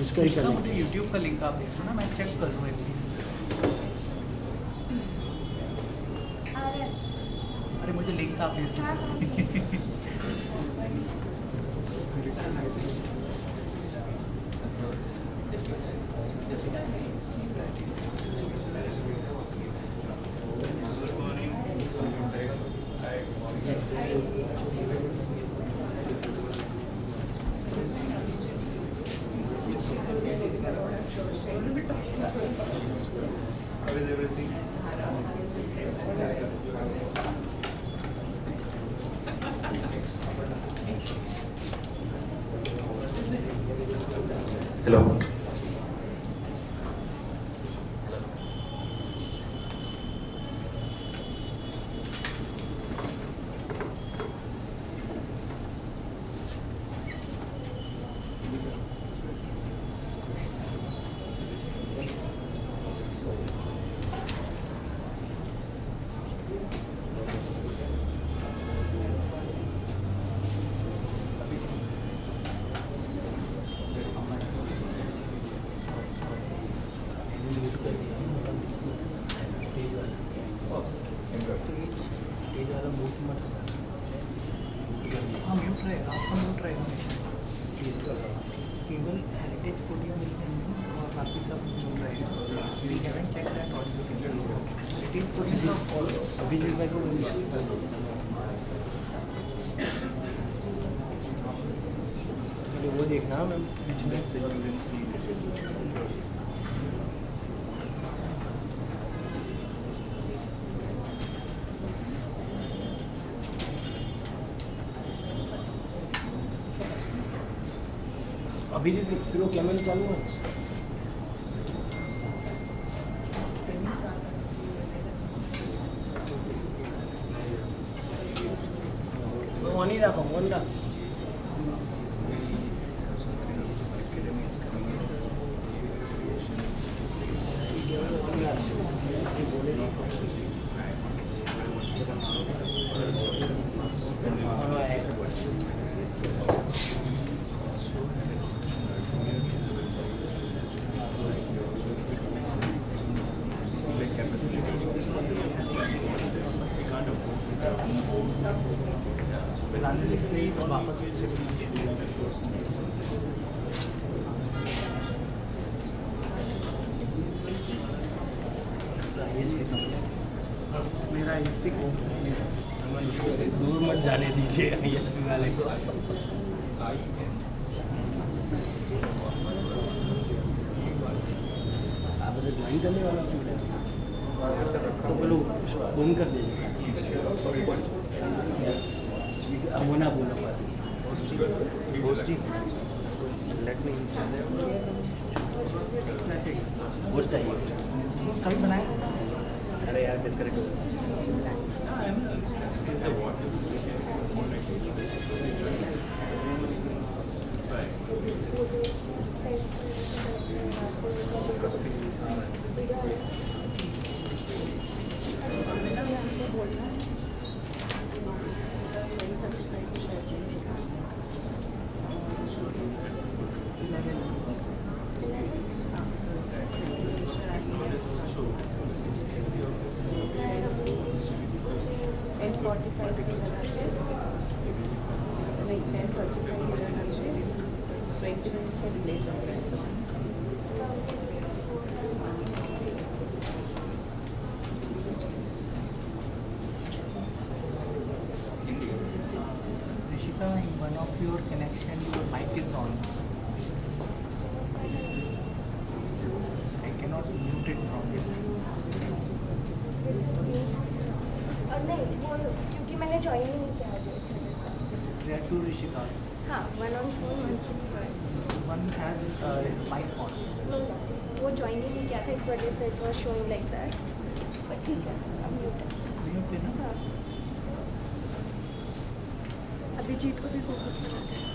उसको ही करना। मुझे YouTube का लिंक आप भेज दो ना, मैं चेक कर लूँ एटलीस्ट। अरे मुझे लिंक आप भेज दो। How is everything? Hello. हाँ म्यूट रहेगा, आपका म्यूट रहेगा केवल हेरिटेज पोडियम मिल जाएंगे और बाकी सब म्यूट रहेगा। We haven't check that audio heritage podium Abhishek भाई को वो देखना मैम। अभी जो फिर वो कैमरा चालू है। वन ही रखो, वन रख। मेरा एसपी को दूर मत जाने दीजिए एसपी वाले को। आप ज्वाइन करने वाला तो बोलो बूम कर दीजिए। अब वो ना बोलो लेट मी वो चाहिए कभी बनाए। अरे यार डिस्कनेक्ट हो Rishika, in one of your connection, your mic is on. I cannot mute it from it. नहीं वो क्योंकि मैंने ज्वाइन ही नहीं किया अभी। There are two Rishikas. हाँ, one on phone, one on phone. One has mic on. No, वो join ही नहीं किया था इस वजह से it was showing like that. But ठीक है, अब म्यूट है। Mute है ना? हाँ। अभिजीत को भी फोकस बनाते हैं।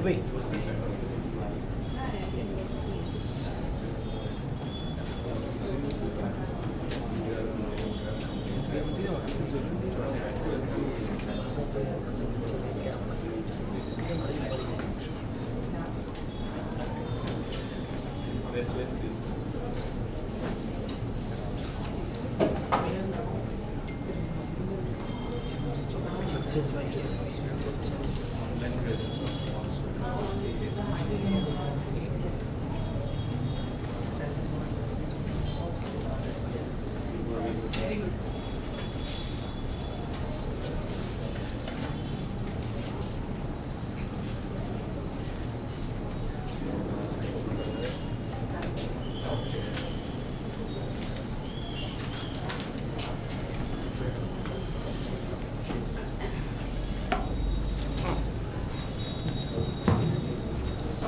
भाई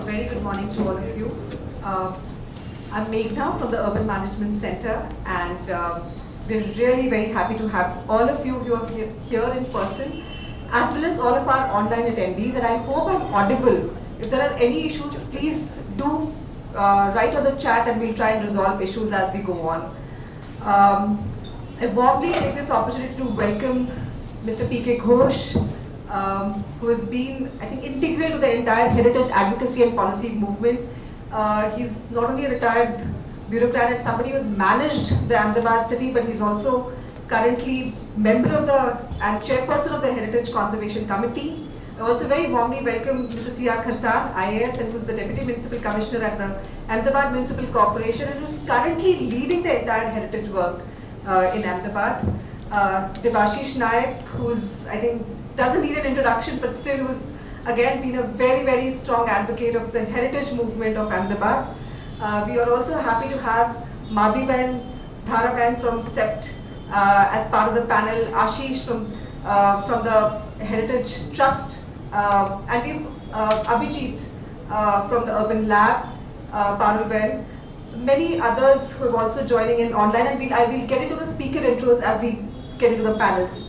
Very good morning to all of you. I'm Meghna from the Urban Management Center, and we're really very happy to have all of you who are here in person, as well as all of our online attendees. And I hope I'm audible. If there are any issues, please do write on the chat, and we'll try and resolve issues as we go on. I warmly take this opportunity to welcome Mr. P.K. Ghosh, who has been, I think, integral to the entire heritage advocacy and policy movement. He's not only a retired bureaucrat and somebody who has managed the Ahmedabad city, but he's also currently member of the and chairperson of the Heritage Conservation Committee. I also very warmly welcome Mr. C.R. Kharsan, IAS, and who's the Deputy Municipal Commissioner at the Ahmedabad Municipal Corporation, and who's currently leading the entire heritage work in Ahmedabad. Devashish Naik, who's, I think, doesn't need an introduction, but still who's again been a very, very strong advocate of the heritage movement of Ahmedabad. We are also happy to have Madhiben Dharaben from SEPT as part of the panel, Ashish from the Heritage Trust, and we've Abhijit from the Urban Lab, Parulben, many others who are also joining in online, and I will get into the speaker intros as we get into the panels.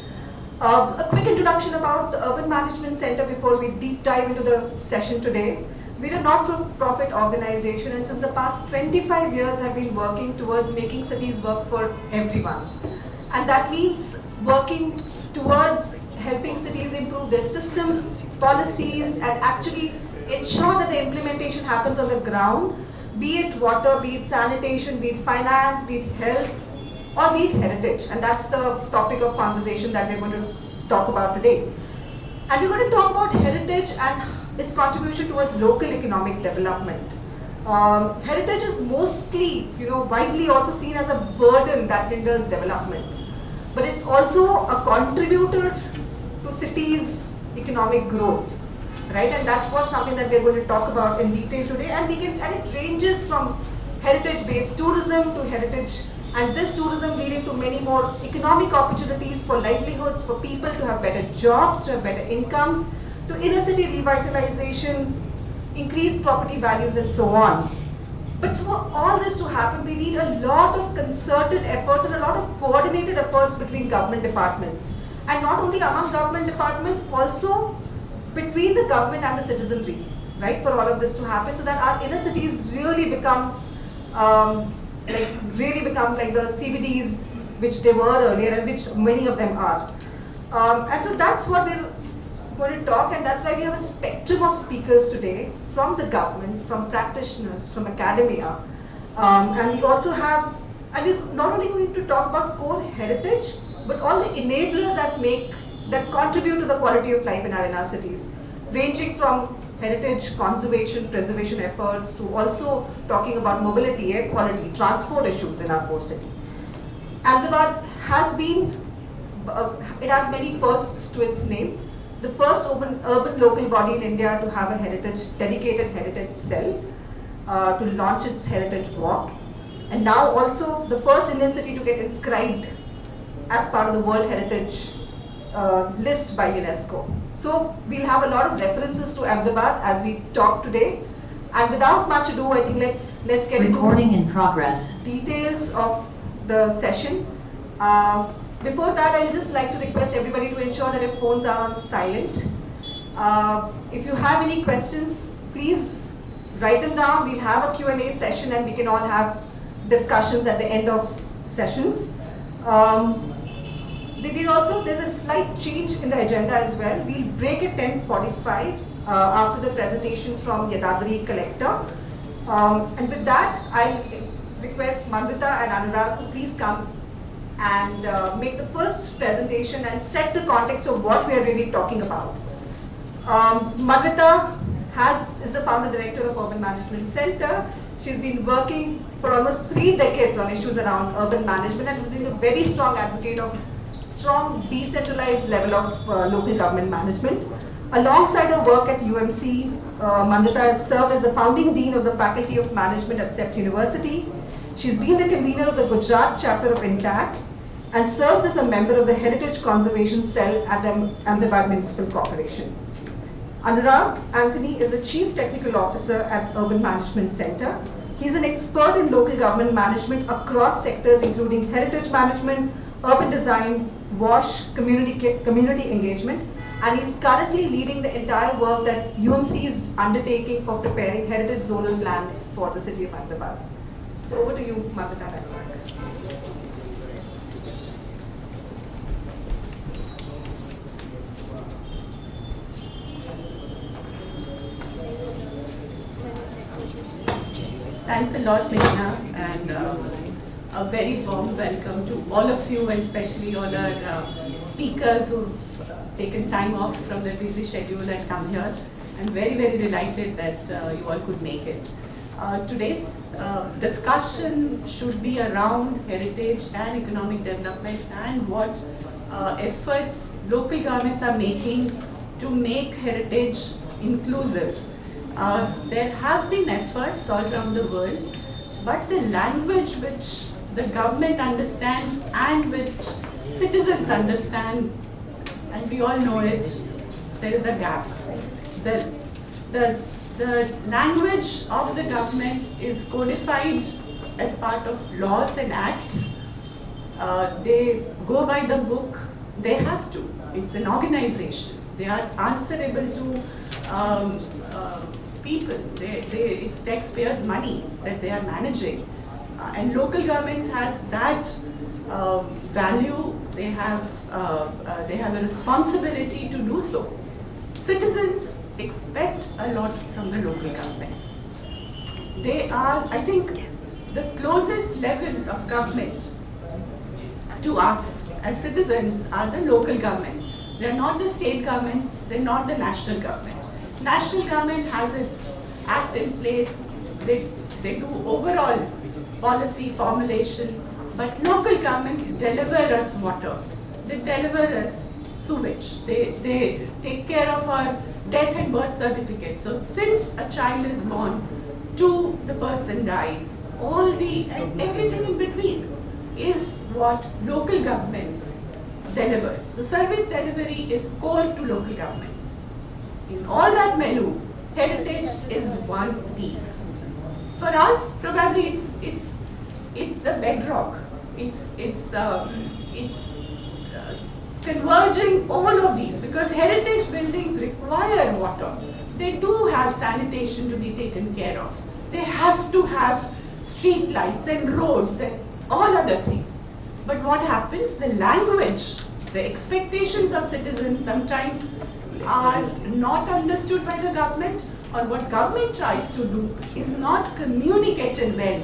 A quick introduction about the Urban Management Center before we deep dive into the session today. We're a not-for-profit organization, and since the past 25 years have been working towards making cities work for everyone. And that means working towards helping cities improve their systems, policies, and actually ensure that the implementation happens on the ground, be it water, be it sanitation, be it finance, be it health, or be it heritage. And that's the topic of conversation that we're going to talk about today. And we're going to talk about heritage and its contribution towards local economic development. Heritage is mostly, widely also seen as a burden that hinders development. But it's also a contributor to cities' economic growth, right? And that's something that we're going to talk about in detail today. And it ranges from heritage-based tourism to heritage, and this tourism leading to many more economic opportunities for livelihoods, for people to have better jobs, to have better incomes, to inner city revitalization, increased property values, and so on. But for all this to happen, we need a lot of concerted efforts and a lot of coordinated efforts between government departments. And not only among government departments, also between the government and the citizenry, right, for all of this to happen, so that our inner cities really become like the CBDs which they were earlier, and which many of them are. And so that's what we're going to talk, and that's why we have a spectrum of speakers today from the government, from practitioners, from academia, and we also have, and we're not only going to talk about core heritage, but all the enablers that contribute to the quality of life in our cities, ranging from heritage conservation, preservation efforts, to also talking about mobility, air quality, transport issues in our core city. Ahmedabad it has many firsts to its name. The first urban local body in India to have a dedicated heritage cell, to launch its heritage walk, and now also the first Indian city to get inscribed as part of the World Heritage list by UNESCO. So we'll have a lot of references to Ahmedabad as we talk today. And without much ado, I think let's get Recording into in progress. details of the session. Before that, I'll just like to request everybody to ensure that your phones are on silent. If you have any questions, please write them down. We'll have a Q&A session and we can all have discussions at the end of sessions. There's a slight change in the agenda as well. We'll break at 10:45 after the presentation from Yadadri Collector. And with that, I'll request Manvita and Anurag to please come and make the first presentation and set the context of what we are really talking about. Manvita is the founder director of Urban Management Center. She's been working for almost 3 decades on issues around urban management and has been a very strong advocate of strong decentralized level of local government management. Alongside her work at UMC, Manvita has served as the founding dean of the Faculty of Management at CEPT University. She's been the convener of the Gujarat chapter of INTAC and serves as a member of the Heritage Conservation Cell at the Ahmedabad Municipal Corporation. Anurag Anthony is the Chief Technical Officer at Urban Management Center. He's an expert in local government management across sectors including heritage management, urban design, WASH, community engagement, and he's currently leading the entire work that UMC is undertaking for preparing heritage zonal plans for the city of Ahmedabad. So over to you, Manvita. Thanks a lot, Meghna, and a very warm welcome to all of you, and especially all our speakers who've taken time off from their busy schedule and come here. I'm very, very delighted that you all could make it. Today's discussion should be around heritage and economic development and what efforts local governments are making to make heritage inclusive. There have been efforts all around the world, but the language which the government understands and which citizens understand, and we all know it, there is a gap. The language of the government is codified as part of laws and acts. They go by the book, they have to. It's an organization. They are answerable to people. It's taxpayers' money that they are managing. And local governments has that value. They have a responsibility to do so. Citizens expect a lot from the local governments. They are, I think, the closest level of government to us as citizens are the local governments. They're not the state governments, they're not the national government. National government has its act in place, they do overall policy formulation, but local governments deliver us water, they deliver us sewage, they take care of our death and birth certificate. So since a child is born to the person dies, and everything in between is what local governments deliver. So service delivery is core to local governments. In all that menu, heritage is one piece. For us, probably it's the bedrock. It's converging all of these, because heritage buildings require water. They do have sanitation to be taken care of. They have to have street lights and roads and all other things. But what happens? The language, the expectations of citizens sometimes are not understood by the government, or what government tries to do is not communicated well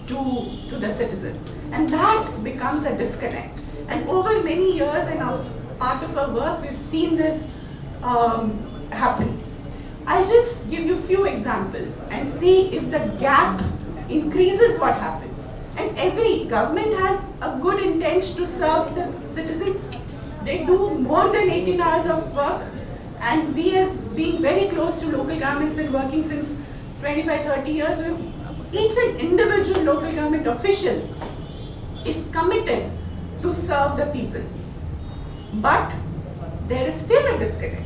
to the citizens. And that becomes a disconnect. And over many years and part of our work, we've seen this happen. I'll just give you a few examples and see if the gap increases, what happens. And every government has a good intent to serve the citizens. They do more than 18 hours of work, and we, as being very close to local governments and working since 25, 30 years, each and individual local government official is committed to serve the people. But there is still a disconnect.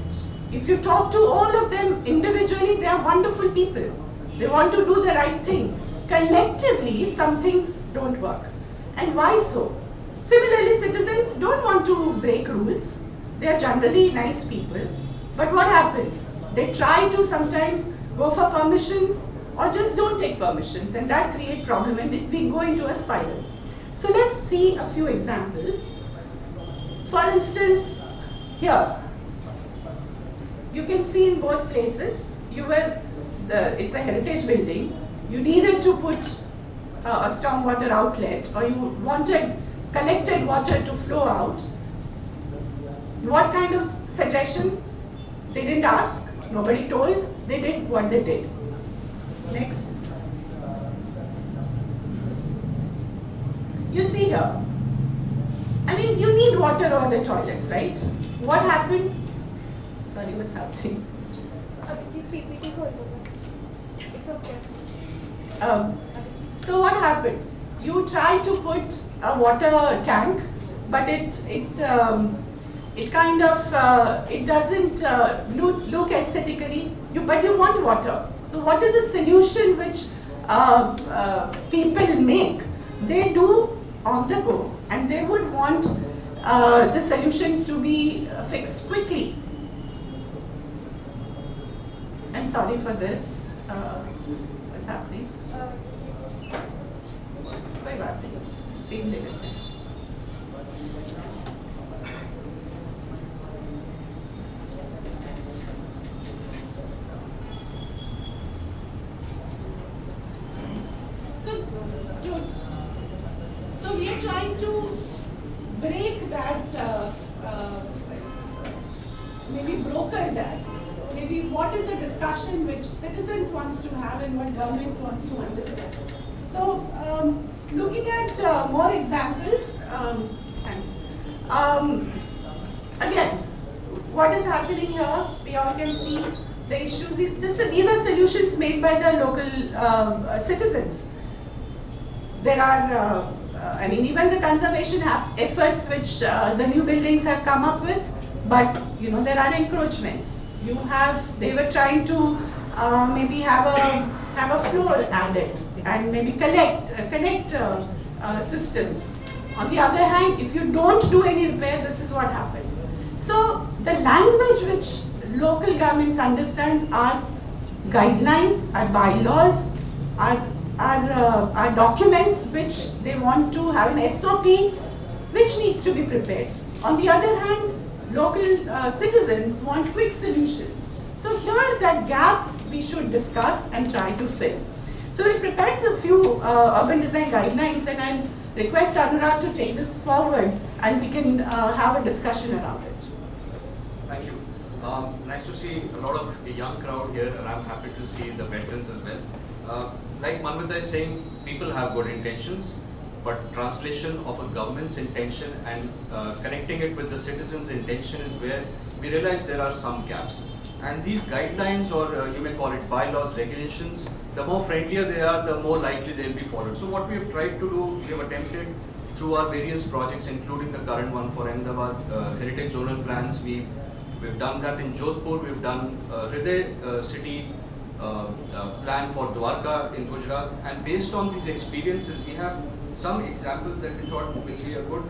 If you talk to all of them individually, they are wonderful people. They want to do the right thing. Collectively, some things don't work. And why so? Similarly, citizens don't want to break rules. They are generally nice people. But what happens? They try to sometimes go for permissions or just don't take permissions, and that creates problem, and we go into a spiral. So let's see a few examples. For instance, here, you can see in both places, it's a heritage building, you needed to put a stormwater outlet, or you wanted collected water to flow out. What kind of suggestion? They didn't ask, nobody told, they did what they did. Next. You see here, I mean, you need water over the toilets, right? What happened? Sorry, what's happening? It's okay. So what happens? You try to put a water tank, but it kind of it doesn't look aesthetically. But you want water. So what is the solution which people make? They do on the go, and they would want the solutions to be fixed quickly. I'm sorry for this. What's happening? Why happening? Same limit. So we are trying to break that, maybe broker that. Maybe what is a discussion which citizens wants to have and what governments wants to understand. So looking at more examples, thanks. Again, what is happening here, we all can see the issues. These are solutions made by the local citizens. There are, I mean, even the conservation efforts which the new buildings have come up with, but you know, there are encroachments. They were trying to maybe have a floor added and maybe connect systems. On the other hand, if you don't do any repair, this is what happens. So the language which local governments understands are guidelines, are bylaws, are documents which they want to have an SOP which needs to be prepared. On the other hand, local citizens want quick solutions. So here that gap we should discuss and try to fill. So we prepared a few urban design guidelines, and I'll request Anurag to take this forward and we can have a discussion around it. Thank you. Nice to see a lot of young crowd here, and I'm happy to see the veterans as well. Like Manvita is saying, people have good intentions, but translation of a government's intention and connecting it with the citizens' intention is where we realize there are some gaps. And these guidelines, or you may call it bylaws, regulations, the more friendlier they are, the more likely they'll be followed. So what we have tried to do, we have attempted through our various projects, including the current one for Ahmedabad heritage zonal plans. We've done that in Jodhpur. We've done Hriday city plan for Dwarka in Gujarat. And based on these experiences, we have some examples that we thought will be a good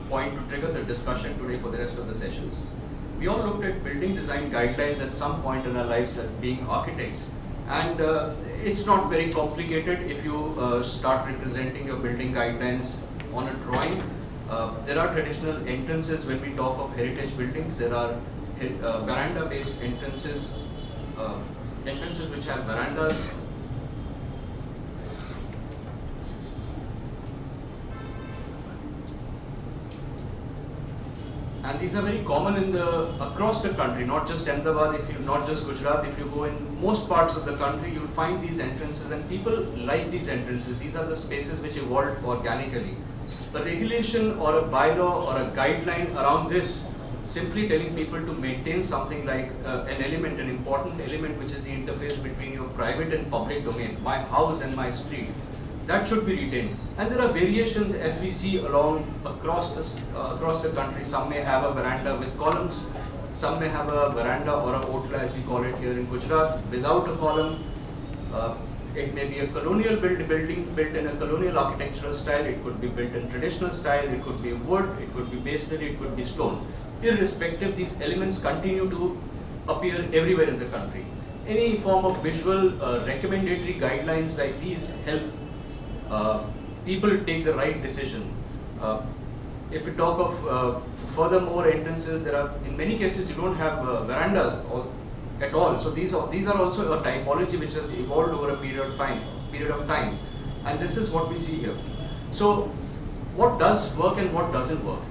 point to trigger the discussion today for the rest of the sessions. We all looked at building design guidelines at some point in our lives as being architects. And it's not very complicated if you start representing your building guidelines on a drawing. There are traditional entrances when we talk of heritage buildings. There are veranda-based entrances, entrances which have verandas. And these are very common across the country, not just Ahmedabad, not just Gujarat. If you go in most parts of the country, you'll find these entrances, and people like these entrances. These are the spaces which evolved organically. A regulation or a bylaw or a guideline around this, simply telling people to maintain something like an important element, which is the interface between your private and public domain, my house and my street, that should be retained. And there are variations as we see across the country. Some may have a veranda with columns, some may have a veranda or a otla, as we call it here in Gujarat, without a column. It may be a colonial building built in a colonial architectural style. It could be built in traditional style. It could be wood. It could be masonry. It could be stone. Irrespective, these elements continue to appear everywhere in the country. Any form of visual recommendatory guidelines like these help people take the right decision. If we talk of furthermore entrances, there are in many cases you don't have verandas at all. So these are also a typology which has evolved over a period of time, and this is what we see here. So what does work and what doesn't work?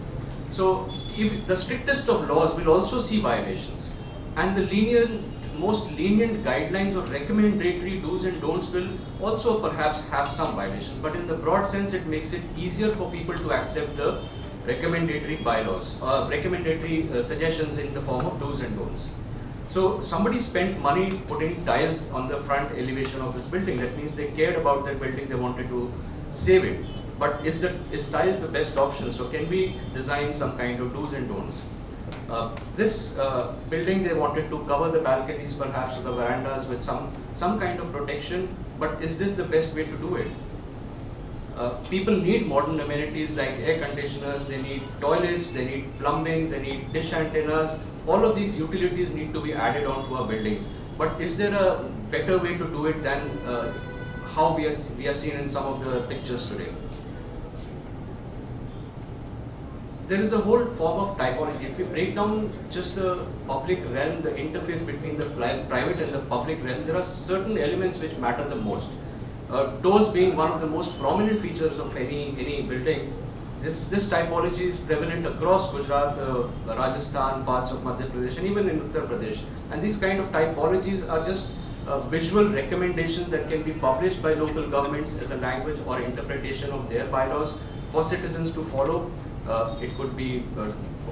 So if the strictest of laws will also see violations, and the most lenient guidelines or recommendatory do's and don'ts will also perhaps have some violations. But in the broad sense, it makes it easier for people to accept the recommendatory bylaws, recommendatory suggestions in the form of do's and don'ts. So somebody spent money putting tiles on the front elevation of this building. That means they cared about that building, they wanted to save it. But is tile the best option? So can we design some kind of do's and don'ts? This building, they wanted to cover the balconies perhaps or the verandas with some kind of protection, but is this the best way to do it? People need modern amenities like air conditioners, they need toilets, they need plumbing, they need dish antennas. All of these utilities need to be added onto our buildings. But is there a better way to do it than how we have seen in some of the pictures today? There is a whole form of typology. If we break down just the public realm, the interface between the private and the public realm, there are certain elements which matter the most. Doors being one of the most prominent features of any building. This typology is prevalent across Gujarat, Rajasthan, parts of Madhya Pradesh, and even in Uttar Pradesh. And these kind of typologies are just visual recommendations that can be published by local governments as a language or interpretation of their bylaws for citizens to follow. It could be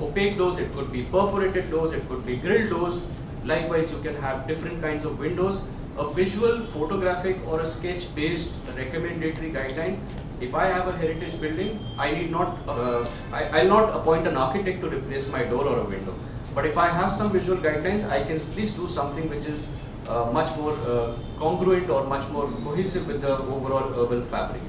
opaque doors, it could be perforated doors, it could be grilled doors. Likewise, you can have different kinds of windows. A visual, photographic, or a sketch-based recommendatory guideline. If I have a heritage building, I'll not appoint an architect to replace my door or a window. But if I have some visual guidelines, I can at least do something which is much more congruent or much more cohesive with the overall urban fabric.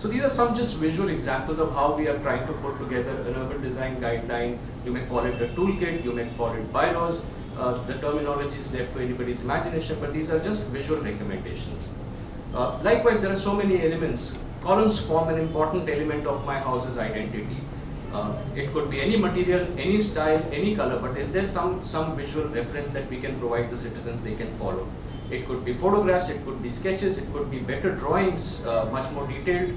So these are some just visual examples of how we are trying to put together an urban design guideline. You may call it a toolkit, you may call it bylaws. The terminology is left to anybody's imagination, but these are just visual recommendations. Likewise, there are so many elements. Columns form an important element of my house's identity. It could be any material, any style, any color, but is there some visual reference that we can provide the citizens they can follow? It could be photographs, it could be sketches, it could be better drawings, much more detailed.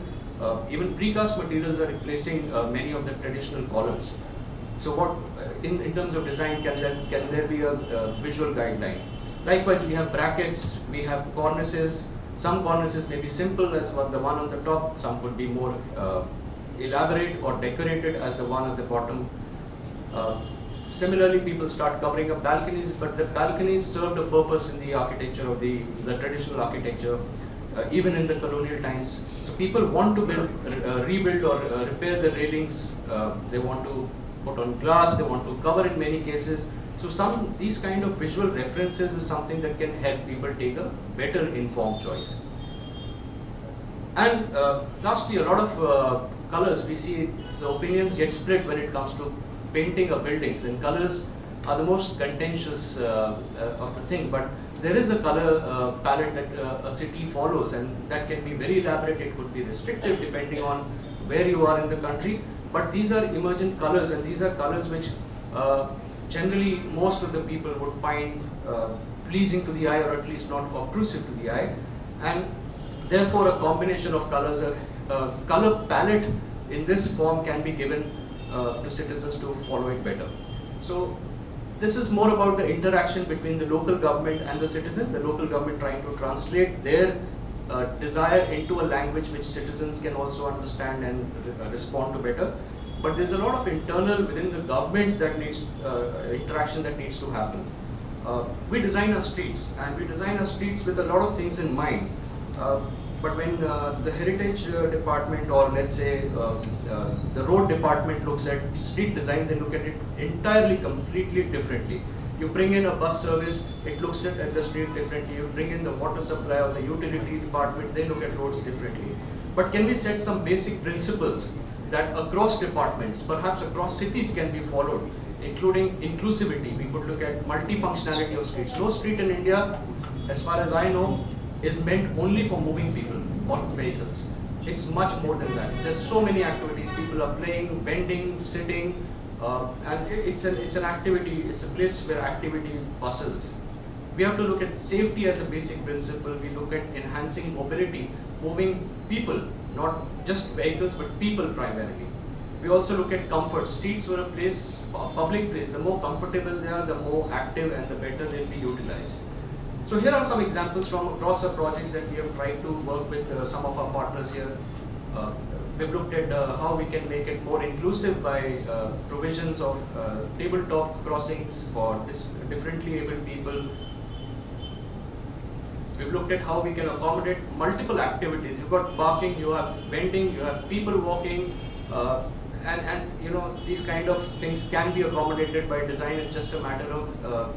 Even precast materials are replacing many of the traditional columns. So what, in terms of design, can there be a visual guideline? Likewise, we have brackets, we have cornices. Some cornices may be simple as the one on the top, some could be more elaborate or decorated as the one at the bottom. Similarly, people start covering up balconies, but the balconies served a purpose in the architecture of the traditional architecture, even in the colonial times. So people want to rebuild or repair the railings. They want to put on glass, they want to cover in many cases. So these kind of visual references is something that can help people take a better informed choice. And lastly, a lot of colors, we see the opinions get split when it comes to painting of buildings, and colors are the most contentious of the thing, but there is a color palette that a city follows, and that can be very elaborate, it could be restrictive depending on where you are in the country, but these are emergent colors, and these are colors which generally most of the people would find pleasing to the eye, or at least not obtrusive to the eye, and therefore a combination of colors, a color palette in this form can be given to citizens to follow it better. So this is more about the interaction between the local government and the citizens, the local government trying to translate their desire into a language which citizens can also understand and respond to better. But there's a lot of internal within the governments that needs interaction that needs to happen. We design our streets, and we design our streets with a lot of things in mind. But when the heritage department, or let's say the road department looks at street design, they look at it entirely, completely differently. You bring in a bus service, it looks at the street differently. You bring in the water supply or the utility department, they look at roads differently. But can we set some basic principles that across departments, perhaps across cities, can be followed, including inclusivity? We could look at multifunctionality of streets. No street in India, as far as I know, is meant only for moving people or vehicles. It's much more than that. There's so many activities. People are playing, bending, sitting, and it's an activity. It's a place where activity bustles. We have to look at safety as a basic principle. We look at enhancing mobility, moving people, not just vehicles, but people primarily. We also look at comfort. Streets were a place, a public place. The more comfortable they are, the more active and the better they'll be utilized. So here are some examples from across our projects that we have tried to work with some of our partners here. We've looked at how we can make it more inclusive by provisions of tabletop crossings for differently abled people. We've looked at how we can accommodate multiple activities. You've got parking, you have vending, you have people walking, and you know, these kind of things can be accommodated by design. It's just a matter of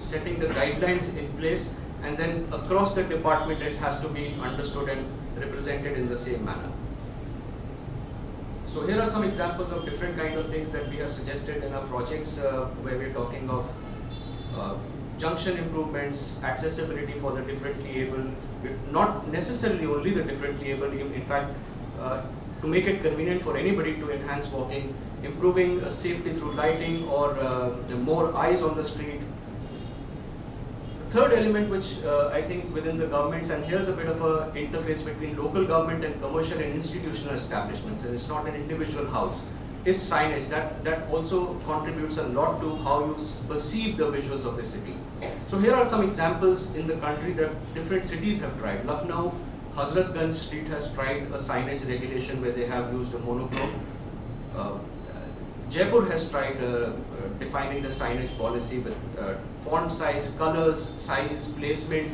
setting the guidelines in place, and then across the department it has to be understood and represented in the same manner. So here are some examples of different kind of things that we have suggested in our projects, where we're talking of junction improvements, accessibility for the differently able, not necessarily only the differently able, in fact, to make it convenient for anybody to enhance walking, improving safety through lighting or more eyes on the street. Third element which I think within the governments, and here's a bit of a interface between local government and commercial and institutional establishments, and it's not an individual house, is signage. That also contributes a lot to how you perceive the visuals of the city. So here are some examples in the country that different cities have tried. Lucknow, Hazratganj Street has tried a signage regulation where they have used a monochrome. Jaipur has tried defining the signage policy with font size, colors, size, placement.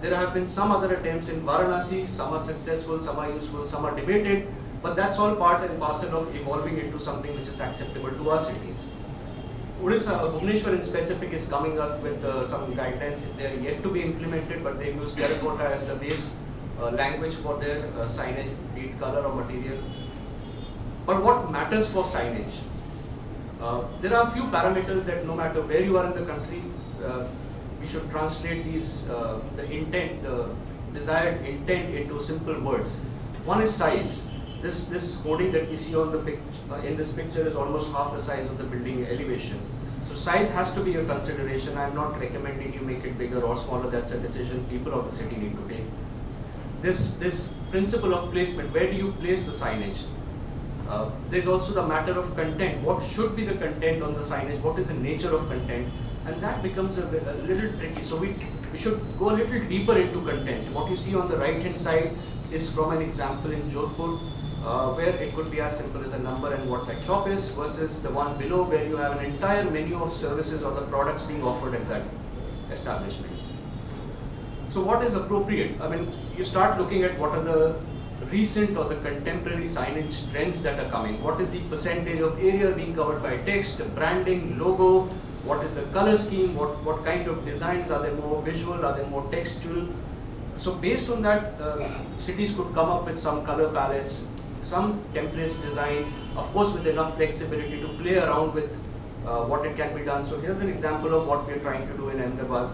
There have been some other attempts in Varanasi. Some are successful, some are useful, some are debated. But that's all part and parcel of evolving into something which is acceptable to our cities. Odisha, Bhubaneswar in specific is coming up with some guidelines. They are yet to be implemented, but they use terracotta as the base language for their signage, be it color or material. But what matters for signage? There are a few parameters that no matter where you are in the country, we should translate these, the intent, the desired intent into simple words. One is size. This hoarding that we see on the in this picture is almost half the size of the building elevation. So size has to be a consideration. I'm not recommending you make it bigger or smaller. That's a decision people of the city need to take. This principle of placement, where do you place the signage? There's also the matter of content. What should be the content on the signage? What is the nature of content? And that becomes a little tricky. So we should go a little deeper into content. What you see on the right hand side is from an example in Jodhpur, where it could be as simple as a number and what that shop is, versus the one below where you have an entire menu of services or the products being offered at that establishment. So what is appropriate? I mean, you start looking at what are the recent or the contemporary signage trends that are coming. What is the percentage of area being covered by text, branding, logo? What is the color scheme? What kind of designs? Are they more visual? Are they more textual? So based on that, cities could come up with some color palettes, some templates design, of course with enough flexibility to play around with what it can be done. So here's an example of what we're trying to do in Ahmedabad.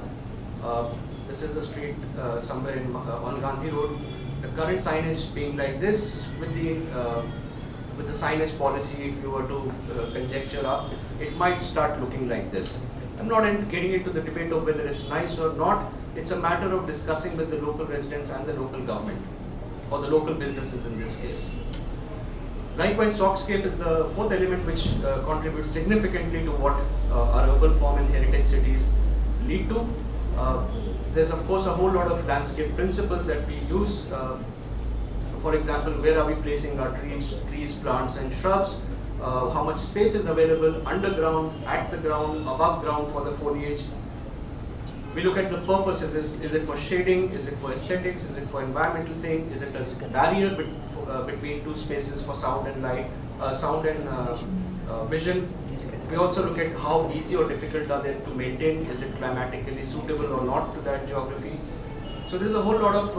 This is the street somewhere on Gandhi Road. The current signage being like this, with the signage policy, if you were to conjecture up, it might start looking like this. I'm not getting into the debate of whether it's nice or not. It's a matter of discussing with the local residents and the local government, or the local businesses in this case. Likewise, sockscape is the fourth element which contributes significantly to what our urban form and heritage cities lead to. There's of course a whole lot of landscape principles that we use. For example, where are we placing our trees, plants and shrubs? How much space is available underground, at the ground, above ground for the foliage? We look at the purposes. Is it for shading? Is it for aesthetics? Is it for environmental thing? Is it a barrier between two spaces for sound and light, sound and vision? We also look at how easy or difficult are they to maintain. Is it climatically suitable or not to that geography? So there's a whole lot of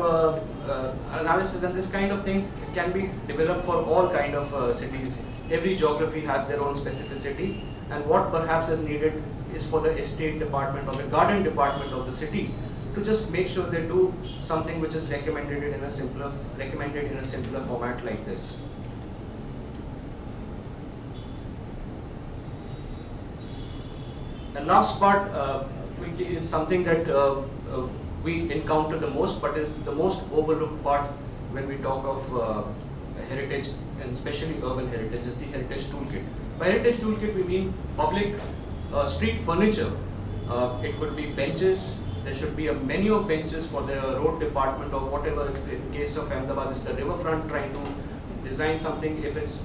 analysis, and this kind of thing can be developed for all kind of cities. Every geography has their own specificity, and what perhaps is needed is for the estate department or the garden department of the city to just make sure they do something which is recommended in a simpler format like this. The last part which is something that we encounter the most, but is the most overlooked part when we talk of heritage, and especially urban heritage, is the heritage toolkit. By heritage toolkit, we mean public street furniture. It could be benches. There should be a menu of benches for the road department or whatever. In case of Ahmedabad, it's the riverfront trying to design something. If it's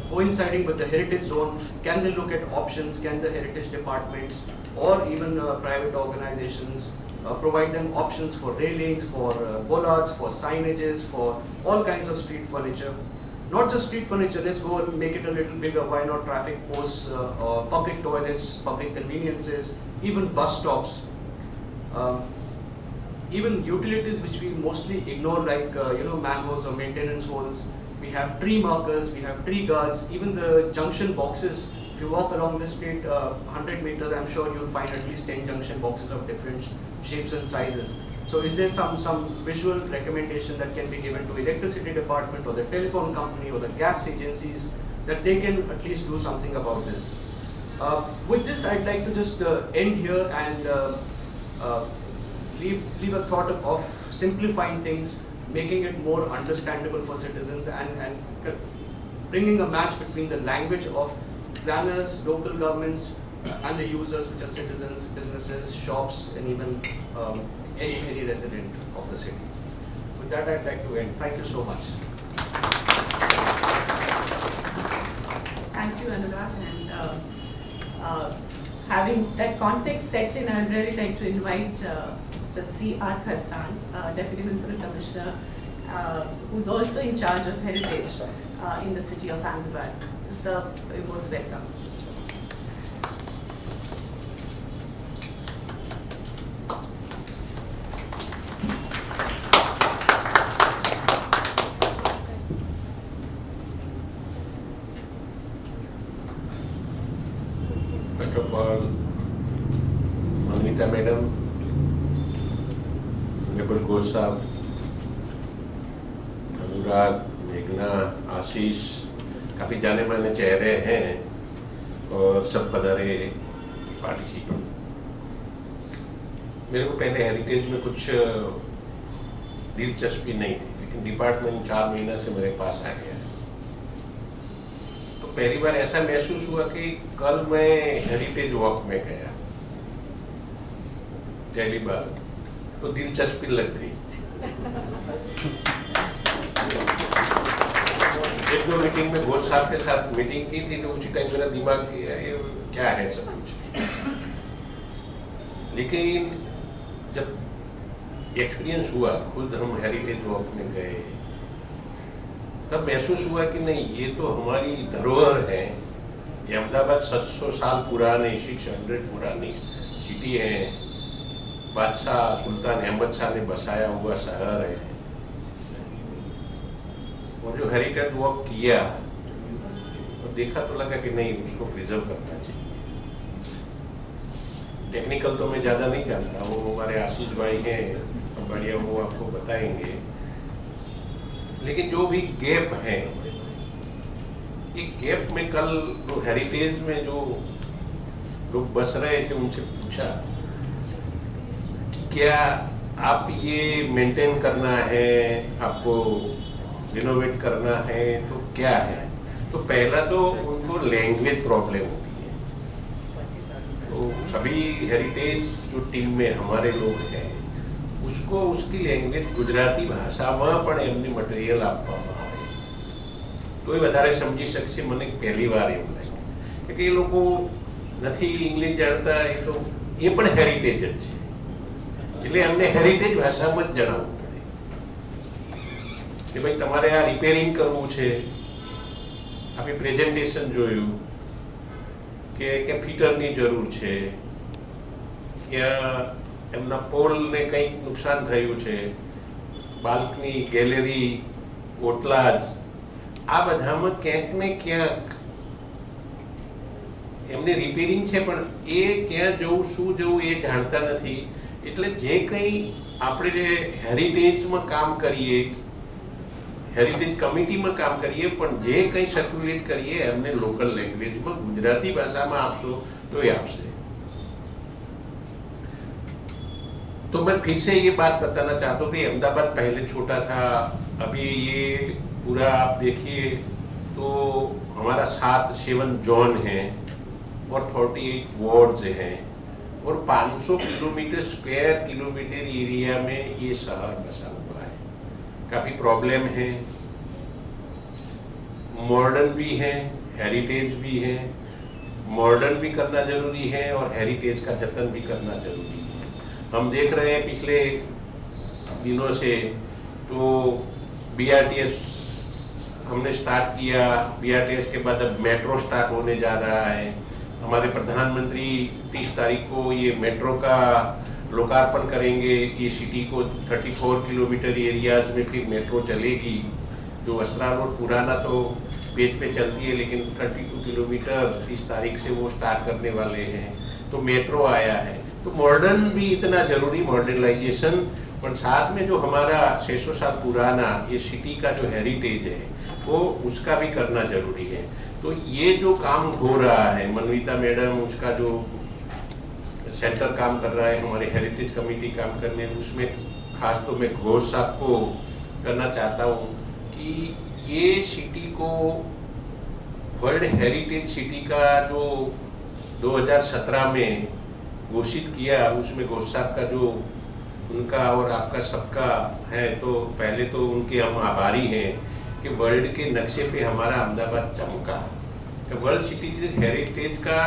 coinciding with the heritage zone, can they look at options? Can the heritage departments or even private organizations provide them options for railings, for bollards, for signages, for all kinds of street furniture? Not just street furniture, let's go and make it a little bigger. Why not traffic posts, or public toilets, public conveniences, even bus stops, even utilities which we mostly ignore, like manholes or maintenance holes. We have tree markers, we have tree guards, even the junction boxes. If you walk along the street 100 meters, I'm sure you'll find at least 10 junction boxes of different shapes and sizes. So is there some visual recommendation that can be given to electricity department or the telephone company or the gas agencies that they can at least do something about this? With this, I'd like to just end here and leave a thought of simplifying things, making it more understandable for citizens, and bringing a match between the language of planners, local governments, and the users, which are citizens, businesses, shops, and even any resident of the city. With that, I'd like to end. Thank you so much. Thank you, Anurag. And having that context set in, I'd really like to invite Mr. C.R. Kharsan, Deputy Municipal Commissioner, who's also in charge of heritage in the city of Ahmedabad. So, sir, you're most welcome. First of all, Manita Madam, Honorable Gosab, अनुराग, मेघना, आशीष, काफी जाने माने चेहरे हैं और सब पधारे participant. मेरे को पहले हेरिटेज में कुछ दिलचस्पी नहीं थी, लेकिन डिपार्टमेंट 4 महीना से मेरे पास आ गया। तो पहली बार ऐसा महसूस हुआ कि कल मैं हेरिटेज वॉक में गया, पहली बार, तो दिलचस्पी लग गई। एक दो मीटिंग में घोष साहब के साथ मीटिंग की थी, तो उसी टाइम मेरा दिमाग किया ये क्या है सब कुछ। लेकिन जब एक्सपीरियंस हुआ, खुद हम हेरिटेज वॉक में गए, तब महसूस हुआ कि नहीं, ये तो हमारी धरोहर है। ये अहमदाबाद 700 साल पुरानी, 600 पुरानी सिटी है। बादशाह सुल्तान अहमद शाह ने बसाया हुआ शहर है। और जो हेरिटेज वॉक किया तो देखा तो लगा कि नहीं, उसको प्रिजर्व करना चाहिए। टेक्निकल तो मैं ज्यादा नहीं जानता, वो हमारे आशीष भाई हैं, बढ़िया वो आपको बताएंगे। लेकिन जो भी गैप है, एक गैप में कल जो हेरिटेज में जो लोग बस रहे थे, उनसे पूछा क्या आप ये मेंटेन करना है, आपको रिनोवेट करना है, तो क्या है? तो पहला तो उनको लैंग्वेज प्रॉब्लम होती है। तो सभी हेरिटेज जो टीम में हमारे लोग हैं उसको उसकी लैंग्वेज गुजराती भाषाમાં પણ એમની મટીરિયલ આપવામાં આવે તો એ વધારે સમજી શકશે। મને પહેલી વાર એવું લાગ્યું કે એ લોકો નથી ઇંગ્લિશ જાણતા, એ તો એ પણ હેરિટેજ જ છે એટલે એમને હેરિટેજ ભાષામાં જ જણાવવું પડે કે ભાઈ તમારે આ રિપેરિંગ કરવું છે। આપણે પ્રેઝન્ટેશન જોયું કે ફિટરની જરૂર છે, કે એમના પોલને કંઈક નુકસાન થયું છે, બાલ્કની, ગેલેરી, ઓટલાજ, આ બધામાં ક્યાંક ને ક્યાંક એમને રિપેરિંગ છે પણ એ ક્યાં જવું શું જવું એ જાણતા નથી। એટલે જે કંઈ આપણે હેરિટેજમાં કામ કરીએ, હેરિટેજ કમિટીમાં કામ કરીએ, પણ જે કંઈ સર્ક્યુલેટ કરીએ એમને લોકલ લેંગ્વેજમાં ગુજરાતી ભાષામાં આપશો તો એ આપશે। तो मैं फिर से ये बात बताना चाहता हूँ कि अहमदाबाद पहले छोटा था, अभी ये पूरा आप देखिए तो हमारा 7 जोन है और 48 वार्ड्स हैं और 500 स्क्वायर किलोमीटर एरिया में ये शहर बसा हुआ है। काफी प्रॉब्लम है, मॉडर्न भी है, हेरिटेज भी है। मॉडर्न भी करना जरूरी है और हेरिटेज का जतन भी करना जरूरी है। हम देख रहे हैं पिछले दिनों से तो BRTS हमने स्टार्ट किया, BRTS के बाद अब मेट्रो स्टार्ट होने जा रहा है। हमारे प्रधानमंत्री 30 तारीख को ये मेट्रो का लोकार्पण करेंगे। ये सिटी को 34 किलोमीटर एरियाज में फिर मेट्रो चलेगी। जो वस्त्रा रोड पुराना तो पेज पे चलती है, लेकिन 32 किलोमीटर 30 तारीख से वो स्टार्ट करने वाले हैं। तो मेट्रो आया है, तो मॉडर्न भी इतना जरूरी, मॉडर्नाइजेशन, पर साथ में जो हमारा 600 साल पुराना ये सिटी का जो हेरिटेज है वो उसका भी करना जरूरी है। तो ये जो काम हो रहा है, मनविता मैडम उसका जो सेंटर काम कर रहा है, हमारे हेरिटेज कमेटी काम करने, उसमें खास तो मैं घोष साहब को करना चाहता हूँ कि ये सिटी को वर्ल्ड हेरिटेज सिटी का जो 2017 में घोषित किया, उसमें घोष साहब का जो उनका और आपका सबका है, तो पहले तो उनके हम आभारी हैं कि वर्ल्ड के नक्शे पे हमारा अहमदाबाद चमका। तो वर्ल्ड सिटी हेरिटेज का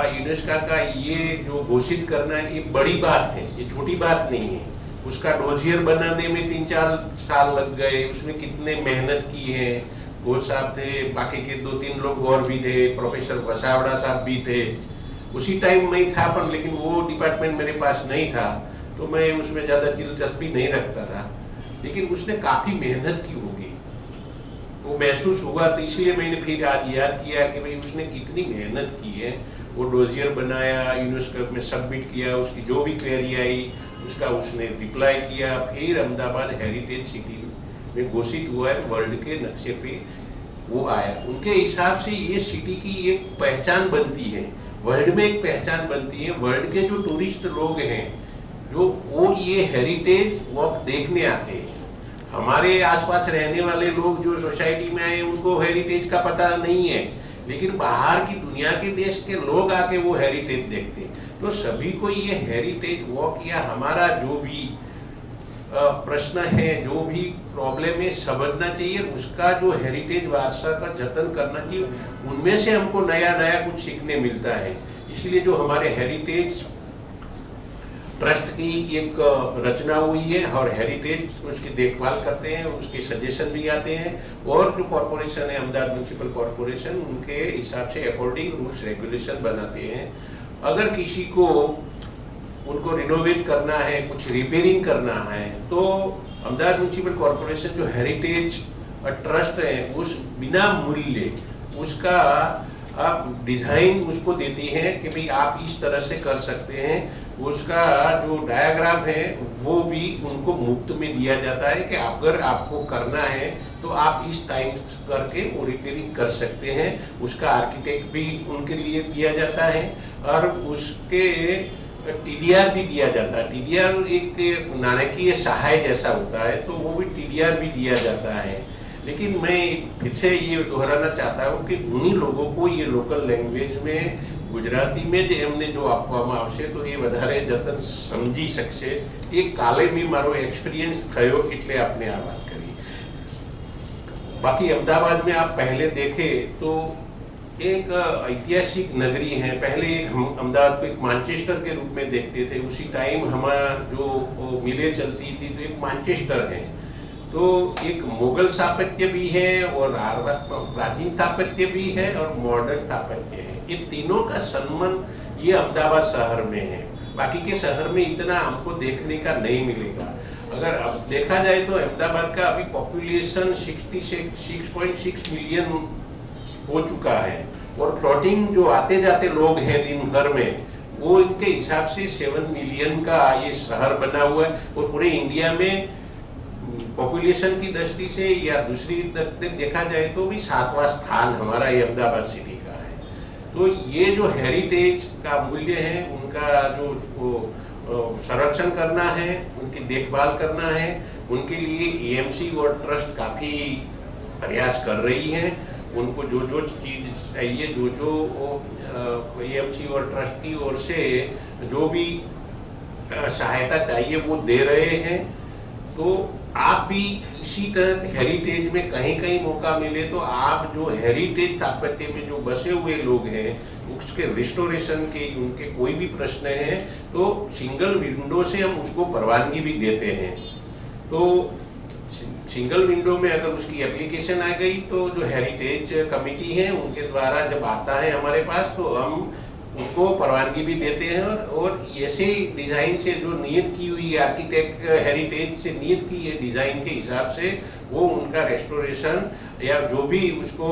यूनेस्को का ये जो घोषित करना है ये बड़ी बात है, ये छोटी बात नहीं है। उसका डोजियर बनाने में 3-4 साल लग गए, उसमें कितने मेहनत की है। घोष साहब थे, बाकी के 2-3 लोग और भी थे, प्रोफेसर वसावड़ा साहब भी थे। उसी टाइम में ही था, पर लेकिन वो डिपार्टमेंट मेरे पास नहीं था तो मैं उसमें ज्यादा दिलचस्पी नहीं रखता था, लेकिन उसने काफी मेहनत की होगी, वो महसूस हुआ। तो इसलिए मैंने फिर आज याद किया कि भाई उसने कितनी मेहनत की है। वो डोजियर बनाया, यूनेस्को में सबमिट किया, उसकी जो भी क्वेरी आई उसका उसने रिप्लाई किया, फिर अहमदाबाद हेरिटेज सिटी में घोषित हुआ है, वर्ल्ड के नक्शे पे वो आया। उनके हिसाब से ये सिटी की एक पहचान बनती है, वर्ल्ड में एक पहचान बनती है। वर्ल्ड के जो टूरिस्ट लोग हैं जो वो ये हेरिटेज वॉक देखने आते हैं। हमारे आसपास रहने वाले लोग जो सोसाइटी में आए उनको हेरिटेज का पता नहीं है, लेकिन बाहर की दुनिया के देश के लोग आके वो हेरिटेज देखते हैं। तो सभी को ये हेरिटेज वॉक या हमारा जो भी प्रश्न है, जो भी प्रॉब्लम है, समझना चाहिए। उसका जो हेरिटेज वारसा का जतन करना चाहिए, उनमें से हमको नया नया कुछ सीखने मिलता है। इसलिए जो हमारे हेरिटेज ट्रस्ट की एक रचना हुई है और हेरिटेज उसकी देखभाल करते हैं, उसके सजेशन भी आते हैं, और जो कॉर्पोरेशन है अहमदाबाद म्यूनिसिपल कॉर्पोरेशन उनके हिसाब से अकॉर्डिंग रूल्स रेगुलेशन बनाते हैं। अगर किसी को उनको रिनोवेट करना है, कुछ रिपेयरिंग करना है, तो अहमदाबाद म्यूनिसिपल कॉर्पोरेशन जो हेरिटेज ट्रस्ट है उस बिना मूल्य उसका आप डिजाइन उसको देती हैं कि भाई आप इस तरह से कर सकते हैं। उसका जो डायग्राम है वो भी उनको मुफ्त में दिया जाता है कि अगर आपको करना है तो आप इस टाइम करके वो रिपेयरिंग कर सकते हैं। उसका आर्किटेक्ट भी उनके लिए दिया जाता है और उसके TDR भी दिया जाता है। TDR एक नाणकीय सहाय जैसा होता है, तो वो भी TDR भी दिया जाता है। लेकिन मैं फिर से ये दोहराना चाहता हूँ कि उन्हीं लोगों को ये लोकल लैंग्वेज में गुजराती में जो એમને જો આપવામાં આવશે તો એ વધારે જતન સમજી શકશે. એ કાલે બી મારો એક્સપિરિયન્સ થયો એટલે આપને આ વાત કરી. बाकी अहमदाबाद में आप पहले देखें तो एक ऐतिहासिक नगरी है. पहले हम अहमदाबाद को एक मैनचेस्टर के रूप में देखते थे. उसी टाइम हमारा जो मिलें चलती थी तो एक मैनचेस्टर है. तो एक मुगल स्थापत्य भी है और प्राचीन स्थापत्य भी है और मॉडर्न स्थापत्य है. ये तीनों का संबंध ये अहमदाबाद शहर में है. बाकी के शहर में इतना हमको देखने का नहीं मिलेगा. अगर अब देखा जाए तो अहमदाबाद का अभी पॉपुलेशन 66.6 मिलियन हो चुका है और फ्लोटिंग जो आते जाते लोग हैं दिन भर में वो इनके हिसाब से 7 मिलियन का ये शहर बना हुआ है. और पूरे इंडिया में पॉपुलेशन की दृष्टि से या दूसरी देखा जाए तो भी 7वां स्थान हमारा ये अहमदाबाद सिटी का है. तो ये जो हेरिटेज का मूल्य है उनका जो संरक्षण करना है, उनकी देखभाल करना है, उनके लिए एएमसी और ट्रस्ट काफी प्रयास कर रही है. उनको जो जो चीज चाहिए, जो एएमसी और ट्रस्ट की ओर से जो भी सहायता चाहिए वो दे रहे हैं. तो आप भी इसी तरह हेरिटेज में कहीं कहीं मौका मिले तो आप जो हेरिटेज स्थापत्य में जो बसे हुए लोग हैं उसके रिस्टोरेशन के उनके कोई भी प्रश्न है तो सिंगल विंडो से हम उसको परवानगी भी देते हैं. तो सिंगल विंडो में अगर उसकी एप्लीकेशन आ गई तो जो हेरिटेज कमेटी है उनके द्वारा जब आता है हमारे पास तो हम उसको परवानगी भी देते हैं. और ऐसे डिजाइन से जो नियत की हुई आर्किटेक्ट हेरिटेज से नियत की है डिजाइन के हिसाब से वो उनका रेस्टोरेशन या जो भी उसको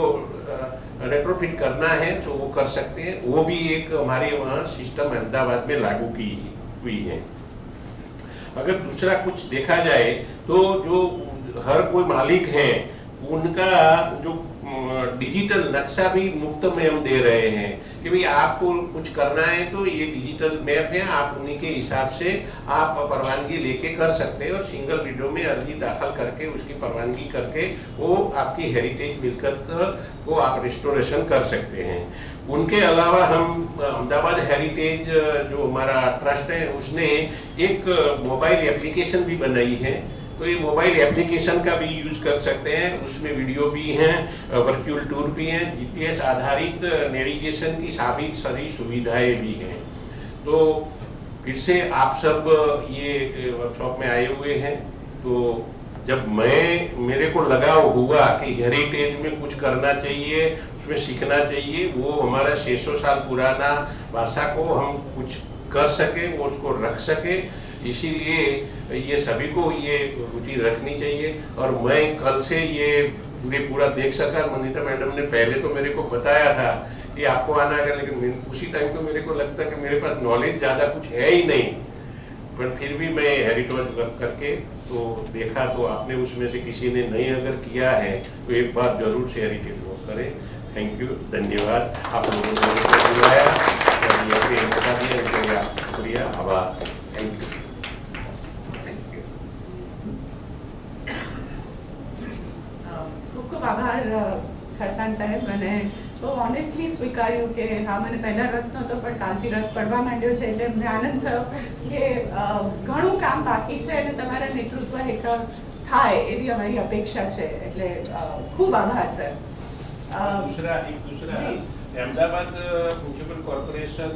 रेट्रोफिट करना है तो वो कर सकते हैं. वो भी एक हमारे वहाँ सिस्टम अहमदाबाद में लागू की हुई है. अगर दूसरा कुछ देखा जाए तो जो हर कोई मालिक है उनका जो डिजिटल नक्शा भी मुफ्त में हम दे रहे हैं कि भाई आपको कुछ करना है तो ये डिजिटल मैप है, आप उन्हीं के हिसाब से आप परवानगी लेके कर सकते हैं. और सिंगल विंडो में अर्जी दाखिल करके उसकी परवानगी करके वो आपकी हेरिटेज मिलकत को आप रिस्टोरेशन कर सकते हैं. उनके अलावा हम अहमदाबाद हेरिटेज जो हमारा ट्रस्ट है उसने एक मोबाइल एप्लीकेशन भी बनाई है. तो ये मोबाइल एप्लीकेशन का भी यूज कर सकते हैं. उसमें वीडियो भी हैं, वर्चुअल टूर भी हैं, जीपीएस आधारित नेविगेशन की सारी सुविधाएं भी हैं. तो फिर से आप सब ये वर्कशॉप में आए हुए हैं. तो जब मेरे को लगा हुआ कि हेरिटेज में कुछ करना चाहिए, उसमें सीखना चाहिए, वो हमारा 600 साल पुराना भाषा को हम कुछ कर सके, वो उसको रख सके, इसीलिए ये सभी को ये रुचि रखनी चाहिए. और मैं कल से ये पूरा देख सका. मनीता मैडम ने पहले तो मेरे को बताया था कि आपको आना है, लेकिन उसी टाइम तो मेरे को लगता है कि मेरे पास नॉलेज ज़्यादा कुछ है ही नहीं. पर फिर भी मैं हेरिटेज वर्क करके तो देखा तो आपने उसमें से किसी ने नहीं अगर किया है तो एक बार जरूर से हेरिटेज वर्क करें. थैंक यू, धन्यवाद. आप लोगों ने बुलाया और ये बता दिया, शुक्रिया, आभार. Thank you. ખૂબ આભાર ખરસાણ સાહેબ. મને બહુ ઓનેસ્ટલી સ્વીકાર્યું કે હા મને પહેલા રસ નહોતો પણ કાલથી રસ પડવા માંડ્યો છે એટલે અમને આનંદ થયો કે ઘણું કામ બાકી છે અને તમારા નેતૃત્વ હેઠળ થાય એવી અમારી અપેક્ષા છે. એટલે ખૂબ આભાર સર. दूसरा अहमदाबाद म्यूनिसिपल कॉर्पोरेशन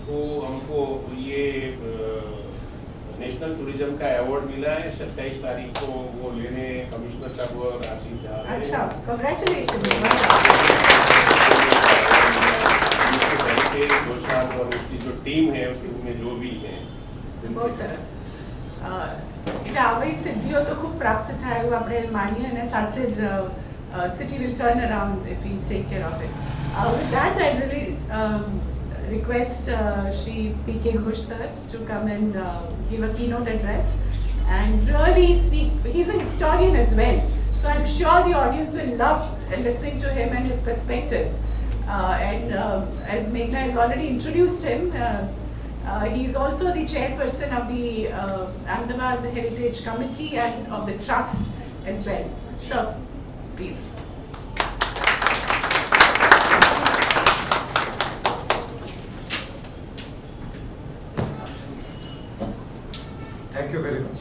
को हमको ये नेशनल टूरिज्म का अवार्ड मिला है. 27 तारीख को वो लेने कमिश्नर साहब और आसिफ जा रहे हैं. अच्छा, कांग्रेचुलेशन. और उसकी जो टीम है उसमें जो भी है બહુ સરસ. એટલે આવી સિદ્ધિઓ તો ખૂબ પ્રાપ્ત થાય એવું આપણે માનીએ અને સાચે જ city will turn around if we take care of it. With that, I really request Shri P.K. Ghosh sir to come and give a keynote address and really speak. He's a historian as well, so I'm sure the audience will love listening to him and his perspectives. And as Meghna has already introduced him, he's also the chairperson of the Ahmedabad Heritage Committee and of the trust as well. So, Please. Thank you very much.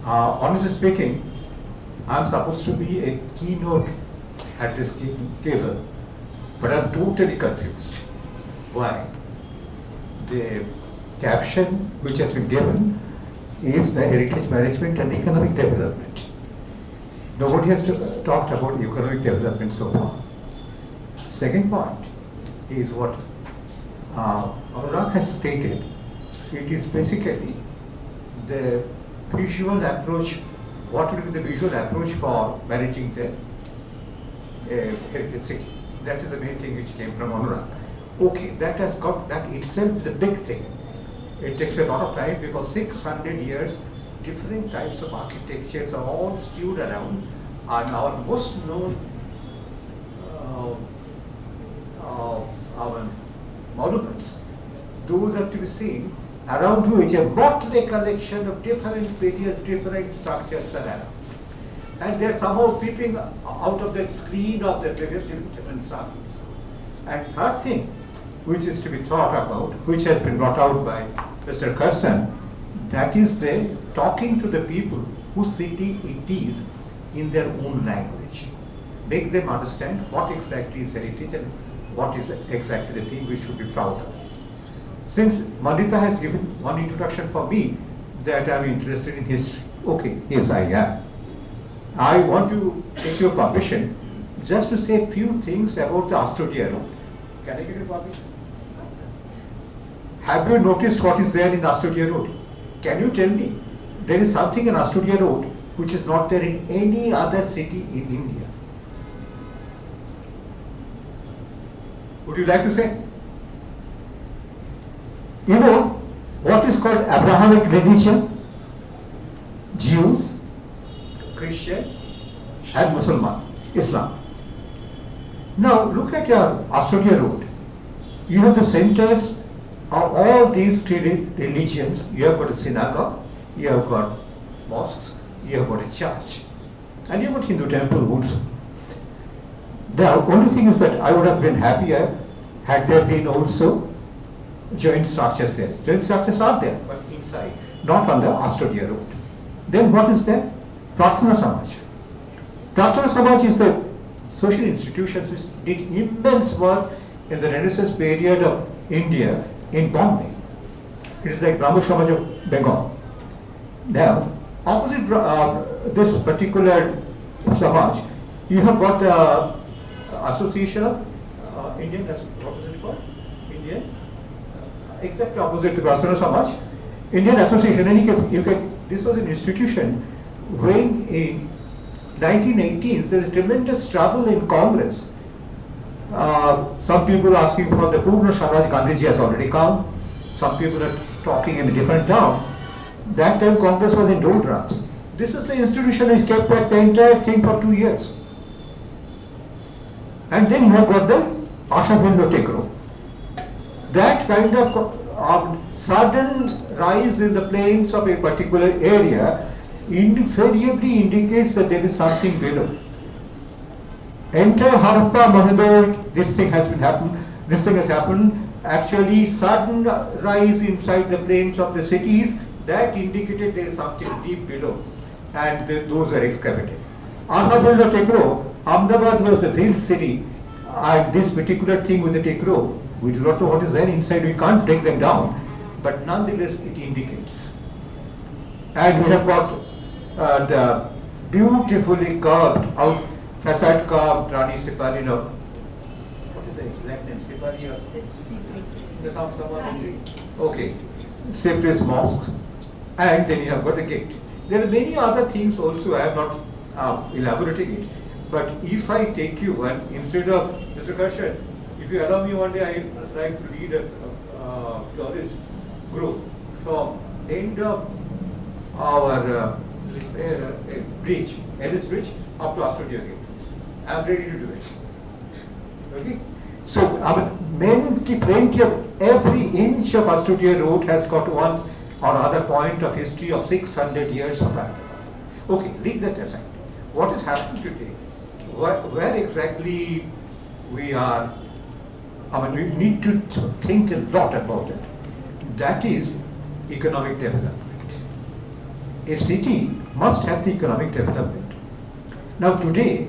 Honestly speaking, I'm supposed to be a keynote address giver, but I'm totally confused. Why? The caption which has been given is the heritage management and economic development. Nobody has talked about economic development so far. Second point is what Anurag has stated. It is basically the visual approach, what will be the visual approach for managing the heritage city. That is the main thing which came from Anurag. Okay, that has got, that itself is a big thing. It takes a lot of time because 600 years, different types of architectures are all stewed around, and our most known our monuments, those are to be seen around which a motley collection of different periods, different structures are around. And they're somehow peeping out of that screen of the various different structures. And third thing, which is to be thought about, which has been brought out by Mr. Carson, that is the talking to the people whose city it is in their own language. Make them understand what exactly is heritage and what is exactly the thing we should be proud of. Since Mandita has given one introduction for me that I'm interested in history. Okay, yes I am. I want to take your permission just to say a few things about the Astoria Road. Can I get your permission? Have you noticed what is there in Astoria Road? Can you tell me there is something in Astoria Road which is not there in any other city in India? Would you like to say? You know what is called Abrahamic religion? Jews, Christian, and Muslim, Islam. Now look at your Astoria Road. You have the centers of all these three religions. You have got a synagogue, you have got mosques, you have got a church, and you have got Hindu temple also. The only thing is that I would have been happier had there been also joint structures there. Joint structures are there, but inside, not on the Astoria Road. Then what is there? Prarthana Samaj. Prarthana Samaj is the social institutions which did immense work in the Renaissance period of India in Bombay. It is like Brahmo Samaj of Bengal. Now, opposite this particular Samaj, you have got the Association of Indian, what is it called? Indian? Exactly opposite to Prarthana Samaj. Indian Association, in any case, you can, this was an institution when in 1918s there is tremendous trouble in Congress. Some people are asking for the Purna Swaraj. Gandhiji has already come. Some people are talking in a different town. That time Congress was in doldrums. This is the institution which kept back the entire thing for 2 years. And then you have got the Ashavindo Tekro. That kind of sudden rise in the plains of a particular area invariably indicates that there is something below. Entire Harappa, Mohenjo, this thing has happened. Actually, sudden rise inside the plains of the cities, that indicated there is something deep below, and those were excavated. Ashavindo Tekro, Ahmedabad was a real city, and this particular thing with the Tekro, we do not know what is there inside, we can't break them down, but nonetheless it indicates. And we have got the beautifully carved out, facade carved Rani Sipari, what is the exact name, Sipari or? Okay, Cyprus Mosque, and then you have got the gate. There are many other things also, I have not elaborating it, but if I take you one, instead of, Mr. Karshan, if you allow me one day, I would like to read a tourist group from end of our bridge, Ellis Bridge, up to Astoria Gate. I am ready to do it. Okay? So, plenty of every inch of Astoria Road has got one or other point of history of 600 years of Ahmedabad. Okay, leave that aside. what is happening today, where exactly we are, I mean, we need to think a lot about it. That is economic development. A city must have the economic development. Now today,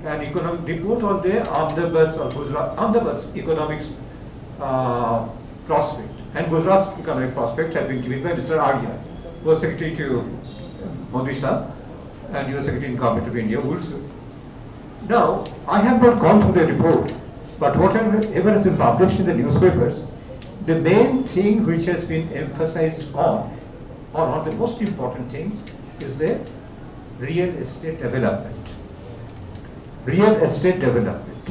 an economic report on the Ahmedabad's or Ahmedabad's economics prospect and Gujarat's economic prospect has been given by Mr. Arya, who was Secretary to Modi Sahab, and he was Secretary in Government of India also. Now, I have not gone through the report, but whatever has been published in the newspapers, the main thing which has been emphasized on, or one of the most important things, is the real estate development. Real estate development.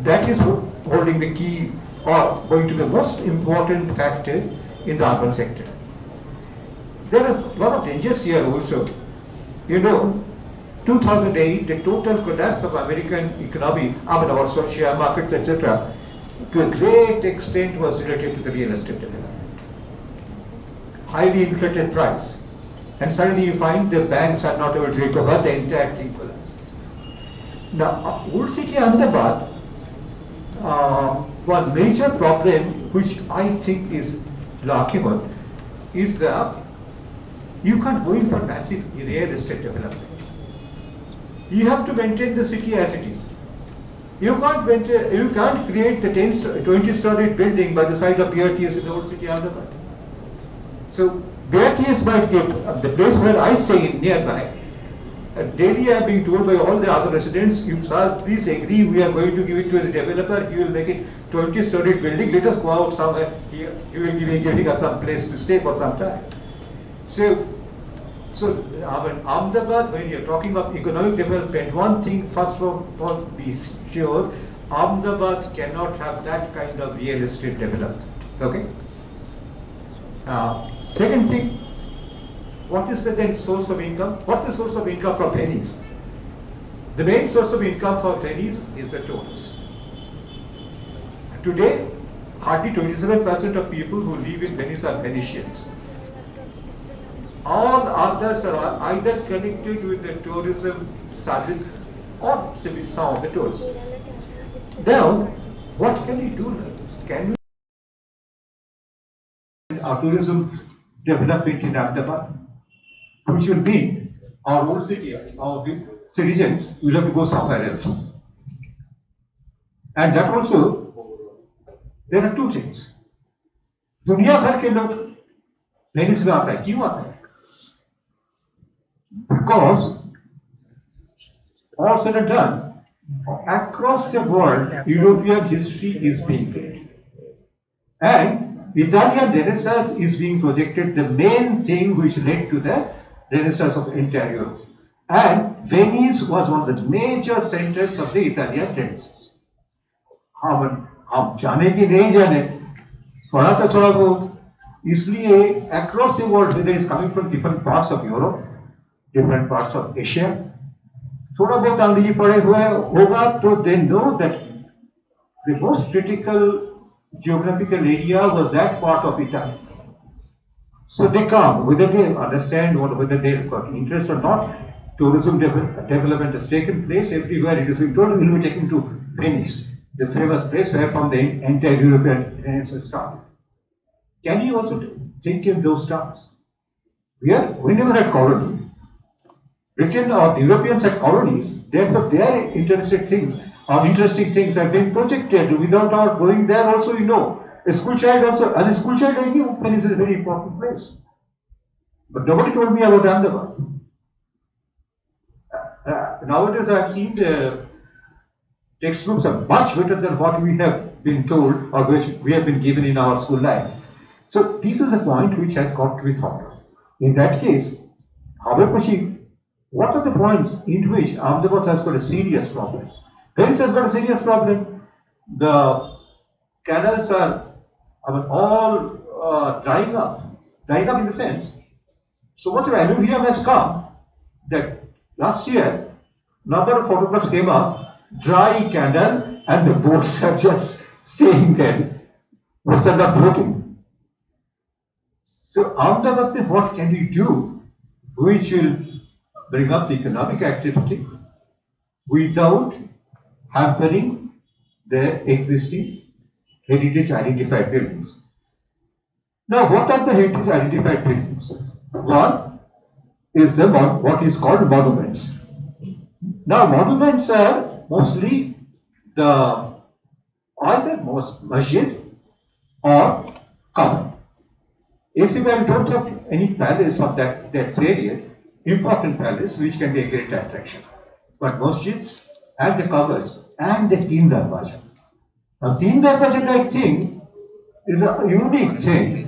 That is holding the key, or going to be the most important factor in the urban sector. There is a lot of dangers here also. You know, 2008, the total collapse of American economy, our share markets, etc., to a great extent was related to the real estate development. Highly inflated price. And suddenly you find the banks are not able to recover, the entire thing collapses. Now, Old City Ahmedabad, one major problem which I think is lacking on is that you can't go in for massive real estate development. You have to maintain the city as it is. You can't create the 20-story building by the side of BRTS in the Old City Ahmedabad. So BRTS might give the place where I stay nearby. Daily I am being told by all the other residents, you sir, please agree, we are going to give it to the developer, he will make it 20-story building, let us go out somewhere, he will be giving us some place to stay for some time. So Ahmedabad, when you are talking of economic development, one thing first of all be sure, Ahmedabad cannot have that kind of real estate development. Okay? Second thing, what is the then source of income? What is the source of income from Venice? The main source of income for Venice is the tourists. Today, hardly 27% of people who live in Venice are Venetians. All others are either connected with the tourism services or some of the tourists. Now, what can we do now? Can we our tourism development in Ahmedabad, which will mean our old city, our citizens will have to go somewhere else. And that also, there are two things. दुनिया भर के लोग Venice में आता है, क्यों आता है? Because all said and done, across the world, European history is being made. And Italian Renaissance is being projected, the main thing which led to the Renaissance of entire Europe. And Venice was one of the major centers of the Italian Renaissance. हम जाने की नहीं जाने, पढ़ा तो थोड़ा बहुत, इसलिए across the world, whether it's coming from different parts of Europe, different parts of Asia, थोड़ा बहुत अंग्रेजी पढ़े हुए होगा तो they know that the most critical geographical area was that part of Italy. So they come, whether they understand or whether they've got interest or not, tourism development has taken place everywhere. It has been told we will be taken to Venice, the famous place where from the entire European Renaissance started. Can you also think in those terms? We never had colony. Britain or the Europeans had colonies, therefore their interesting things have been projected without our going there also, you know. A school child also, as a school child I knew Venice is a very important place. But nobody told me about Ahmedabad. Nowadays I have seen the textbooks are much better than what we have been told or which we have been given in our school life. So this is a point which has got to be thought of. In that case, however, what are the points in which Ahmedabad has got a serious problem? Venice has got a serious problem. The canals are all drying up in the sense. So much of alluvium has come that last year, number of photographs came up, dry canal, and the boats are just staying there. Boats are not floating. So Ahmedabad, what can we do which will bring up the economic activity without hampering their existing heritage identified buildings. Now, what are the heritage identified buildings? One is what is called monuments. Now, monuments are mostly the either masjid or Kaaba. If we don't have any palace of that period, important palace which can be a great attraction. But masjids and the Kaabas and the Teen Darwaja. Now, Teen Darwaja like thing is a unique thing.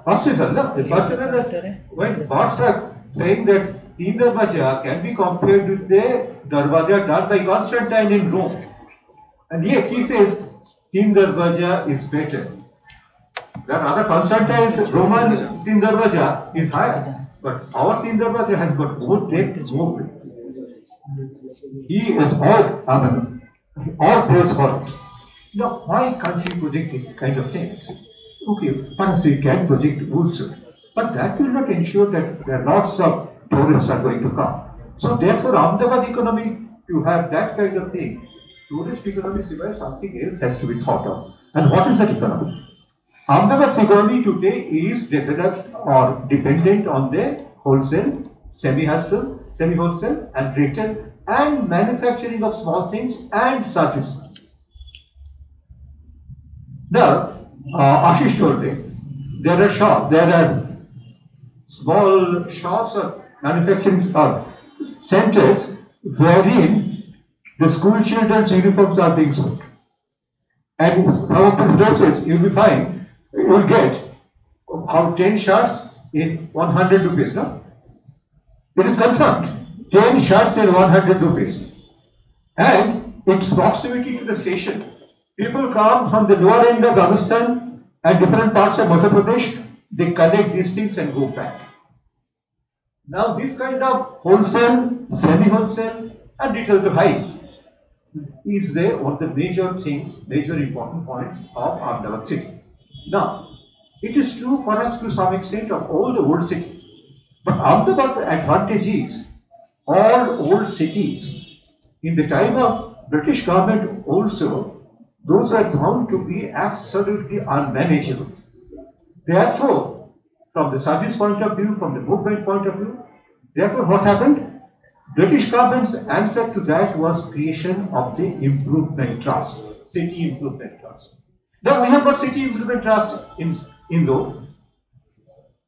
Possible that when Marx are saying that Teen Darwaja can be compared with the Darwaja done by Constantine in Rome. And yet he says Teen Darwaja is better. There are other Constantine's Roman Teen Darwaja is higher. But our Teen Darwaja has got more depth, more width. He is all praise for it. Now, why can't you project it kind of things? Okay, perhaps we can project also. But that will not ensure that there are lots of tourists are going to come. So therefore, Ahmedabad economy, to have that kind of thing, tourist economy where something else has to be thought of. And what is that economy? Ahmedabad's economy today is developed or dependent on the wholesale, semi-wholesale and retail and manufacturing of small things and services. Now, Ashish told me, there are small shops or manufacturing centers wherein the school children's uniforms are being sold. And some of the dresses you will find, you will get 10 shirts in 100 rupees, no? It is confirmed. 10 shirts in 100 rupees. And its proximity to the station. People come from the lower end of Rajasthan and different parts of Madhya Pradesh, they collect these things and go back. Now this kind of wholesale, semi-wholesale and retail to high is one of the major things, major important points of Ahmedabad city. Now, it is true perhaps to some extent of all the old cities, but Ahmedabad's advantage is all old cities in the time of British government also, those were found to be absolutely unmanageable. Therefore, from the service point of view, from the movement point of view, therefore what happened? British government's answer to that was creation of the Improvement Trust, City Improvement Trust. Now we have got City Improvement Trust in Indore,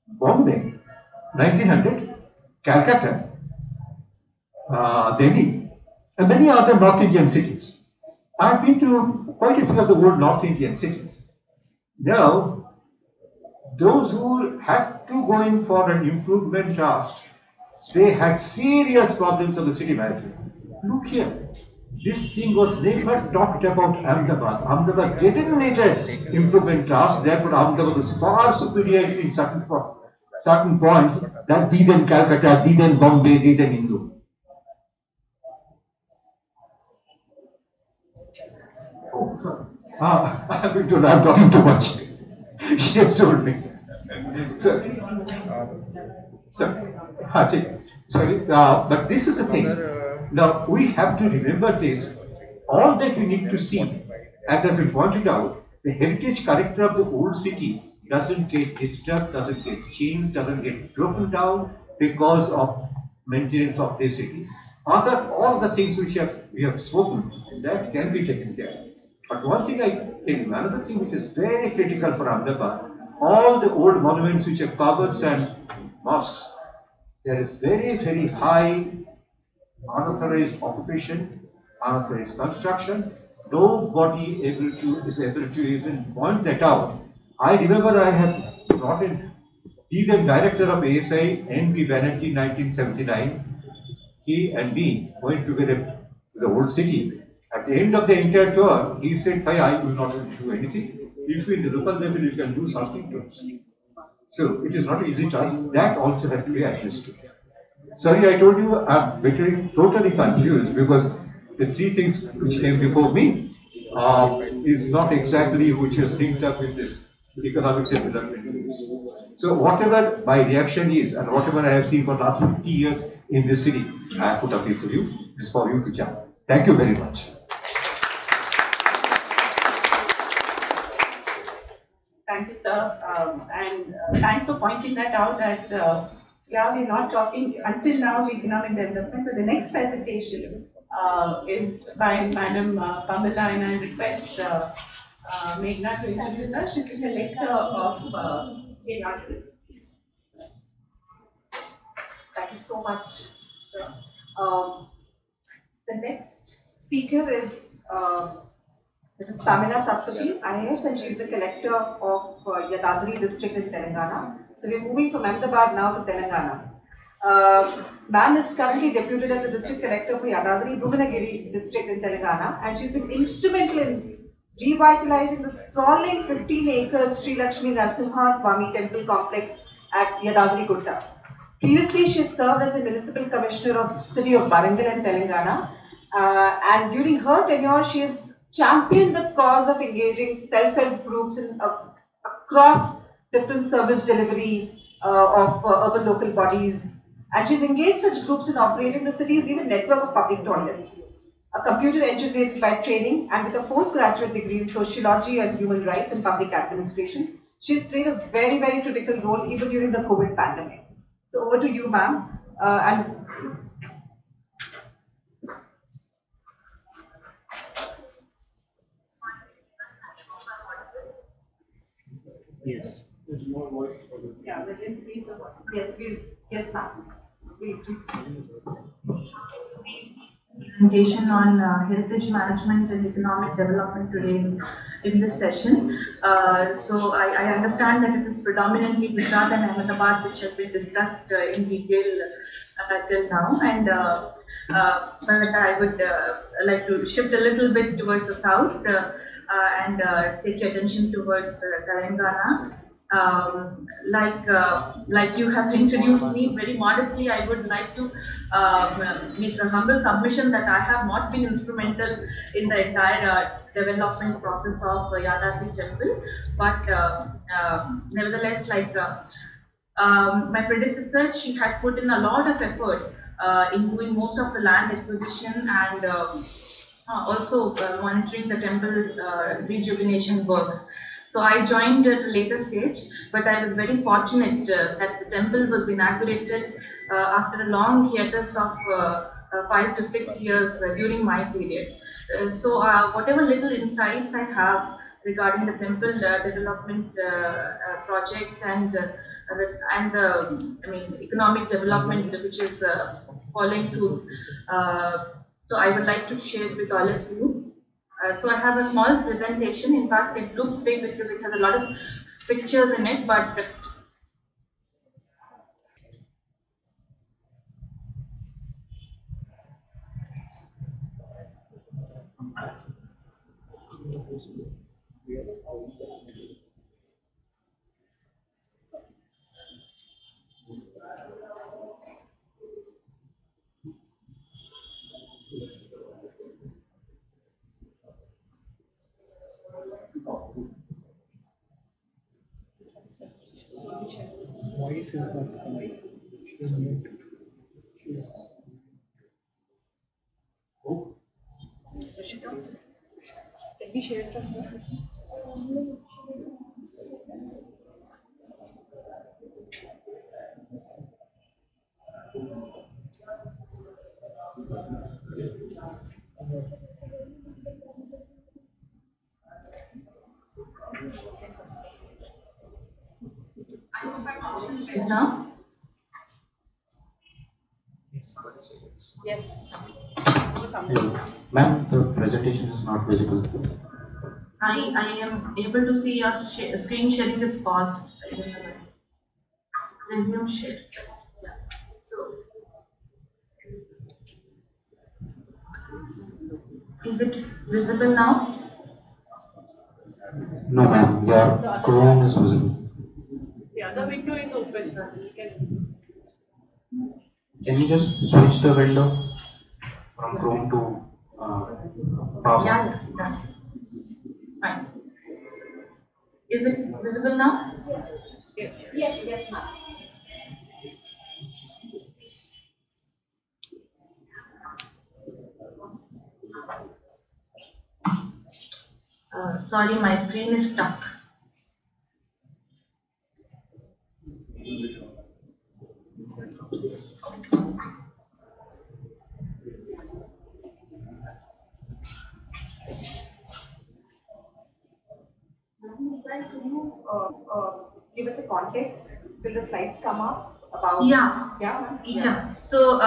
Bombay, 1900, Calcutta, Delhi, and many other North Indian cities. I've been to quite a few of the old North Indian cities. Now, those who had to go in for an improvement trust, they had serious problems of the city management. Look here, this thing was never talked about Ahmedabad. Ahmedabad didn't need an improvement trust, therefore Ahmedabad was far superior in certain points than did in Calcutta, did in Bombay, did in Indore. I'm talking too much. She has told me. Sorry, but this is the thing. Now, we have to remember this. All that we need to see, as has been pointed out, the heritage character of the old city doesn't get disturbed, doesn't get changed, doesn't get broken down because of maintenance of these cities. All the things which we have spoken, that can be taken care of. But one thing I think, another thing which is very critical for Ahmedabad, all the old monuments which are Kaabas and mosques, there is very, very high unauthorized occupation, unauthorized construction. Nobody is able to even point that out. I remember I have brought in, he the director of ASI, N.B. Banerjee in 1979. He and me went together to the old city. At the end of the entire tour, he said, I will not do anything. If in the local level you can do something to us. So it is not an easy task. That also has to be addressed. Sorry, I told you I'm totally confused because the three things which came before me is not exactly which is linked up with this economic development. So whatever my reaction is and whatever I have seen for last 50 years in this city, I put up it for you. It's for you to judge. Thank you very much. Thank you, sir. Thanks for pointing that out that, yeah, we're not talking until now the economic development, but the next presentation is by Madam Pamela, and I request Meghna to introduce her. She's the collector of Yadadri. Thank you so much, sir. The next speaker is Mrs. Pamela Satpathy, IAS, and she is the collector of Yadadri district in Telangana. So we're moving from Ahmedabad now to Telangana. Ma'am is currently deputed as the district collector for Yadadri Bhuvanagiri district in Telangana, and she's been instrumental in revitalizing the sprawling 15-acre Sri Lakshmi Narasimha Swami temple complex at Yadadri Gutta. Previously, she served as the municipal commissioner of the city of Warangal in Telangana, and during her tenure, she has championed the cause of engaging self-help groups in, across different service delivery of urban local bodies, and she's engaged such groups in operating the city's even network of public toilets. A computer engineer by training and with a postgraduate degree in sociology and human rights and public administration, she's played a very, very critical role even during the COVID pandemic. So over to you, ma'am. Yes. There's more voice for the. Yeah, but then please. Yes, ma'am. Presentation on heritage management and economic development today in this session. So I understand that it is predominantly Gujarat and Ahmedabad which have been discussed in detail till now, and but I would like to shift a little bit towards the south and take your attention towards Telangana. Like you have introduced me very modestly, I would like to make a humble submission that I have not been instrumental in the entire development process of Yadadri temple, but nevertheless, my predecessor, she had put in a lot of effort in doing most of the land acquisition and also monitoring the temple rejuvenation works. So I joined at a later stage, but I was very fortunate that the temple was inaugurated after a long hiatus of 5 to 6 years during my period. So whatever little insights I have regarding the temple development project and economic development which is following suit. So I would like to share it with all of you. So I have a small presentation. In fact, it looks big because it has a lot of pictures in it, but Voice is not coming. She is mute. She is. Oh. Can we share it from here? now? Yes. Ma'am, the presentation is not visible. I am able to see your screen sharing is paused. Resume share. Yeah. So, is it visible now? No, ma'am. Your Chrome is visible. The other window is open. Can you just switch the window from Chrome to PowerPoint? Yeah, done. Fine. Is it visible now? Yes. Yes, ma'am. Sorry, my screen is stuck. Can you give us a context till the slides come up about? Yeah. Yeah, ma'am? Yeah. So,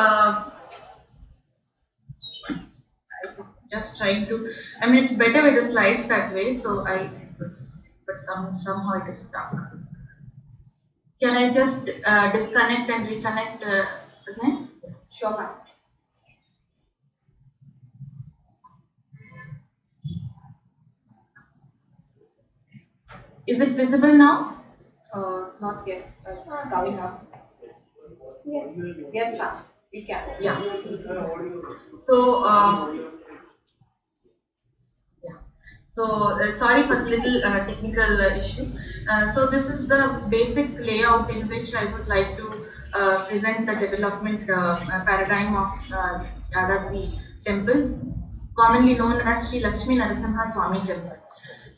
just trying to, I mean, it's better with the slides that way, so but somehow it is stuck. Can I just disconnect and reconnect again? Sure, ma'am. Is it visible now? Not yet. It's coming up. Yes, ma'am. We can. Yeah. So, yeah. So, sorry for the little technical issue. So, this is the basic layout in which I would like to present the development paradigm of Yadadri temple, commonly known as Sri Lakshmi Narasimha Swami temple.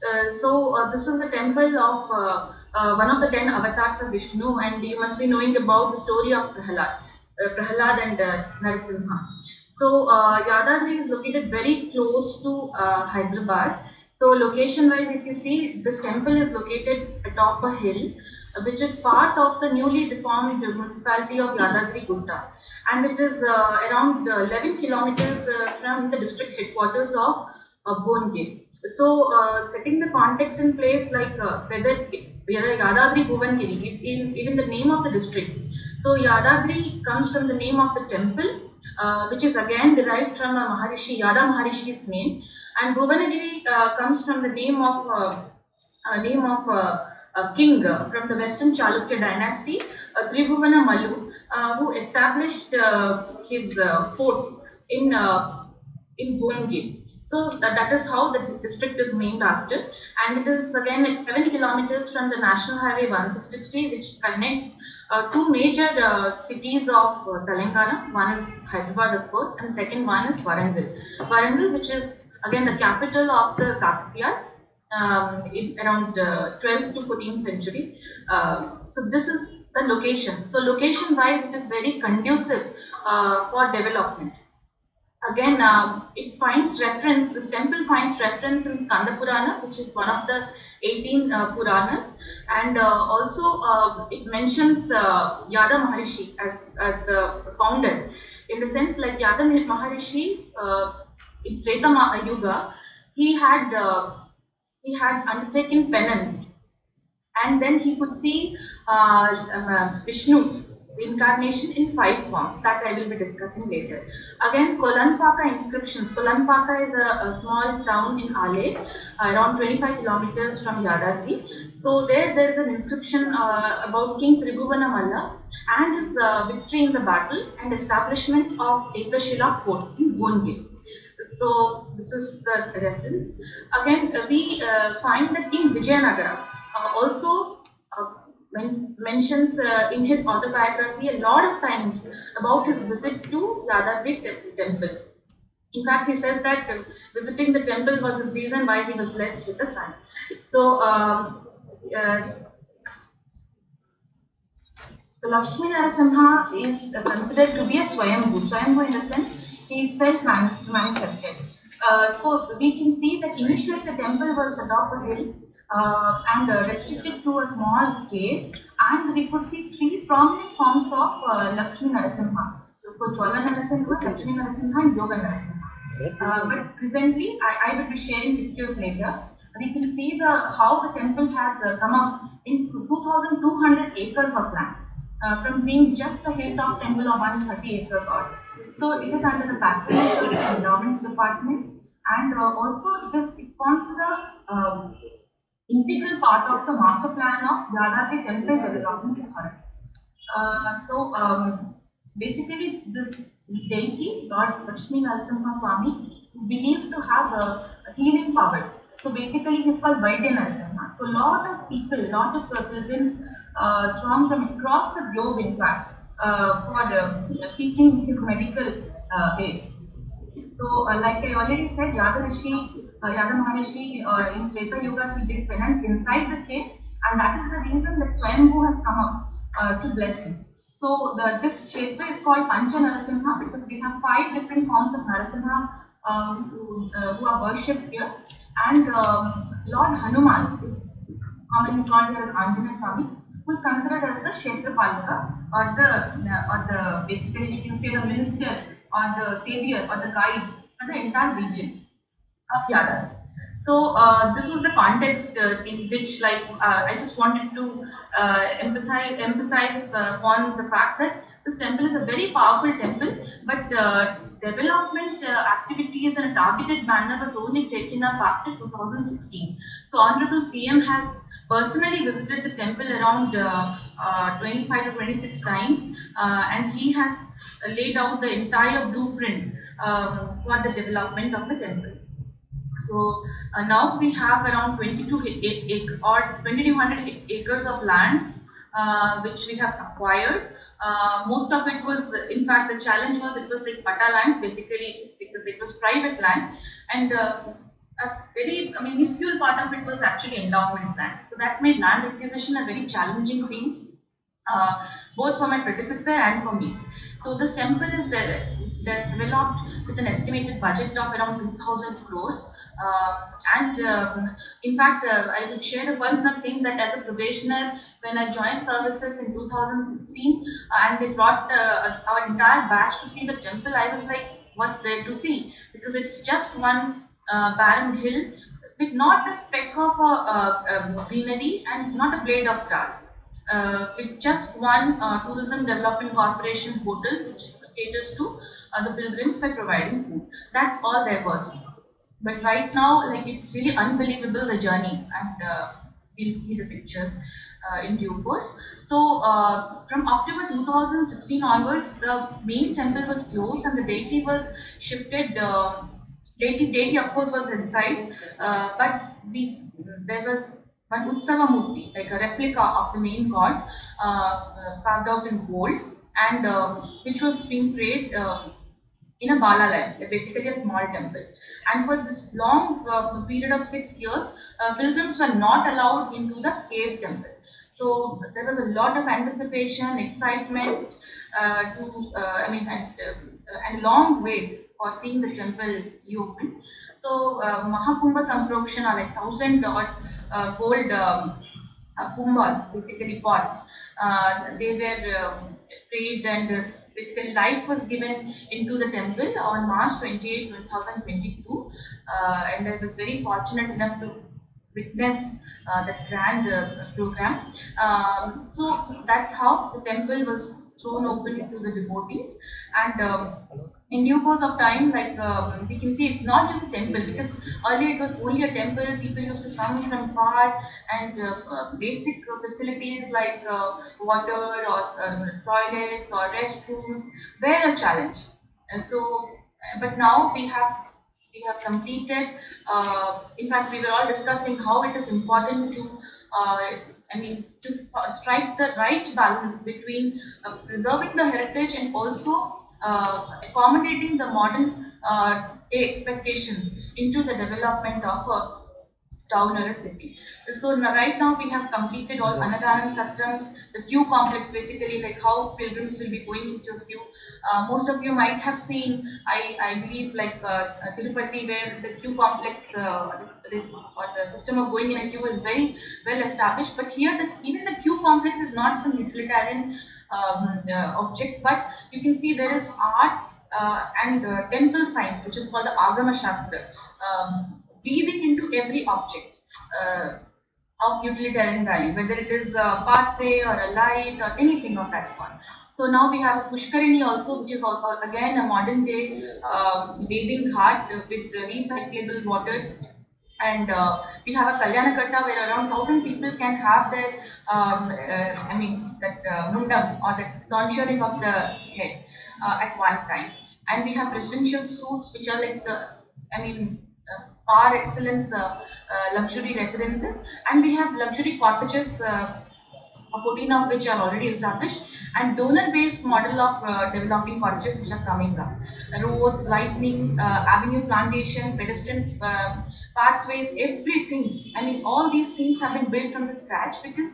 This is a temple of one of the 10 avatars of Vishnu, and you must be knowing about the story of Prahalad and Narasimha. So, Yadadri is located very close to Hyderabad. So, location-wise, if you see, this temple is located atop a hill, which is part of the newly deformed municipality of Yadadri Gutta, and it is around 11 kilometers from the district headquarters of Bongir. So, setting the context in place, like whether Yadadri Bhuvangiri, even the name of the district. So, Yadadri comes from the name of the temple, which is again derived from a Maharishi, Yada Maharishi's name, and Bhuvanagiri comes from the name of a king from the Western Chalukya dynasty, Tribhuvana Mallu, who established his fort in Bhuvanagiri. So that is how the district is named after, and it is again like 7 kilometers from the National Highway 163, which connects two major cities of Telangana. One is Hyderabad, of course, and second one is Warangal. Warangal, which is again the capital of the Kakatiyas, in around 12th to 14th century. So this is the location. So location wise, it is very conducive for development. Again, it finds reference, this temple finds reference in Skanda Purana, which is one of the 18 Puranas, and also it mentions Yada Maharishi as the founder, in the sense like Yada Maharishi in Treta Yuga, he had undertaken penance, and then he could see Vishnu incarnation in 5 forms that I will be discussing later. Again, Kolanpaka inscriptions. Kolanpaka is a small town in Ale, around 25 kilometers from Yadadri. So there is an inscription about King Tribhuvana Malla and his victory in the battle and establishment of Ekashila fort in Bongir. So this is the reference. Again, we find that King Vijayanagara also mentions in his autobiography a lot of times about his visit to Yadadri temple. In fact, he says that visiting the temple was his reason why he was blessed with a son. So, so Lakshmi Narasimha is considered to be a Swayambhu. Swayambhu in the sense he self-manifested. So we can see that initially the temple was atop a hill and restricted to a small cave, and we could see 3 prominent forms of Lakshmi Narasimha. So Chola Narasimha, Lakshmi Narasimha, and Yoga Narasimha. But presently, I will be sharing pictures later. We can see how the temple has come up in 2,200 acres of land. From being just a hilltop temple of 130-acre lot. So it is under the patronage of the endowment department, and also it forms the integral part of the master plan of Yadadri Temple Development Authority. Basically, this deity, Lord Lakshmi Narasimha Swami, is believed to have a healing power. So basically, he is called Vaidya Narasimha. So lot of people, lot of pilgrims throng from across the globe, in fact, for seeking his medical aid. So, like I already said, Yada Maharishi in Treta Yuga, he did penance inside the cave, and that is the reason that Swayambhu has come up to bless him. So, this Kshetra is called Pancha Narasimha because we have 5 different forms of Narasimha who are worshipped here. And Lord Hanuman is commonly called as Anjana Swami, who is considered as the Kshetrapalaka or the basically you can say the minister or the savior or the guide for the entire region of Yadav. So this was the context in which, like, I just wanted to emphasize on the fact that this temple is a very powerful temple, but development activities in a targeted manner was only taken up after 2016. So Honorable CM has personally visited the temple around 25 to 26 times, and he has laid out the entire blueprint for the development of the temple. So now we have around 2200 acres of land which we have acquired. Most of it was, in fact, the challenge was it was like pata land, basically because it was private land, and a very minuscule part of it was actually endowment land. So that made land acquisition a very challenging thing. Both for my predecessor and for me. So this temple is developed with an estimated budget of around 2000 crores. In fact, I would share a personal thing that as a probationer, when I joined services in 2016 and they brought our entire batch to see the temple, I was like, what's there to see? Because it's just one barren hill with not a speck of greenery and not a blade of grass. With just one tourism development corporation hotel which caters to the pilgrims by providing food. That's all there was. But right now, like, it's really unbelievable, the journey, and we'll see the pictures in due course. So from October 2016 onwards, the main temple was closed and the deity was shifted. Deity of course was inside, but there was one Utsava Murti, like a replica of the main god, carved out in gold, and which was being prayed in a Balalaya, basically a small temple. And for this long period of 6 years, pilgrims were not allowed into the cave temple. So there was a lot of anticipation, excitement, and long wait for seeing the temple reopen. So Mahakumbha Samprokshana, like 1,000 gold kumbhas, basically pots, they were prayed, and basically life was given into the temple on March 28, 2022, and I was very fortunate enough to witness that grand program. So that's how the temple was thrown open to the devotees, and in due course of time, like we can see, it's not just a temple, because earlier it was only a temple. People used to come from far, and basic facilities like water or toilets or restrooms were a challenge. And so, but now we have completed. In fact, we were all discussing how it is important to, strike the right balance between preserving the heritage and also accommodating the modern day expectations into the development of a town or a city. So right now we have completed all Annadanam Satrams, the queue complex, basically like how pilgrims will be going into a queue. Most of you might have seen, I believe, like Tirupati, where the queue complex or the system of going in a queue is very well established. But here, even the queue complex is not some utilitarian object, but you can see there is art and temple science, which is called the Agama Shastra, breathing into every object of utilitarian value, whether it is a pathway or a light or anything of that sort. So now we have a Pushkarini also, which is also again a modern day bathing ghat with recyclable water. And we have a Kalyanakatta where around 1,000 people can have their, mundam or the tonsuring of the head at one time. And we have residential suites which are like the, par excellence luxury residences, and we have luxury cottages 14 of which are already established, and donor-based model of developing cottages which are coming up. Roads, lighting, avenue plantation, pedestrian pathways, everything. I mean, all these things have been built from the scratch because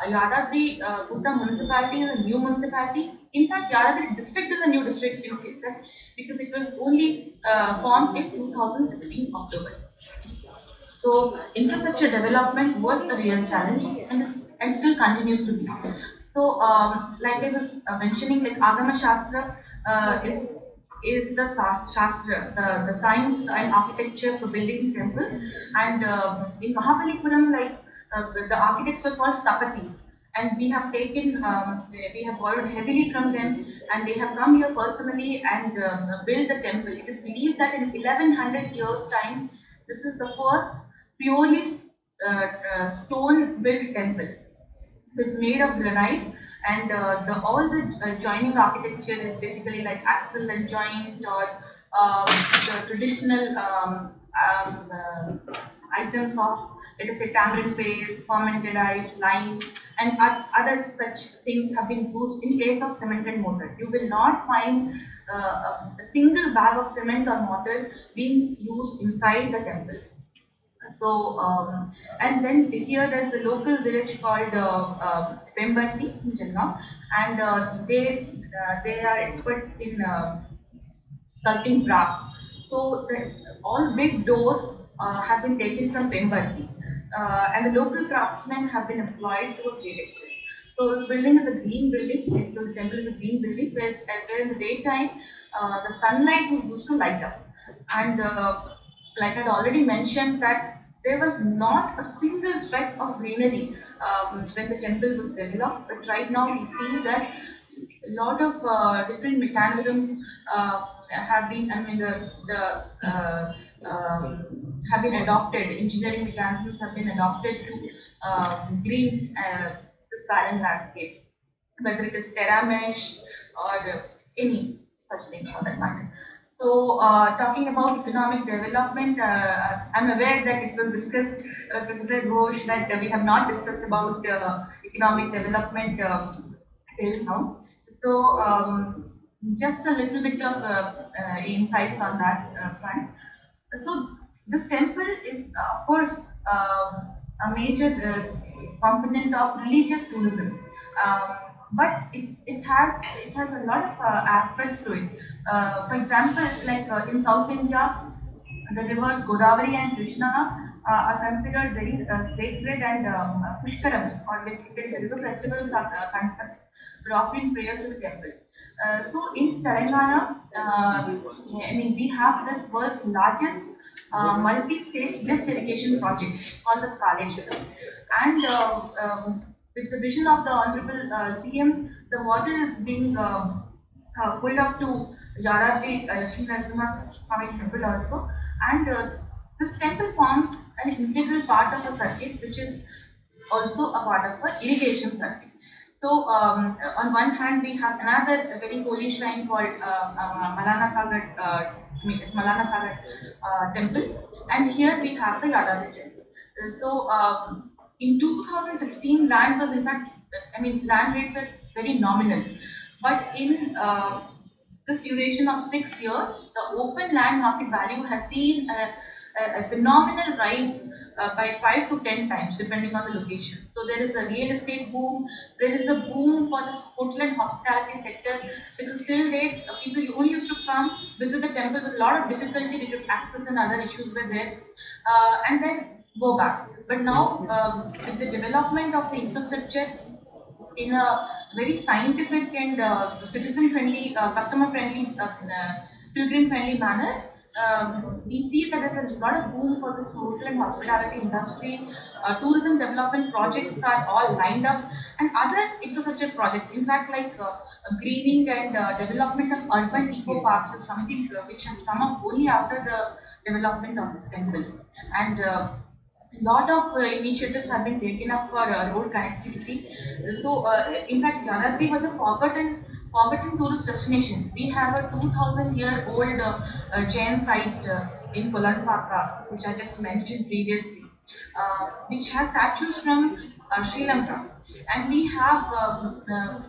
Yadadri Gutta municipality is a new municipality. In fact, Yadadri district is a new district in itself because it was only formed in 2016 October. So infrastructure development was a real challenge and still continues to be. So like I was mentioning, like Agama Shastra is the Shastra, the science and architecture for building temple. And in Mahabalipuram, like the architects were called Stapati. And we have taken, we have borrowed heavily from them, and they have come here personally and built the temple. It is believed that in 1100 years' time, this is the first purely stone-built temple. It's made of granite, and all the joining architecture is basically like axle and joint, or the traditional items of, let us say, tamarind paste, fermented ice, lime, and other such things have been used in place of cement and mortar. You will not find a single bag of cement or mortar being used inside the temple. So, and then here there's a local village called Pemberti in Jalgaon, and they are experts in sculpting brass. So, all big doors have been taken from Pemberti, and the local craftsmen have been employed to a great extent. So, this building is a green building. The temple is a green building where in the daytime the sunlight was used to light up, and like I had already mentioned that there was not a single speck of greenery when the temple was developed, but right now we see that a lot of different mechanisms have been, I mean, have been adopted. Engineering mechanisms have been adopted to green this barren landscape, whether it is terra mesh or any such thing for that matter. So, talking about economic development, I'm aware that it was discussed, Professor Ghosh, that we have not discussed about economic development till now. So, just a little bit of insights on that front. So, this temple is, of course, a major component of religious tourism. But it has a lot of aspects to it. For example, like in South India, the rivers Godavari and Krishna are considered very sacred, and Pushkaram, or basically the river festivals, are conducted for offering prayers to the temple. So in Telangana, I mean, we have this world's largest multi-stage lift irrigation project called the Kaleshwaram. And with the vision of the Honorable CM, the water is being pulled up to Yadadri Lakshmi Narasimha Swami temple also. And this temple forms an integral part of a circuit, which is also a part of an irrigation circuit. So, on one hand, we have another very holy shrine called Malana Sagar temple, and here we have the Yadadri temple. So, in 2016, land was in fact, I mean, land rates were very nominal, but in this duration of 6 years, the open land market value has seen a phenomenal rise by 5 to 10 times depending on the location. So there is a real estate boom, there is a boom for the hotel and hospitality sector, because till date people only used to come visit the temple with a lot of difficulty because access and other issues were there, and then go back. But now with the development of the infrastructure in a very scientific and citizen-friendly, customer-friendly, pilgrim-friendly manner, we see that there's a lot of boom for this hotel and hospitality industry. Tourism development projects are all lined up, and other infrastructure projects. In fact, like greening and development of urban eco parks is something which has come up only after the development of this temple. And lot of initiatives have been taken up for road connectivity. So, in fact, Yadadri was a forgotten tourist destination. We have a 2,000-year-old Jain site in Polanpaka, which I just mentioned previously. which has statues from Sri Lanka. And we have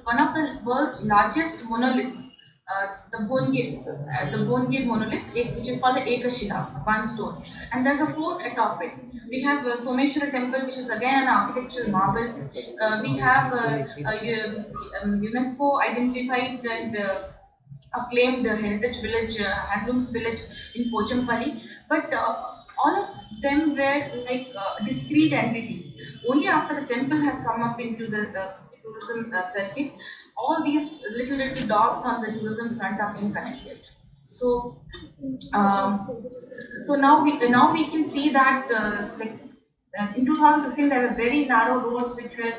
one of the world's largest monoliths, the Bongir monolith, which is called the Ekashila, one stone. And there's a fort atop it. We have Someshwara temple, which is again an architectural marvel. We have UNESCO identified and acclaimed heritage village, handlooms village in Pochampally, but all of them were like discrete entities. Only after the temple has come up into the tourism circuit, all these little dots on the tourism front are being connected. So, so now we can see that in 2015 there were very narrow roads which were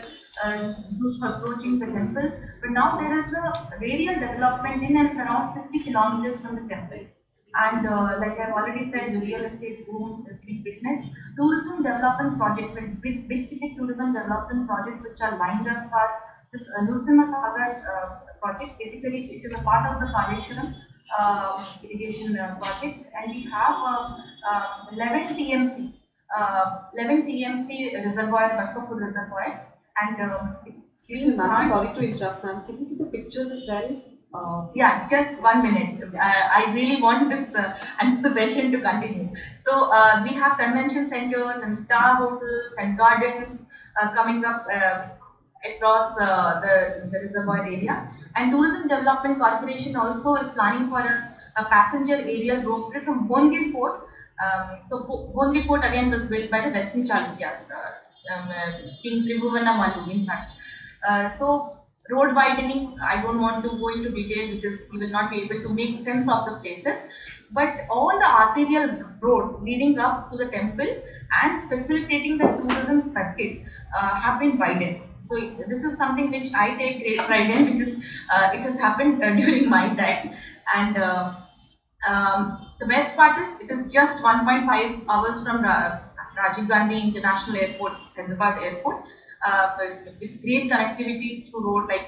used for approaching the temple, but now there is a radial development in and around 50 kilometers from the temple. And like I've already said, the real estate boom is being witnessed. Tourism development projects, with big ticket tourism development projects which are lined up for this Nursimha Sagar project. Basically, it is a part of the Kaleshwaram irrigation project, and we have 11 TMC, 11 TMC reservoir, Bakkapur reservoir, and Excuse me, ma'am. Sorry to interrupt, ma'am. Can you see the pictures as well? Yeah, just 1 minute. I really want this anticipation to continue. So we have convention centers and star hotels and gardens coming up across the reservoir area. And Tourism Development Corporation also is planning for a passenger aerial ropeway from Bongir Fort. So Bongir Fort again was built by the Western Chalukyas, King Tribhuvana Malu, in fact. So road widening, I don't want to go into detail because you will not be able to make sense of the places. But all the arterial roads leading up to the temple and facilitating the tourism circuit have been widened. So this is something which I take great pride in because it has happened during my time. And the best part is it is just 1.5 hours from Rajiv Gandhi International Airport, Hyderabad Airport. With great connectivity through road, like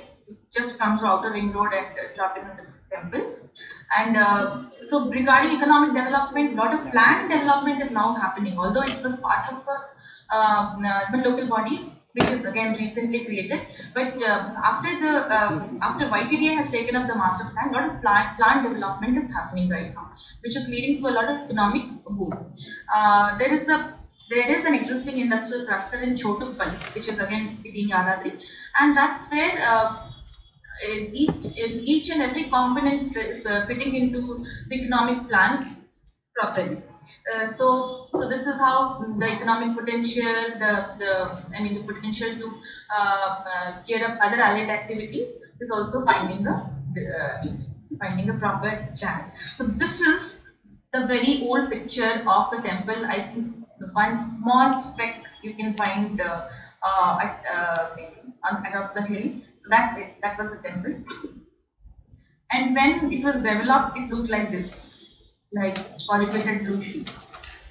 just come through outer ring road and drop in at the temple. And so regarding economic development, a lot of land development is now happening, although it was part of a local body which is again recently created. But after YTDA has taken up the master plan, a lot of plant development is happening right now, which is leading to a lot of economic boom. There is an existing industrial cluster in Chotukpally, which is again within Yadadri, and that's where each and every component is fitting into the economic plan properly. So this is how the economic potential, the potential to gear up other allied activities is also finding a proper channel. So this is the very old picture of the temple. I think the one small speck you can find atop the hill. So that's it. That was the temple. And when it was developed, it looked like this, like corrugated blue sheet.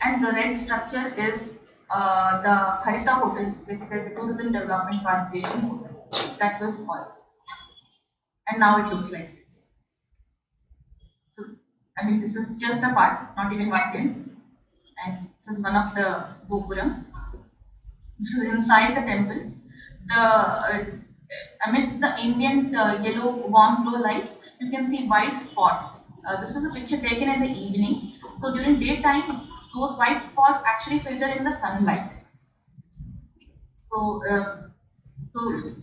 And the red structure is the Harita Hotel, basically the Tourism Development Corporation Hotel. That was all. And now it looks like this. So, this is just a part, not even one end. And this is one of the gopurams. This is inside the temple. Amidst the ambient yellow warm glow light, you can see white spots. This is a picture taken in the evening. So during daytime, those white spots actually filter in the sunlight. So,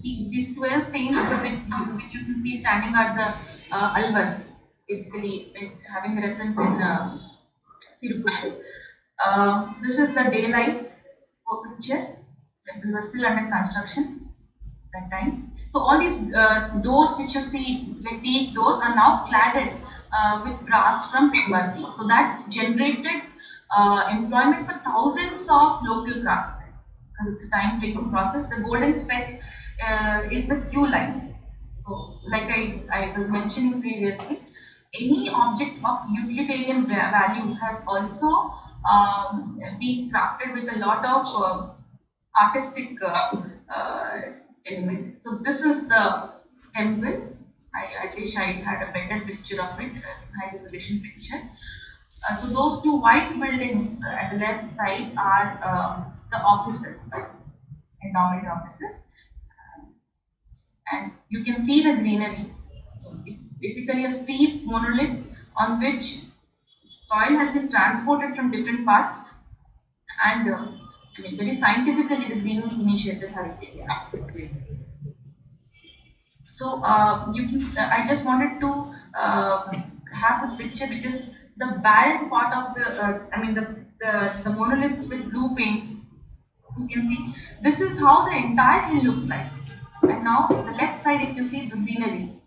these 12 saints which you can see standing at the Alvas, basically having a reference in Tirupati. This is the daylight picture. Temple was still under construction that time. So all these doors which you see, like teak doors, are now cladded with brass from Pimbarti. So that generated employment for thousands of local craftsmen. Because it's a time-taking process. The golden speck is the queue line. So, like I was mentioning previously, any object of utilitarian value has also been crafted with a lot of artistic element. So this is the temple. I wish I had a better picture of it, high resolution picture. So those two white buildings at the left side are the offices, endowment offices. And you can see the greenery. So it's basically a steep monolith on which soil has been transported from different parts, and I mean, very scientifically the green initiative has been taken up. So you can. I just wanted to have this picture because the barren part of the, I mean the monolith with blue paints. You can see this is how the entire hill looks like. And now the left side, if you see the greenery,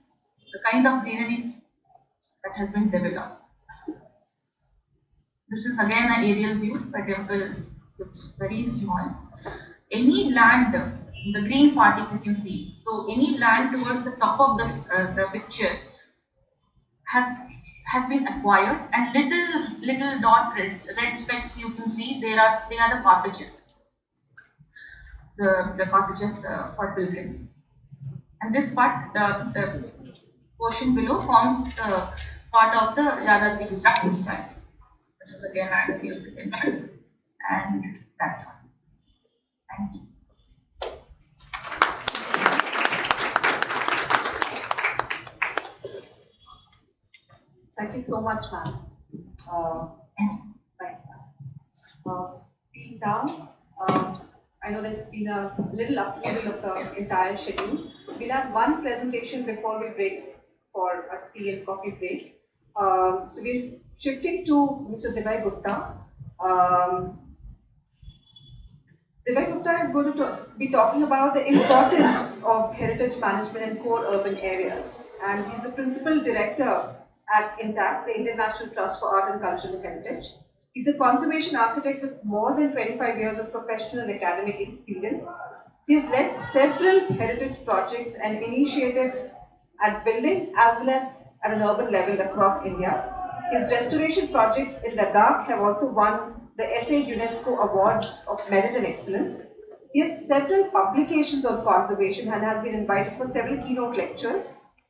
the kind of greenery that has been developed. This is again an aerial view. The temple looks very small. Any land, the green part if you can see, so any land towards the top of this, the picture has been acquired, and little dot red specks you can see, they are the cottages. The cottages for pilgrims. And this part, the portion below forms the part of the Yadadri practice style. This is again an view of the temple, and that's all. Thank you. Thank you so much, ma'am. Right now. Being down, I know that's been a little upheaval of the entire schedule. We'll have one presentation before we break for a tea and coffee break. So we're shifting to Mr. Divay Gupta. Divay Gupta is going to be talking about the importance of heritage management in core urban areas. And he's the principal director at INTACT, the International Trust for Art and Cultural Heritage. He's a conservation architect with more than 25 years of professional and academic experience. He has led several heritage projects and initiatives at building as well as at an urban level across India. His restoration projects in Ladakh have also won the SA UNESCO Awards of Merit and Excellence. He has several publications on conservation and has been invited for several keynote lectures.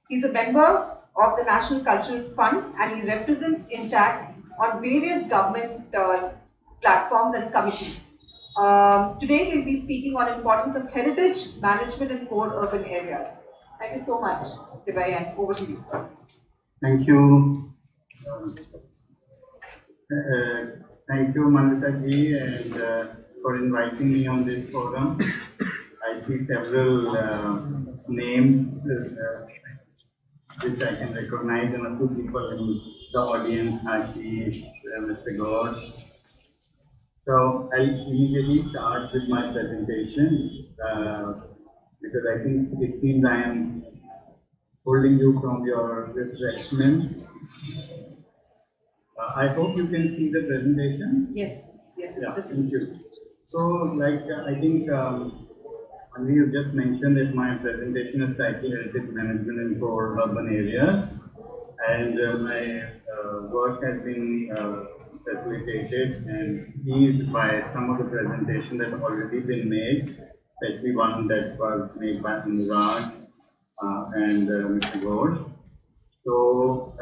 He's a member of the National Cultural Fund, and he represents INTACT on various government platforms and committees. Today he'll be speaking on importance of heritage management in core urban areas. Thank you so much, Divay, and over to you. Thank you. Thank you, Manvita ji, and for inviting me on this forum. I see several names which I can recognize, and a few people in the audience, Ashish, Mr. Ghosh. So I'll immediately start with my presentation because I think it seems I am holding you from your refreshments. I hope you can see the presentation. Yes, yes. Yeah, thank you. So, like I think Anvi, you just mentioned that my presentation is titled Heritage Management in Core Urban Areas, and my work has been facilitated and eased by some of the presentations that have already been made, especially one that was made by Anurag and Mr. Ghosh. So,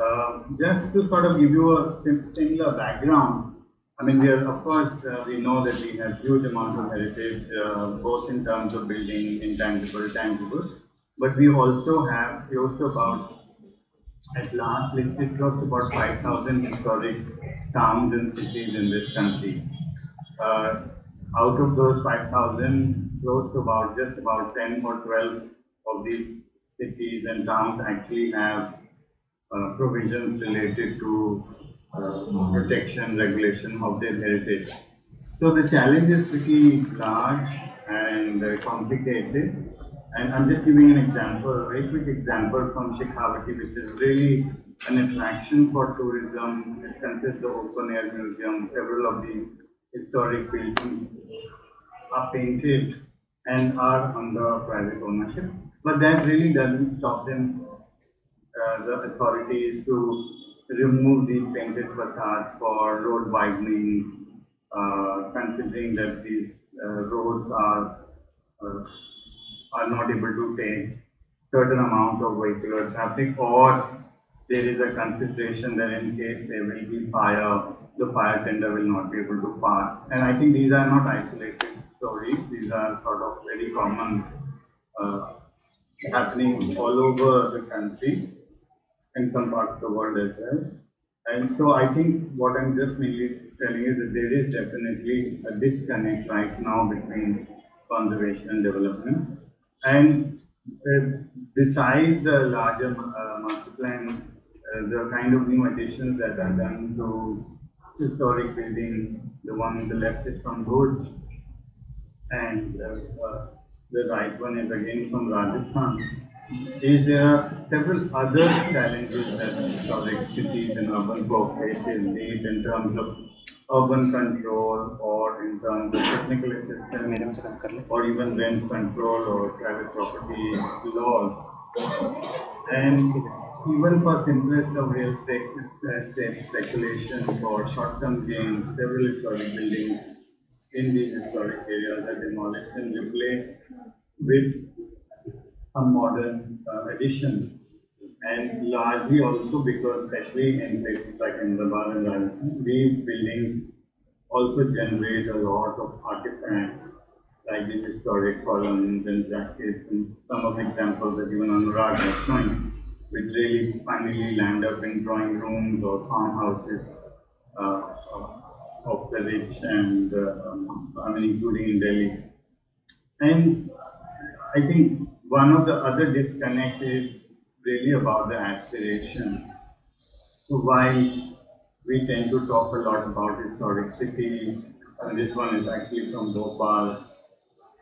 just to sort of give you a similar background, I mean, we are, of course, we know that we have huge amount of heritage, both in terms of building intangible, tangible, but we also have close to about, at last listed, close to about 5,000 historic towns and cities in this country. Out of those 5,000, close to about just about 10 or 12 of these cities and towns actually have provisions related to protection, regulation of their heritage. So the challenge is pretty large and complicated. And I'm just giving an example, a very quick example from Shekhawati, which is really an attraction for tourism. It consists of open air museum. Several of these historic buildings are painted and are under private ownership. But that really doesn't stop them, the authorities, to remove these painted facades for road widening, considering that these roads are not able to take certain amount of vehicular traffic, or there is a consideration that in case there will be fire, the fire tender will not be able to pass. And I think these are not isolated stories. These are sort of very common, uh, happening all over the country in some parts of the world as well. And so I think what I'm just mainly telling is that there is definitely a disconnect right now between conservation and development. And besides the larger master plan, the kind of new additions that are done to historic buildings, the one on the left is from Bhuj, and the right one is again from Rajasthan, is there are several other challenges that historic cities and urban folk faces, be it in terms of urban control or in terms of technical assistance or even rent control or private property laws. And even for simplest of real estate speculation for short-term gain, several historic buildings in these historic areas are demolished and replaced with a modern addition. And largely also because, especially in places like Ahmedabad and Rajasthan, these buildings also generate a lot of artifacts like the historic columns and jackets, and some of the examples that even Anurag was showing, which really finally land up in drawing rooms or farmhouses of the rich, and I mean, including in Delhi. And I think one of the other disconnect is really about the aspiration. So while we tend to talk a lot about historic cities, and this one is actually from Bhopal,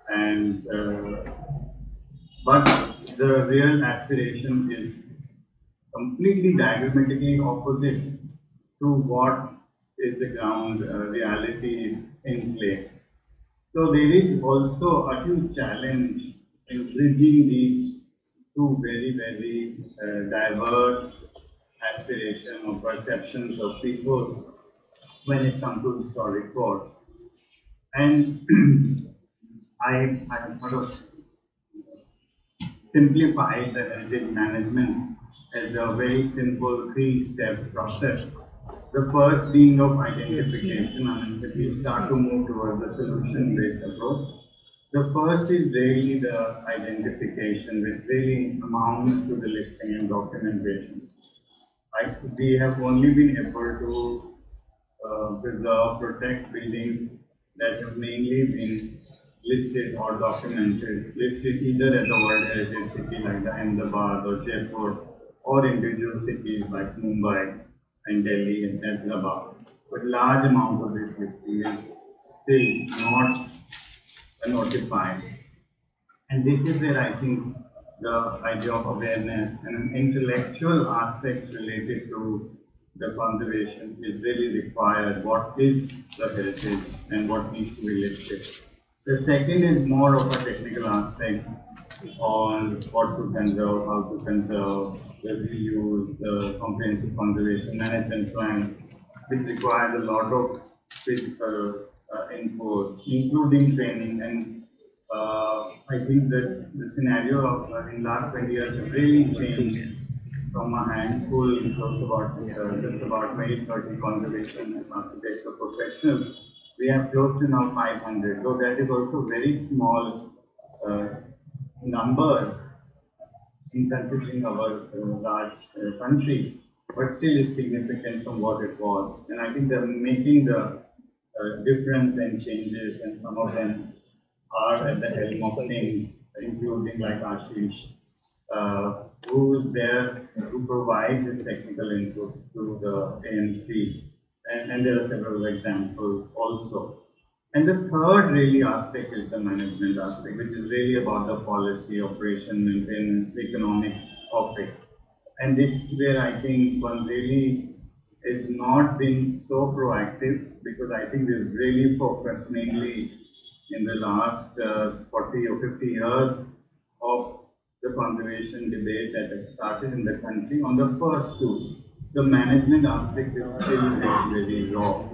and but the real aspiration is completely diametrically opposite to what is the ground reality in place. So there is also a huge challenge in bridging these two very diverse aspirations or perceptions of people when it comes to historic course. And I sort of simplified the heritage management as a very simple three-step process. The first being of identification, and if we start to move towards the solution-based approach, the first is really the identification, which really amounts to the listing and documentation. We have only been able to preserve, protect buildings that have mainly been listed or documented, listed either as a World Heritage City like the Ahmedabad or Jaipur, or individual cities like Mumbai and Delhi and Hyderabad. But large amount of this listing is still not notified. And this is where I think the idea of awareness and an intellectual aspect related to the conservation is really required. What is the heritage and what needs to be listed? The second is more of a technical aspect on what to conserve, how to conserve, the reuse, the comprehensive conservation management plan, which requires a lot of physical input, including training. And I think that the scenario of in last 20 years has really changed from a handful close about just about 20, 30 conservation and architecture professionals. We have close to now 500. So that is also very small numbers in considering our large country, but still is significant from what it was. And I think they're making the difference and changes, and some of them are at the helm of things, including like Ashish, who is there who provides this technical input to the ANC. And there are several examples also. And the third really aspect is the management aspect, which is really about the policy, operation, maintenance, economics of it. And this is where I think one really is not being so proactive, because I think we've really focused mainly in the last 40 or 50 years of the conservation debate that has started in the country on the first two. The management aspect is still very raw.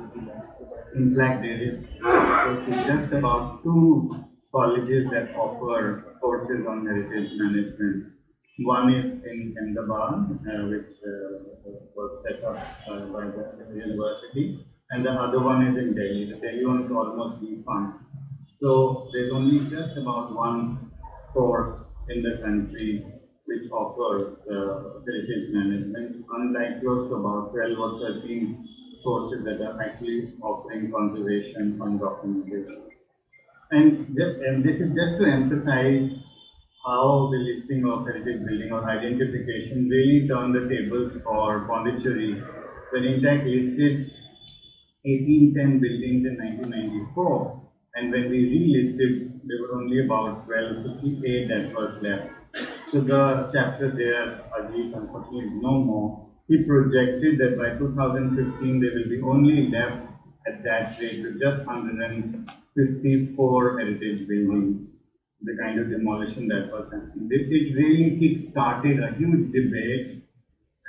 In fact, there is just about 2 colleges that offer courses on heritage management. One is in Ahmedabad, which was set up by the university, and the other one is in Delhi. The Delhi one is almost defunct. So there's only just about one course in the country which offers heritage management, unlike close to about 12 or 13 courses that are actually offering conservation and documentation. And this is just to emphasize how the listing of heritage building or identification really turned the tables for Pondicherry, when Intact listed 1810 buildings in 1994, and when we relisted, there were only about 1258 that was left. So the chapter there, Ajit, unfortunately is no more. He projected that by 2015 there will be only left at that rate with just 154 heritage buildings. The kind of demolition that was happening. It really kick-started a huge debate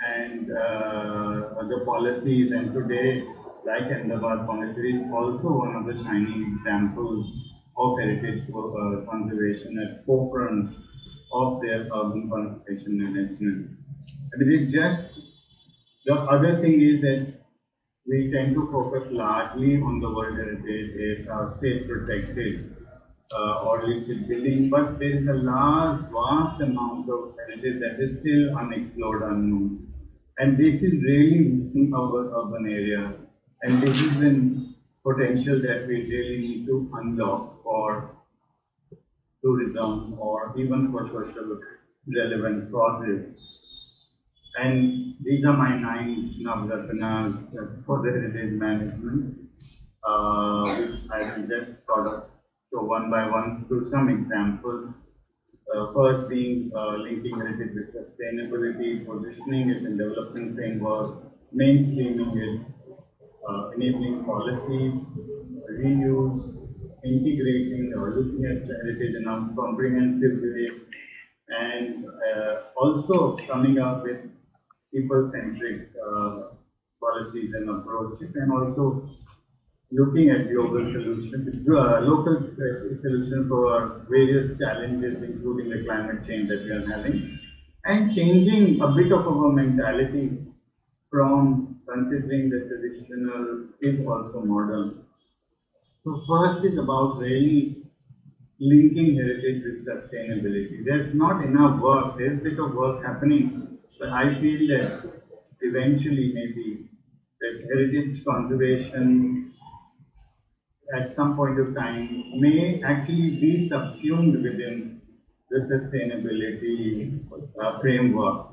and the policies, and today, like Ahmedabad, Pondicherry is also one of the shining examples of heritage conservation at forefront of their urban conservation management. I mean, it's just, the other thing is that we tend to focus largely on the World Heritage as state protected or listed building, but there is a large, vast amount of heritage that is still unexplored, unknown. And this is really in our urban area. And this is the potential that we really need to unlock for tourism or even for social relevant causes. And these are my 9 Navratnas for the heritage management, which I will just sort of go one by one through some examples. First being linking heritage with sustainability, positioning it in development framework, mainstreaming it, enabling policies, reuse, integrating or looking at heritage in a comprehensive way, and also coming up with people-centric policies and approaches, and also looking at global solutions, local solutions for various challenges, including the climate change that we are having, and changing a bit of our mentality from considering the traditional is also modern. So first is about really linking heritage with sustainability. There's not enough work, there's a bit of work happening, but I feel that eventually maybe that heritage conservation at some point of time may actually be subsumed within the sustainability framework.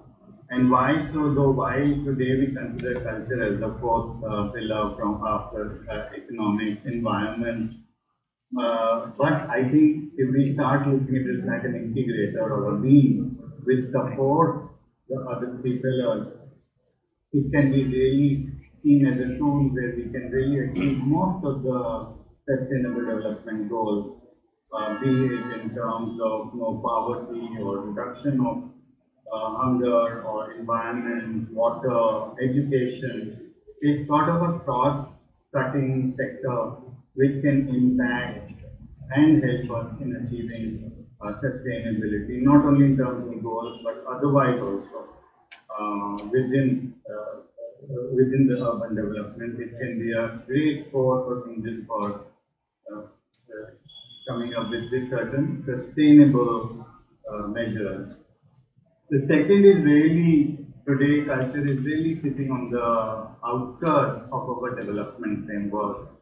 And why so? Though while today we consider culture as the fourth pillar from after economics, environment, but I think if we start looking at it like an integrator or a beam which supports the other three pillars, it can be really seen as a tool where we can really achieve most of the sustainable development goals, be it in terms of poverty or reduction of hunger or environment, water, education. It's sort of a cross-cutting sector which can impact and help us in achieving sustainability, not only in terms of goals but otherwise also within the urban development. It can be a great force or engine for coming up with this certain sustainable measures. The second is really, today culture is really sitting on the outskirts of our development framework,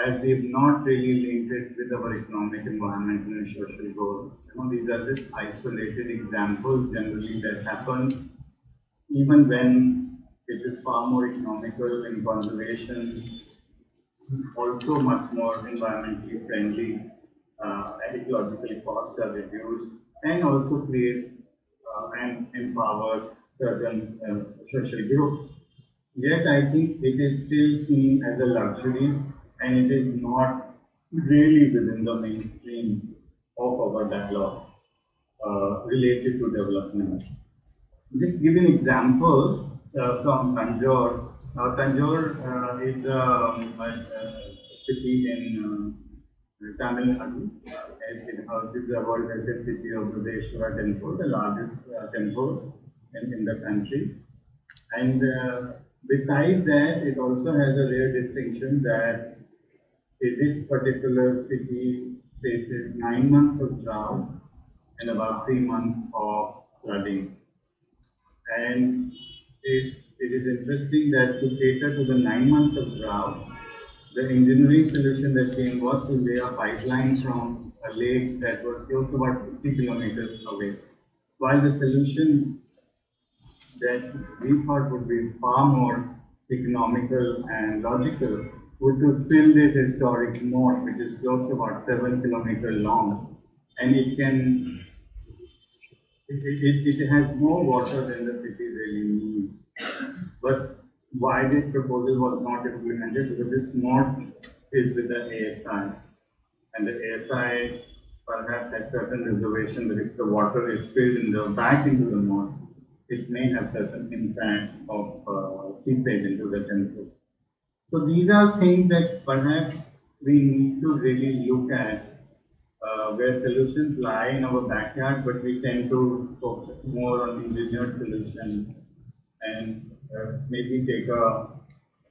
as we've not really linked it with our economic, environmental and social goals. These are just isolated examples generally that happen even when it is far more economical in conservation, also much more environmentally friendly, ecological costs are reduced, and also creates and empowers certain social groups. Yet I think it is still seen as a luxury, and it is not really within the mainstream of our dialogue related to development. Just give an example from Tanjore. Tanjore is a city in Tamil Nadu. It houses the World Heritage City of Buddheshwara Temple, the largest temple in the country. And besides that, it also has a rare distinction that this particular city faces 9 months of drought and about 3 months of flooding. And it is interesting that to cater to the 9 months of drought, the engineering solution that came was to lay a pipeline from a lake that was close to about 50 kilometers away. While the solution that we thought would be far more economical and logical would to fill this historic moat, which is close to about 7 kilometers long, and it has more water than the city really needs. But why this proposal was not implemented? Because this moat is with the ASI, and the ASI perhaps has certain reservation that if the water is spilled back into the moat, it may have certain impact of seepage into the temple. So these are things that perhaps we need to really look at, where solutions lie in our backyard, but we tend to focus more on engineered solutions and maybe take a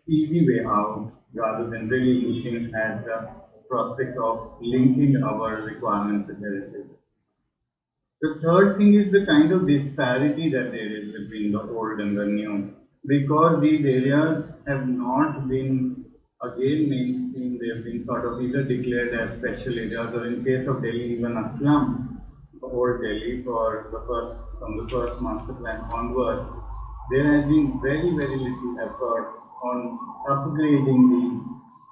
easy way out rather than really looking at the prospect of linking our requirements with heritage. The third thing is the kind of disparity that there is between the old and the new. Because these areas have not been again mainstream, they have been sort of either declared as special areas or in case of Delhi, even a slum, old Delhi from the first master plan onward, there has been very, very little effort on upgrading these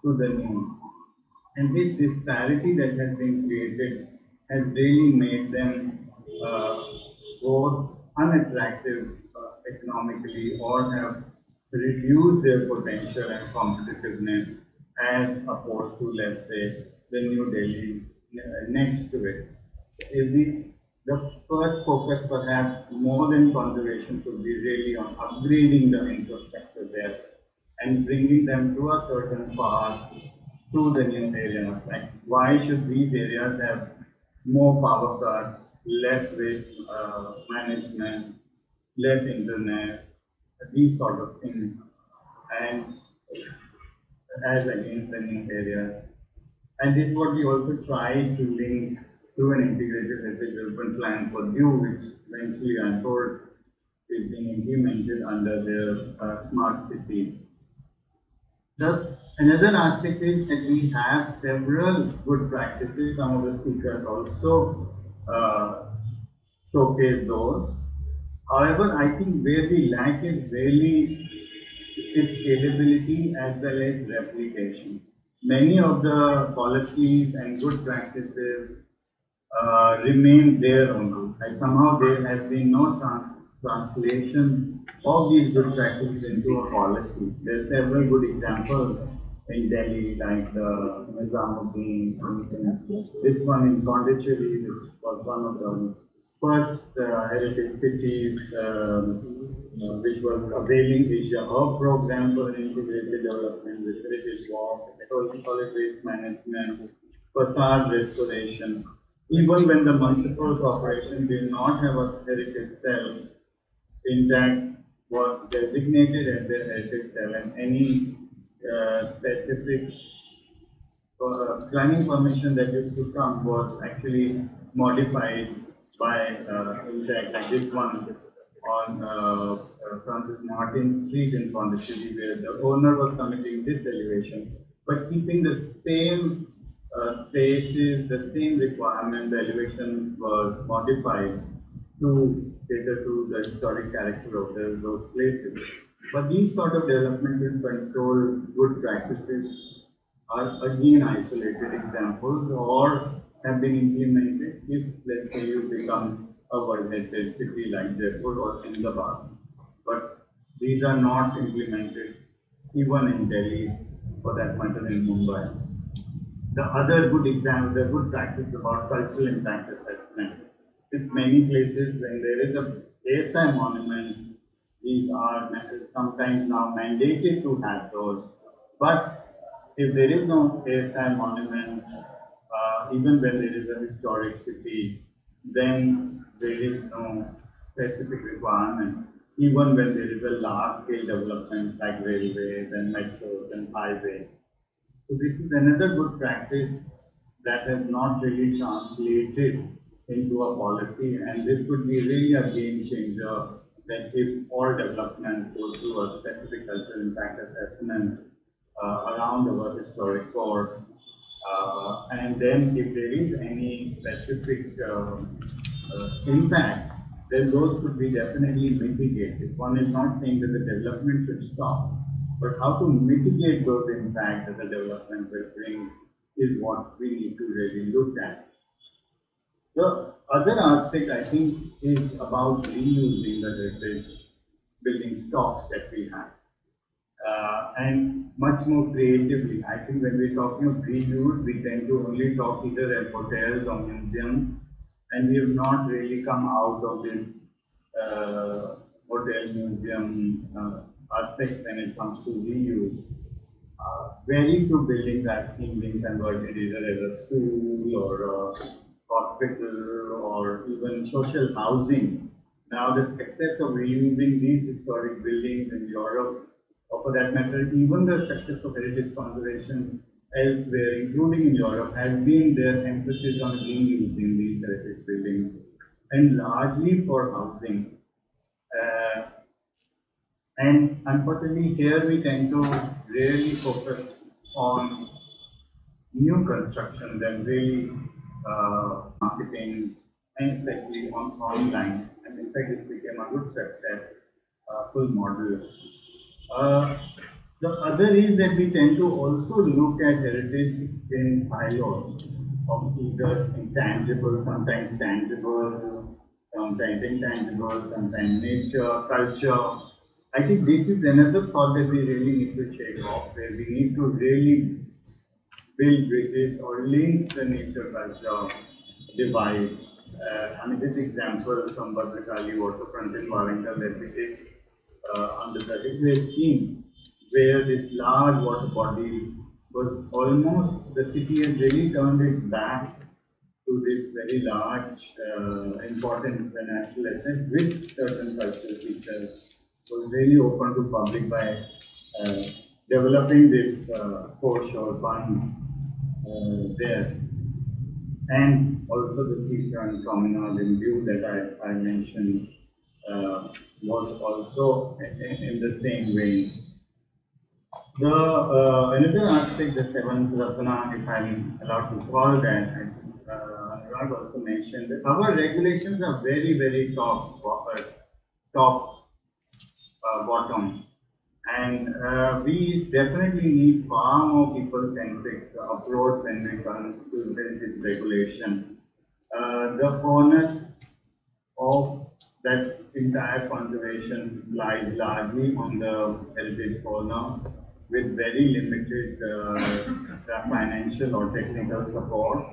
to the new. And this disparity that has been created has really made them both unattractive economically or have reduced their potential and competitiveness as opposed to, let's say, the New Delhi next to it. The first focus, perhaps more than conservation, should be really on upgrading the infrastructure there and bringing them to a certain path to the new areas. Like, why should these areas have more power cuts, less waste management, less internet, these sort of things, and as against the new areas. And this is what we also try to link to an integrated heritage development plan for you, which eventually I'm told is being implemented under their smart city. Another aspect is that we have several good practices. Some of the speakers also showcase those. However, I think where we lack is really is scalability as well as replication. Many of the policies and good practices remain there only. And somehow there has been no translation of these good practices into a policy. There are several good examples in Delhi, like the Nizamuddin, this one in Pondicherry, which was one of the first heritage cities, which was availing Asia Hub program for integrated development with heritage walk, solid waste management, facade restoration. Even when the municipal corporation did not have a heritage cell, intact was designated as their heritage cell, and any specific planning permission that used to come was actually modified by intact, like this one on Francis Martin Street in Pondicherry, where the owner was submitting this elevation, but keeping the same spaces, the same requirement, the elevation was modified to cater to the historic character of those places. But these sort of developmental control good practices are again isolated examples or have been implemented if, let's say, you become a world heritage city like Jaipur or Ahmedabad. But these are not implemented even in Delhi, for that matter in Mumbai. The other good example, the good practice about cultural impact assessment. In many places, when there is a ASI monument, these are sometimes now mandated to have those. But if there is no ASI monument, even when there is a historic city, then there is no specific requirement. Even when there is a large-scale development like railways and metros and highways. So this is another good practice that has not really translated into a policy, and this would be really a game changer that if all development goes through a specific cultural impact assessment around our historic cores, and then if there is any specific impact, then those could be definitely mitigated. One is not saying that the development should stop, but how to mitigate those impacts that the development will bring is what we need to really look at. The other aspect, I think, is about reusing the heritage building stocks that we have. And much more creatively. I think when we're talking of reuse, we tend to only talk either at hotels or museums, and we have not really come out of this hotel museum aspects when it comes to reuse. Very few buildings I've seen being converted either as a school or a hospital or even social housing. Now the success of reusing these historic buildings in Europe, or for that matter, even the success of heritage conservation elsewhere, including in Europe, has been their emphasis on reusing these heritage buildings, and largely for housing. And unfortunately, here we tend to really focus on new construction than really marketing, and especially on online. And in fact, this became a good success, full model. The other is that we tend to also look at heritage in silos of either intangible, sometimes tangible, sometimes intangible, sometimes nature, culture. I think this is another thought that we really need to shake off, where we need to really build bridges or link the nature culture divide. I mean, this example from Bhadrakali waterfront in Warangal that we did under the railway scheme, where this large water body was almost, the city has really turned it back to this very large, important natural asset with certain cultural features. Was really open to public by developing this foreshore fund there. And also the seafront promenade in view that I mentioned was also in the same vein. The another aspect, the seventh Ratna, if I'm allowed to call that, Anurag also mentioned that our regulations are very, very top bottom. And we definitely need far more people-centric approach when we come to this regulation. The onus of that entire conservation lies largely on the heritage owner with very limited financial or technical support.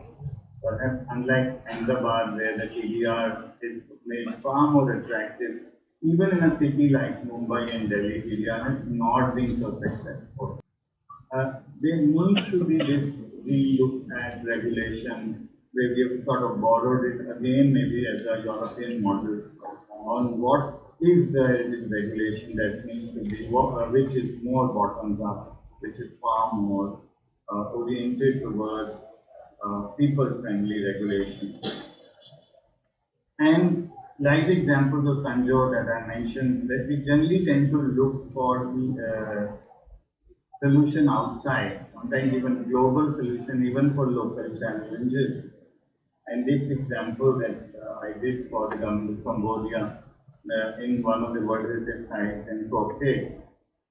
Perhaps unlike Ahmedabad, where the TDR is made far more attractive, even in a city like Mumbai and Delhi, TDR has not been so successful. There needs to be this relook at regulation where we have sort of borrowed it again, maybe as a European model, on what is the regulation that needs to be, which is more bottoms up, which is far more oriented towards people-friendly regulation. And like the examples of Sanjo that I mentioned, that we generally tend to look for the solution outside, sometimes even global solution, even for local challenges. And this example that I did for the government of Cambodia in one of the World Heritage sites in Phuket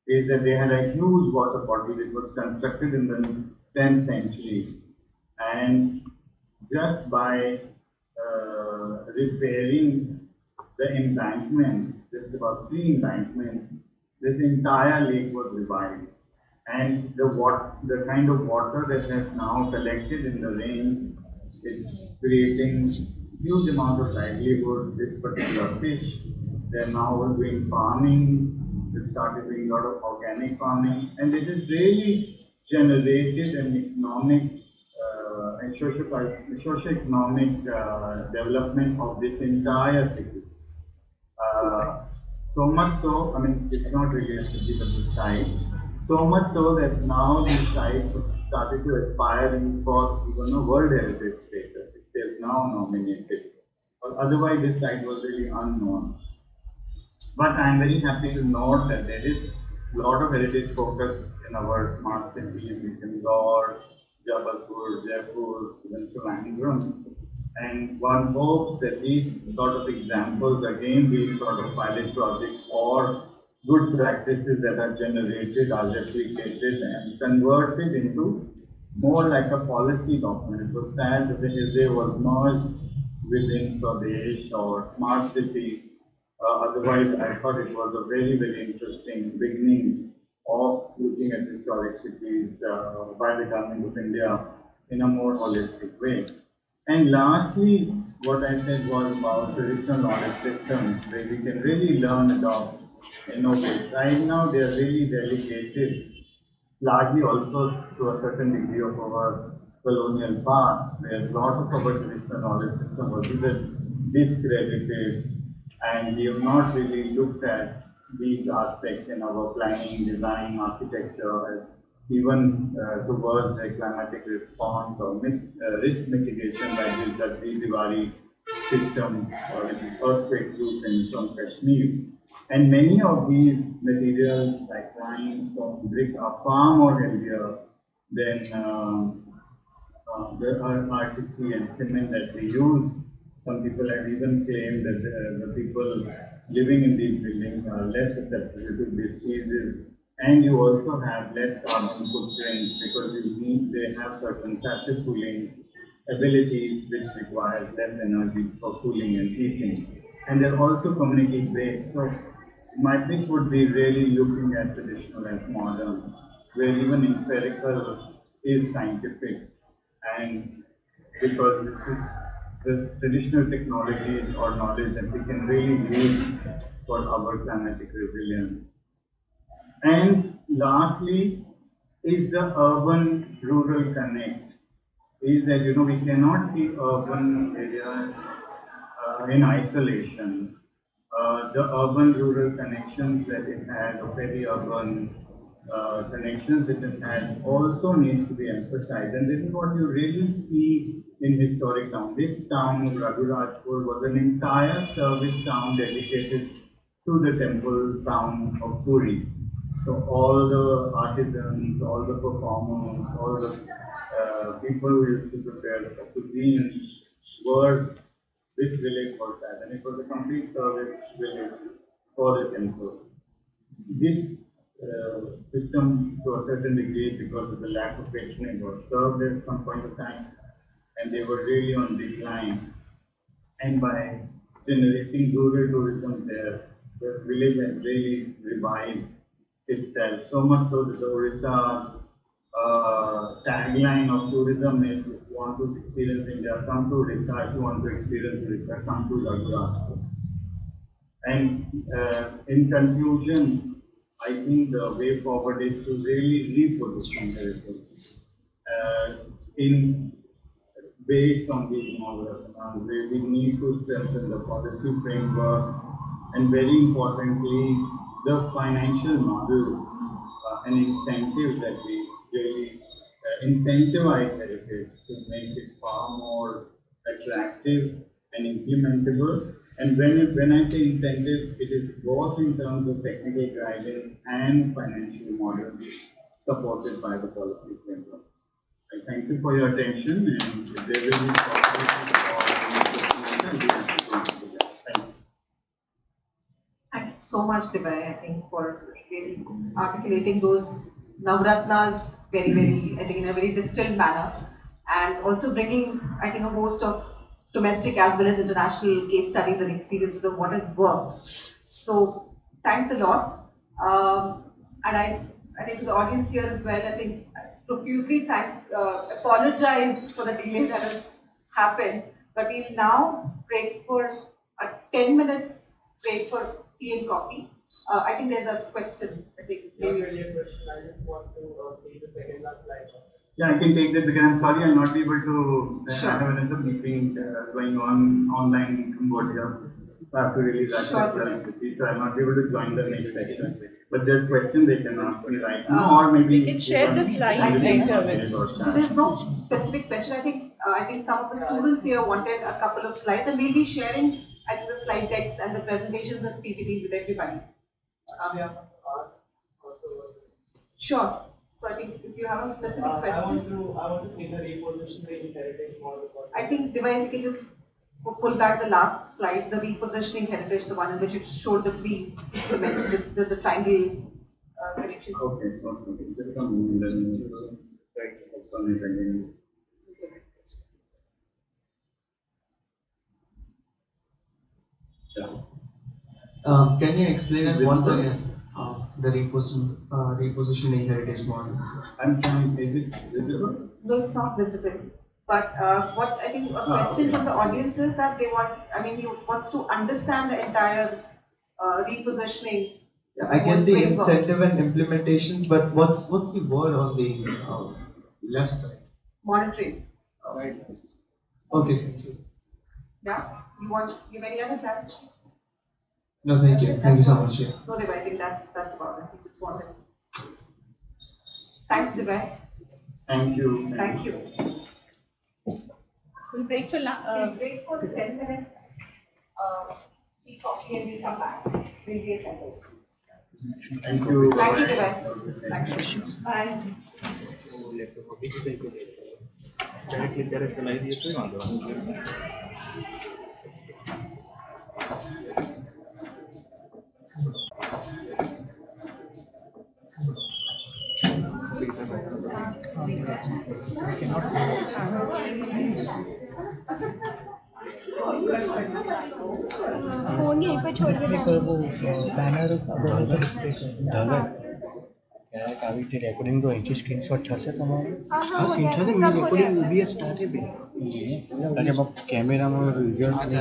is that they had a huge water body that was constructed in the 10th century. And just by repairing the embankment, just about 3 embankments, this entire lake was revived. And the kind of water that has now collected in the rains is creating huge amount of livelihood. This particular fish, they're now doing farming. They started doing a lot of organic farming, and it has really generated an economic and socio-economic development of this entire city. So much so, I mean, it's not really a city, but a site. So much so that now these sites started to aspiring for even a World Heritage status, which they have now nominated. Otherwise, this site was really unknown. But I am very happy to note that there is a lot of heritage focus in our smart cities in Indore, Jabalpur, Jaipur, even Trivandrum. And one hopes that these sort of examples, again, these sort of pilot projects or good practices that are generated are replicated and converted into more like a policy document. It was sad that the Hizbe was merged within Pradesh or smart city. Otherwise, I thought it was a very, very interesting beginning of looking at historic cities by the government of India in a more holistic way. And lastly, what I said was about traditional knowledge systems where we can really learn, adopt, innovate. Right now, they are really delegated largely also to a certain degree of our colonial past, where a lot of our traditional knowledge system was either discredited, and we have not really looked at these aspects in our planning, design, architecture, even towards the climatic response or risk mitigation, like this Diwali system, which is earthquake-proof from Kashmir. And many of these materials like limestone, brick are far more heavier than the RCC and cement that we use. Some people have even claimed that the people living in these buildings are less susceptible to diseases, and you also have less carbon footprint because they have certain passive cooling abilities which requires less energy for cooling and heating. And they're also community based. So my pitch would be really looking at traditional as modern, where even empirical is scientific, and because this is the traditional technologies or knowledge that we can really use for our climatic resilience. And lastly, is the urban-rural connect. Is that we cannot see urban areas in isolation. The urban-rural connections that it had, or peri-urban connections that it had, also needs to be emphasized. And this is what you really see in historic town. This town of Raghurajpur was an entire service town dedicated to the temple town of Puri. So all the artisans, all the performers, all the people who used to prepare the cuisine were this village was that, and it was a complete service village for the temple. This system, to a certain degree, because of the lack of patronage, was served at some point of time, and they were really on decline. And by generating rural tourism there, the village has really revived itself. So much so that the Orissa tagline of tourism is: if you want to experience India, come to Orissa. If you want to experience Orissa, come to Raghunath. And in conclusion, I think the way forward is to really reposition heritage in based on these models, where we need to strengthen the policy framework and, very importantly, the financial models and incentives that we really incentivize heritage to make it far more attractive and implementable. And when I say incentives, it is both in terms of technical guidance and financial models supported by the policy framework. I thank you for your attention, and if there will be possibilities for any questions, thank you. Thank you so much, Divay, I think, for really articulating those Navratnas very, I think, in a very distilled manner, and also bringing, I think, a host of domestic as well as international case studies and experiences of what has worked. So, thanks a lot. And I think to the audience here as well, I think profusely apologize for the delay that has happened, but we'll now break for a 10 minutes break for tea and coffee. I think there's a question. I think maybe. Not really a question. I just want to see the second last slide. Yeah, I can take that because I'm sorry I'll not be able to. Sure. I have another meeting going on online in Cambodia. So I have to really rush it, so I'll not be able to join the next section. But there's questions they can ask me right now, or maybe we can share the slides later with you. So there's no specific question. I think some of the students here wanted a couple of slides, and we'll be sharing the slide decks and the presentations as PPTs with everybody. Sure. So I think if you have a specific question, I want to see the repositioning heritage model. I think Divine, you can just pull back the last slide, the repositioning heritage, the one in which it showed the three implements, the triangle connection. Okay. Just a moment, let me on it again. Can you explain it once again? The repositioning heritage model. I'm trying. Is it visible? No, it's not visible. But what I think a question from the audience is that they want, he wants to understand the entire repositioning. Yeah, I get the incentive and implementations, but what's the word on the left side? Monitoring. Right. Okay. Yeah. You have any other questions? No, thank you. Thank you so much. Yeah. No, Divya, I think that's about it. We just wanted. Thanks, Divya. Thank you. Thank you. We'll break for break for 10 minutes. Tea, coffee, and we'll come back. We'll be assembled. Thank you. Thank you, Divya. Thank you. Bye. Phone यहीं पे छोड़ के वो banner display कर recording તો અહીંથી screenshot થશે તમારું હા સીન થશે મેં રેકોર્ડિંગ OBS સ્ટાર્ટે બી એટલે કેમેરામાં રિઝલ્ટ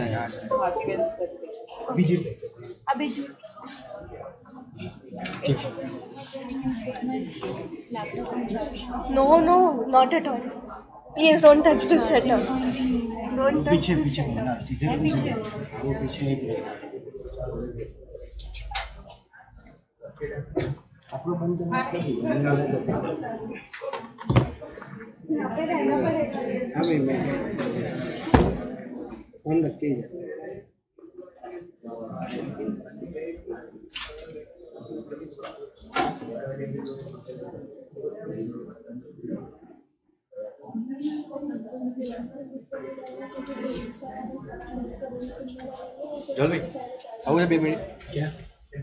બીજી अभी No, not at all. Please don't touch this setup. Don't touch पीछे this पीछे setup. वो पीछे एक आपको बंद करना यहाँ पे रहना पड़ेगा. हाँ मैं फोन रख के ही जा जल्दी आओ 2 मिनट क्या હું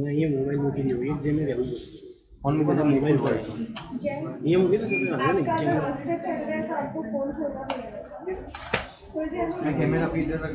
અહીંયા મોબાઈલ મૂકી દઉં એક જઈને રહેવું પડશે ફોન મૂકી તો મોબાઈલ પર અહીંયા મૂકી તો તમે આવ્યો નહીં कैमरा पे इधर रख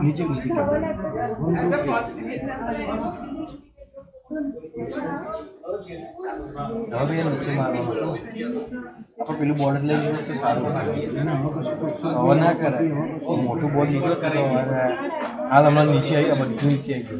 नीचे नीचे मारवा આપણે પેલું બોર્ડ લઈ ગયો તો સારું હવે ના કરે મોટું બોર્ડ લીધો તો હાલ હમણાં નીચે આવી બધું નીચે આવી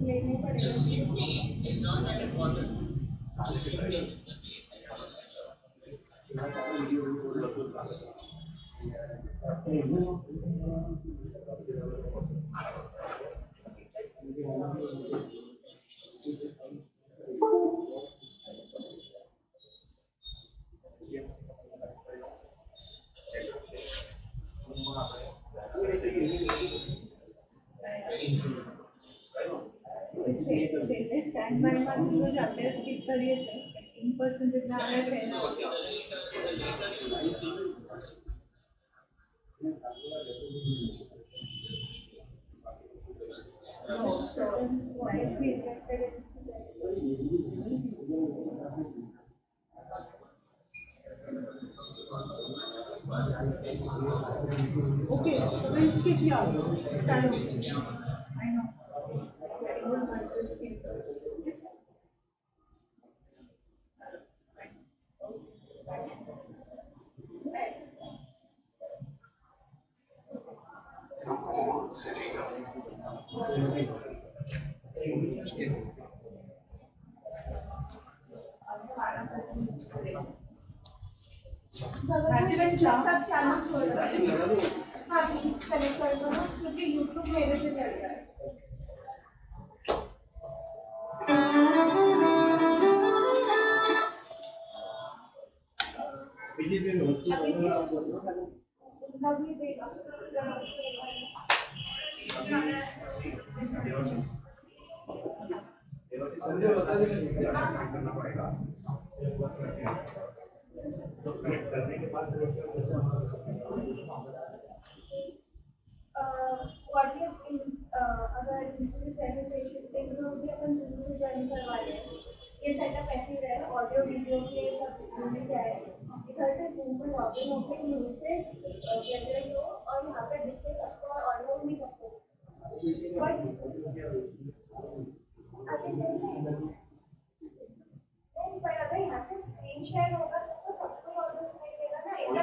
लेने पड़ेगा। रेल्वे स्टँड बाय मध्ये जो जाते स्किप करिए इन पर्सन जितना आ रहा है no, so why be interested in okay, so we'll skip yours. Chalo. I know. Very good, but we'll skip yours. सब चालू छोड़ रहा है। हाँ प्लीज कनेक्ट कर दो ना क्योंकि यूट्यूब मेरे से चल रहा है। अभी देगा what if अगर इंटरव्यू प्रेजेंटेशन इंटरव्यू भी अपन जूम से ज्वाइन करवा रहे हैं ये सेटअप ऐसे ही रहे ऑडियो वीडियो के सब मिल जाए इधर से जूम में लॉगिन होकर यूसेज जनरेट हो और यहाँ पे दिखे सबको और ऑडियो भी सबको बट पर अगर यहाँ से स्क्रीन शेयर होगा तो सबको ऑडियो सुनाई देगा ना इतना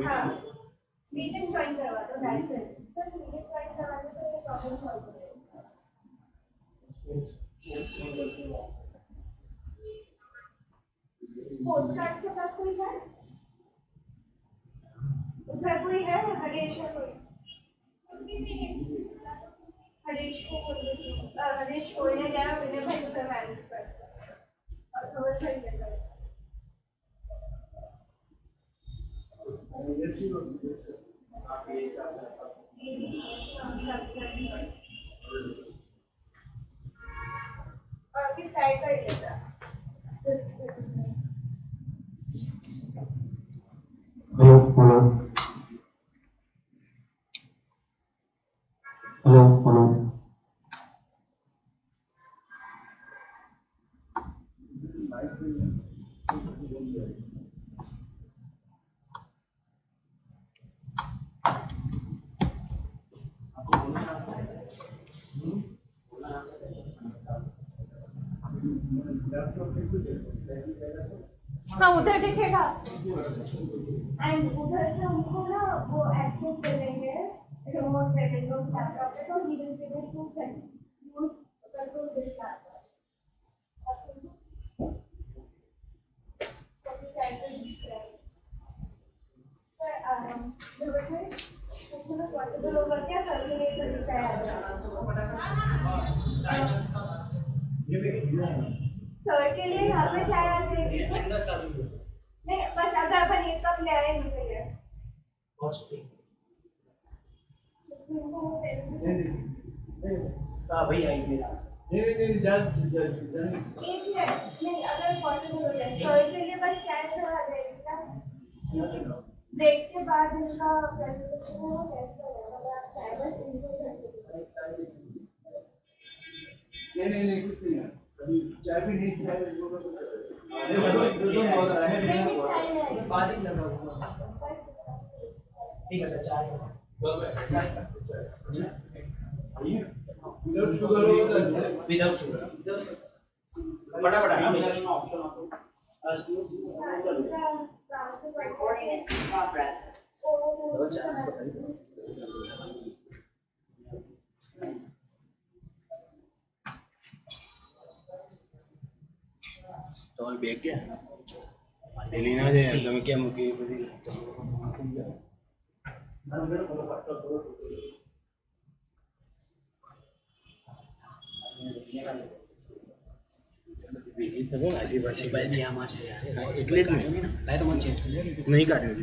हाँ मीटिंग ज्वाइन करवा दो that's it sir meeting join करवाने से ये प्रॉब्लम सॉल्व हो जाएगा पोस्ट कार्ड के पास कोई है उधर कोई है हरीश का कोई हरीश को हरीश छोड़ने गया विनय भाई उधर मैनेज करता और खबर सही देता है और किस साइड का ही लेता हेलो हेलो हेलो हेलो हाँ उधर दिखेगा एंड उधर से हमको ना वो एक्सेस करेंगे रिमोट से विंडोज लैपटॉप पे तो he will be able to set use control this laptop possible होगा क्या सर के लिए परिचय आ सर के लिए यहाँ पे चाय आ जाएगी नहीं बस अगर अपन ये कब ले आए निकलिए भाई आएंगे नहीं अगर पॉसिबल हो जाए सर के लिए बस चाय से आ जाएगी ना ब्रेक के बाद इसका प्रेजेंटेशन वो टेस्ट करेगा आप चाय बस नहीं कुछ नहीं है अभी चाय भी नहीं चाय बाद में लगा ठीक है सर चाय विदाउट शुगर होगा तो विदाउट शुगर बड़ा बड़ा ऑप्शन તમારે બેગ ક્યાં ડેલી ના જાય તમે ક્યાં મૂકી બધી ભેગી થશે ને આજે પાછી બાજી આમાં છે એટલે જ નહીં લાય તો મને ચેક નહીં કાઢ્યો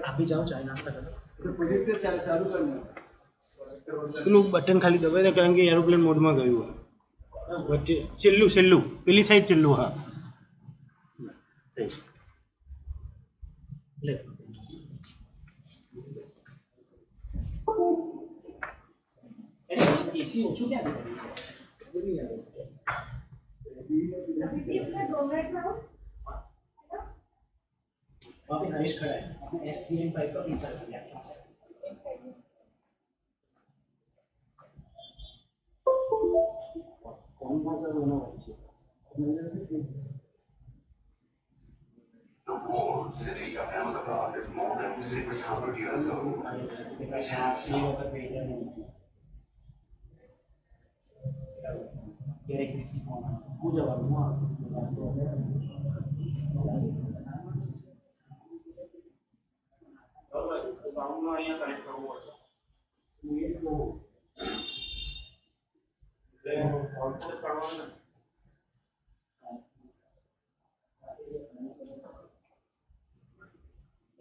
આપી જાઓ ચાય નાસ્તા કરો પેલું બટન ખાલી દબાઈ દે કારણ કે એરોપ્લેન મોડમાં ગયું વચ્ચે છેલ્લું પેલી સાઈડ છેલ્લું હા એસી ઓછું ક્યાં वहाँ पे नरेश खड़ा है अपने S3 5 का पिज्जा खा लिया कौन सा होना चाहिए The walled city of Ahmedabad is more than 600 years old. It has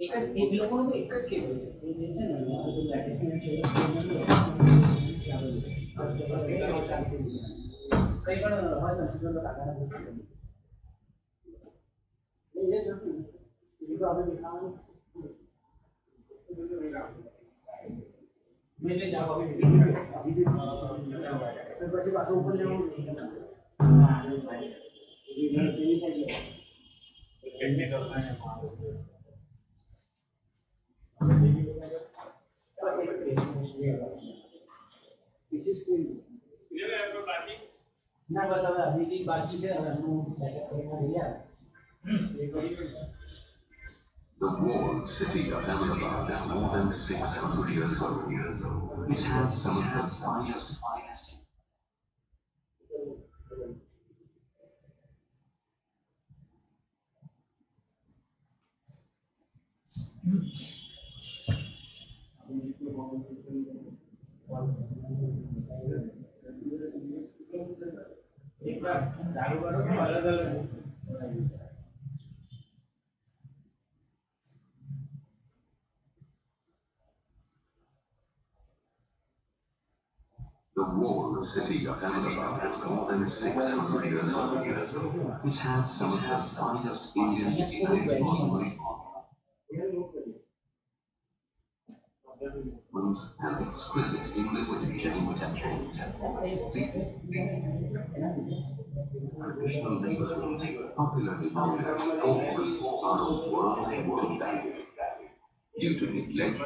एक लोगों ने एक જ કેવું છે એ જે છે ને આ તો પ્લેટિનમ છે કઈ પણ અવાજ નથી તો આગળ ये जो ये तो आपने देखा मेरे चाप अभी भी फिर बच्चे बातों ऊपर ले ना बस अब अभी की बाकी है सेटअप करना है The walled city of Ahmedabad is more than 600 years old. It has some of the finest. The walled city of Ahmedabad is more than 600 years old. It has some of the finest Indian history. Once an exquisite English Jain traditional neighborhoods, popularly known as halls, are of world value due to neglect.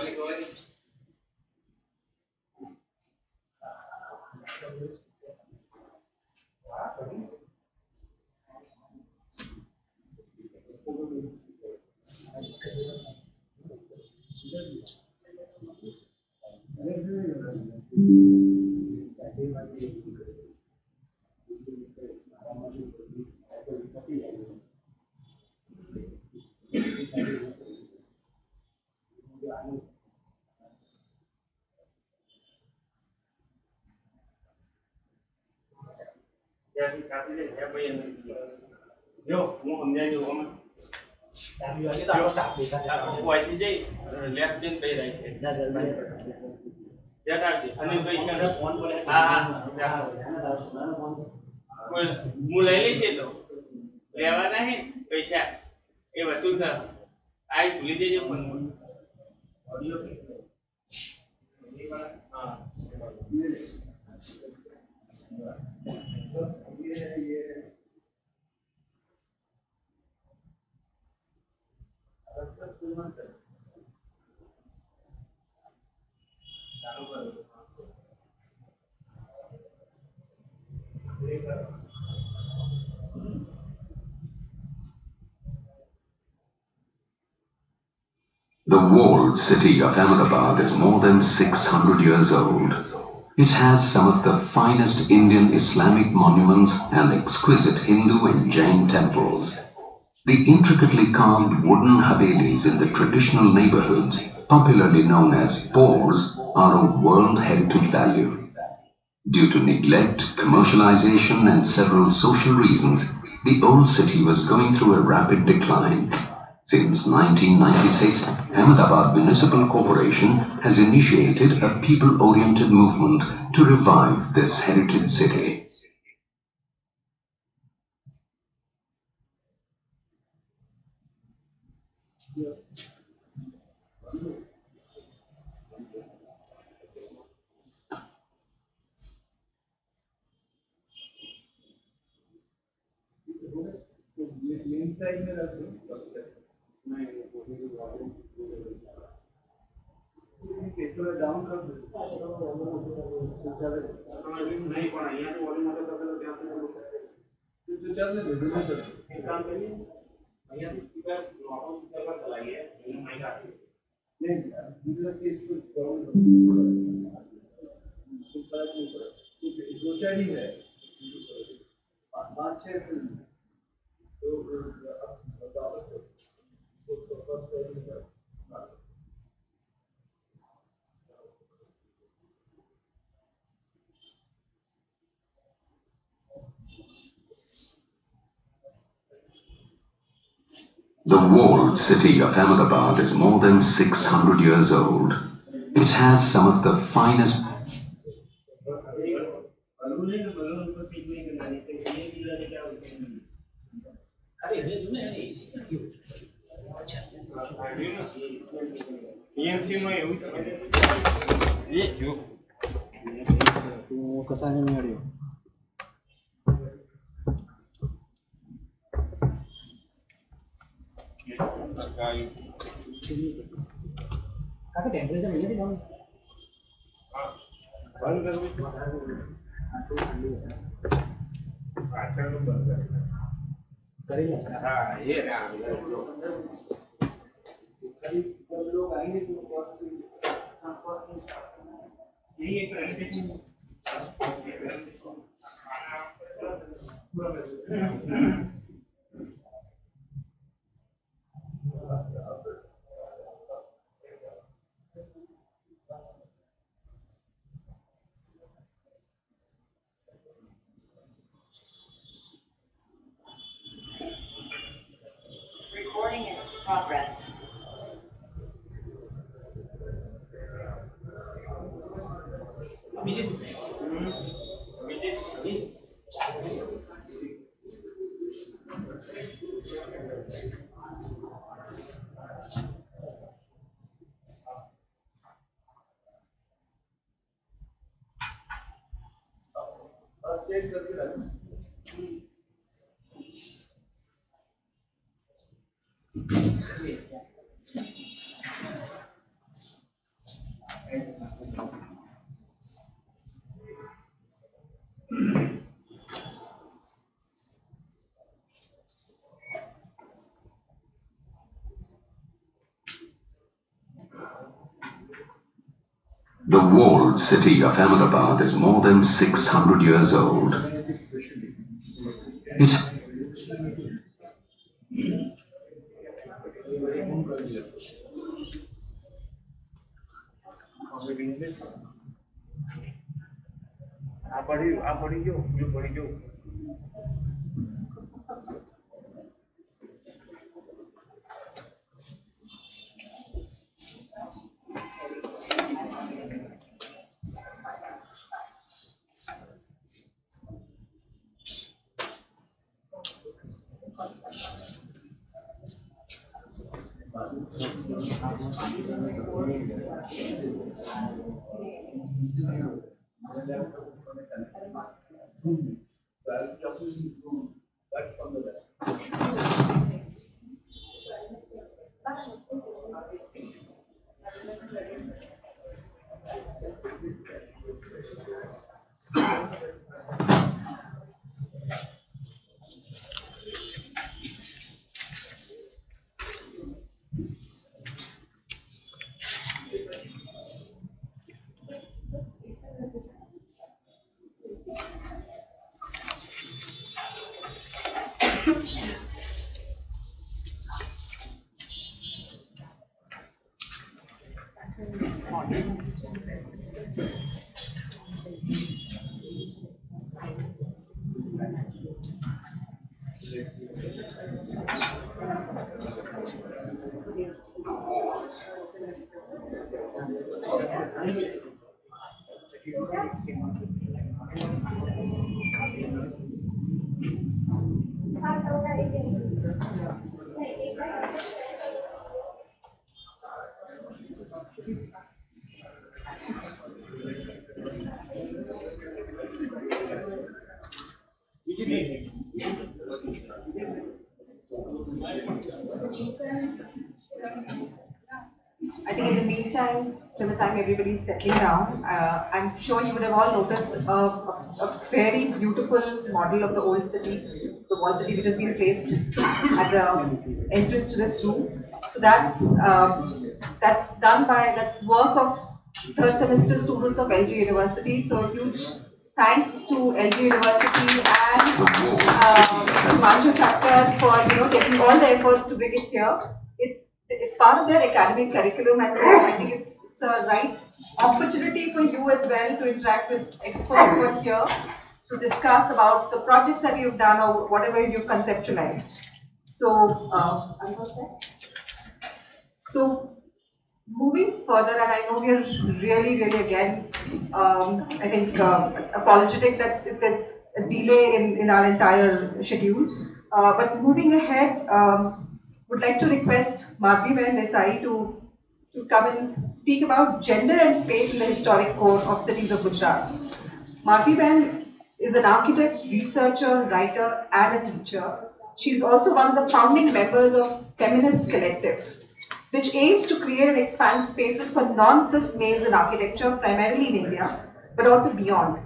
જો હું સમજાઈ દઉં અમે વાંચી જઈ left જઈને કઈ right જટાડજે અને કઈ હા હા હું લઈ લઈ છે તો લેવાના હે પૈસા એ વસૂલ થશે આ ભૂલી જજો ફોન ઓડિયો હા The walled city of Ahmedabad is more than 600 years old. It has some of the finest Indian Islamic monuments and exquisite Hindu and Jain temples. The intricately carved wooden havelis in the traditional neighborhoods, popularly known as pores, are a World Heritage Value. Due to neglect, commercialization, and several social reasons, the old city was going through a rapid decline. Since 1996, Ahmedabad Municipal Corporation has initiated a people-oriented movement to revive this heritage city. The walled city of Ahmedabad is more than 600 years old. It has some of the finest कसा आहे मी audio काका temperature नहीं है करेंगे हाँ ये लोग आएंगे यही एक presentation Recording in progress. The walled city of Ahmedabad is more than 600 years old. It I think in the meantime, till the time everybody is settling down, I'm sure you would have all noticed a very beautiful model of the old city, the wall city, which has been placed at the entrance to this room. So that's done by that work of third semester students of LG University. So a huge thanks to LG University and Mr. Manju Thakkar for taking all the efforts to bring it here. It's part of their academic curriculum, and I think it's the right opportunity for you as well to interact with experts who are here to discuss about the projects that you've done or whatever you've conceptualized. So, moving further, and I know we are really again, I think apologetic that there's a delay in our entire schedule. But moving ahead, would like to request Madhvi Desai to come and speak about gender and space in the historic core of cities of Gujarat. Madhvi is an architect, researcher, writer, and a teacher. She's also one of the founding members of Feminist Collective, which aims to create and expand spaces for non-cis males in architecture, primarily in India, but also beyond.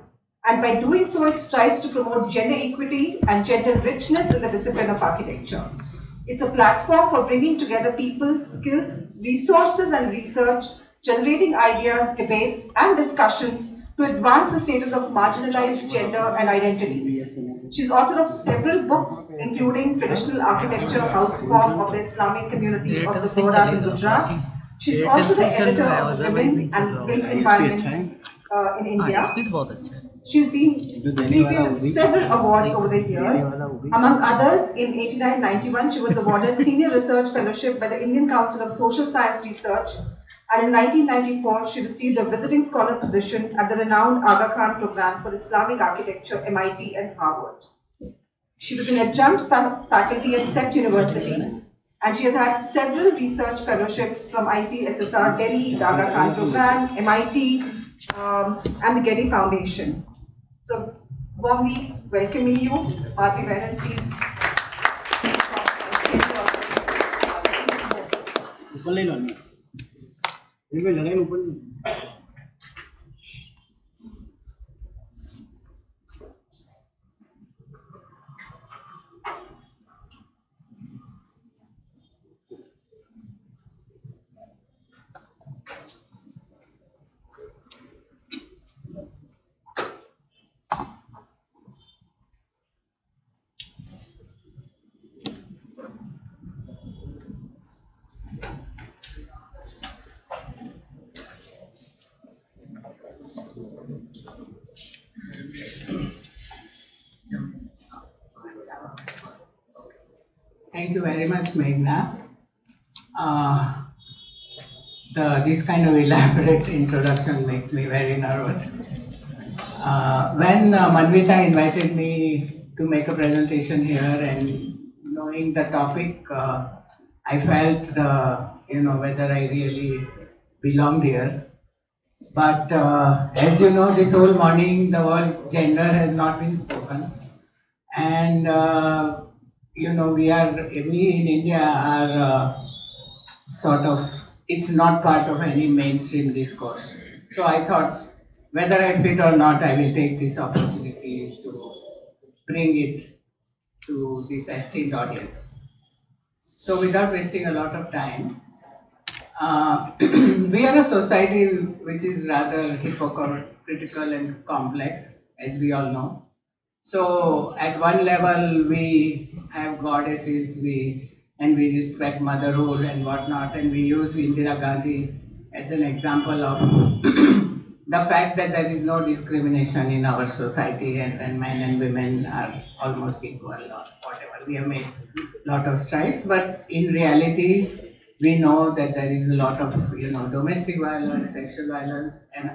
And by doing so, it strives to promote gender equity and gender richness in the discipline of architecture. It's a platform for bringing together people, skills, resources, and research, generating ideas, debates, and discussions to advance the status of marginalized gender and identities. She's author of several books, including Traditional Architecture, House Form of the Islamic Community of the Bohras in Gujarat. She's also the editor of Women and Built Environment in India. She's been received several awards over the years. Among others, in 89-91, she was awarded Senior Research Fellowship by the Indian Council of Social Science Research, and in 1994, she received a visiting scholar position at the renowned Aga Khan Program for Islamic Architecture, MIT and Harvard. She was an adjunct faculty at CEPT University, and she has had several research fellowships from ICSSR Delhi, the Aga Khan Program, MIT, and the Getty Foundation. So, warmly welcoming you, Madhvi Menon, please. Thank you very much, Meghna. This kind of elaborate introduction makes me very nervous. When Manvita invited me to make a presentation here, and knowing the topic, I felt, whether I really belonged here. But as you know, this whole morning the word gender has not been spoken, and we in India are sort of, it's not part of any mainstream discourse. So I thought, whether I fit or not, I will take this opportunity to bring it to this esteemed audience. So without wasting a lot of time, we are a society which is rather hypocritical and complex, as we all know. So at one level we have goddesses, and we respect motherhood and whatnot, and we use Indira Gandhi as an example of the fact that there is no discrimination in our society, and men and women are almost equal or whatever. We have made a lot of strides, but in reality We know that there is a lot of domestic violence, sexual violence, and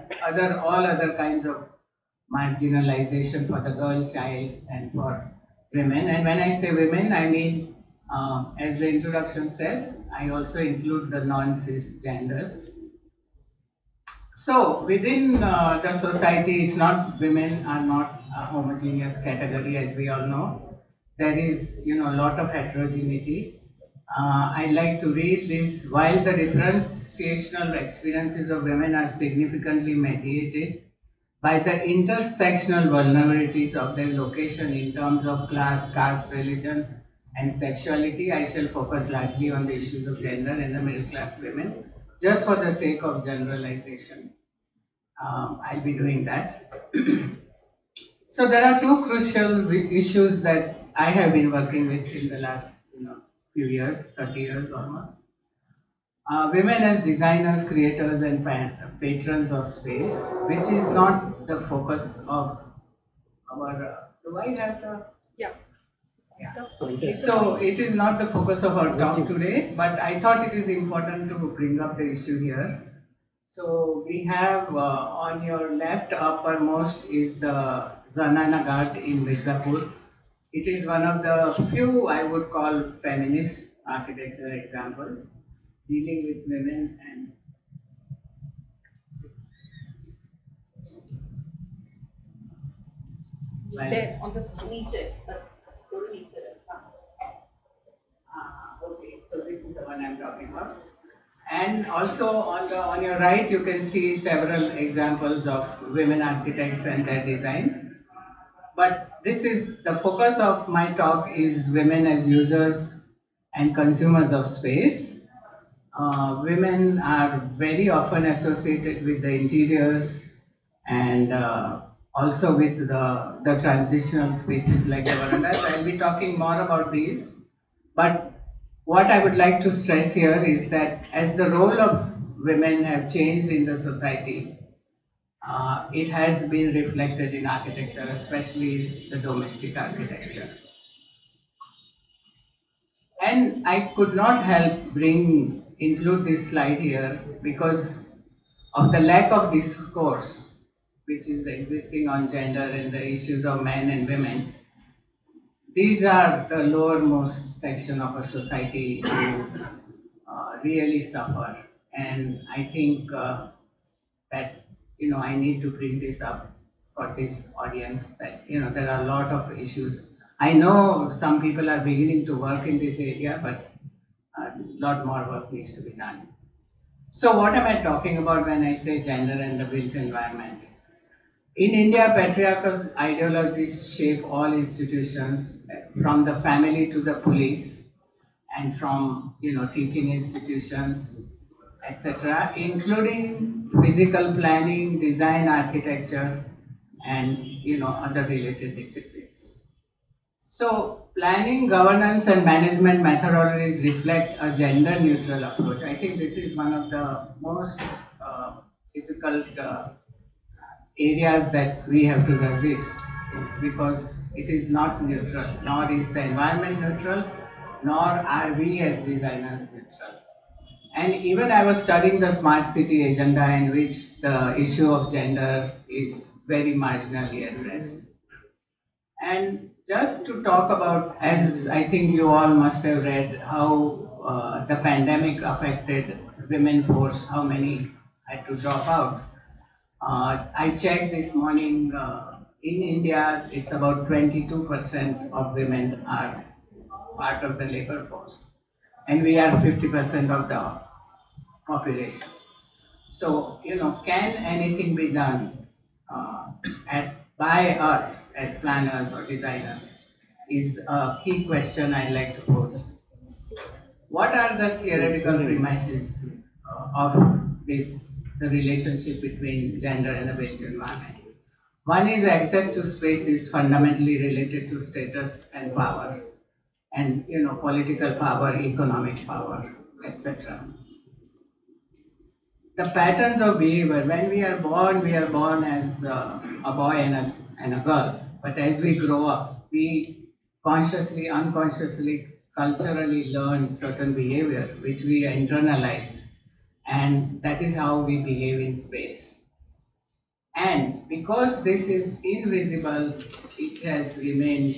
all other kinds of marginalization for the girl child and for women. And when I say women, I mean, as the introduction said, I also include the non-cis genders. So within the society, it's not, women are not a homogeneous category, as we all know. There is, a lot of heterogeneity. I like to read this. While the differentiational experiences of women are significantly mediated by the intersectional vulnerabilities of their location in terms of class, caste, religion, and sexuality, I shall focus largely on the issues of gender and the middle class women, just for the sake of generalization. I'll be doing that. So there are two crucial issues that I have been working with in the last few years, 30 years almost. Women as designers, creators, and patrons of space, which is not the focus of our. Do I have the? Yeah. So it is not the focus of our talk today, but I thought it is important to bring up the issue here. So we have on your left uppermost is the Zanana Ghat in Mirzapur. It is one of the few I would call feminist architecture examples dealing with women and There on the screen. Okay, so this is the one I'm talking about. And also on your right, you can see several examples of women architects and their designs. But this is the focus of my talk is women as users and consumers of space. Women are very often associated with the interiors and also with the transitional spaces like the verandas. I'll be talking more about these. But what I would like to stress here is that as the role of women have changed in the society, it has been reflected in architecture, especially the domestic architecture. And I could not help include this slide here because of the lack of discourse which is existing on gender and the issues of men and women. These are the lowermost section of our society who really suffer, and I think that I need to bring this up for this audience. That there are a lot of issues. I know some people are beginning to work in this area, but a lot more work needs to be done. So what am I talking about when I say gender and the built environment? In India, patriarchal ideologies shape all institutions, from the family to the police, and from teaching institutions, etc., including physical planning, design, architecture, and other related disciplines. So planning, governance, and management methodologies reflect a gender-neutral approach. I think this is one of the most difficult areas that we have to resist, is because it is not neutral, nor is the environment neutral, nor are we as designers neutral. And even I was studying the smart city agenda, in which the issue of gender is very marginally addressed. And just to talk about, as I think you all must have read, how the pandemic affected women force, how many had to drop out. I checked this morning, in India, it's about 22% of women are part of the labor force, and we are 50% of the population. So, can anything be done by us as planners or designers is a key question I'd like to pose. What are the theoretical premises of the relationship between gender and the built environment? One is access to space is fundamentally related to status and power, and political power, economic power, etc. The patterns of behavior, when we are born as a boy and a girl, but as we grow up, we consciously, unconsciously culturally learned certain behavior which we internalize, and that is how we behave in space. And because this is invisible, it has remained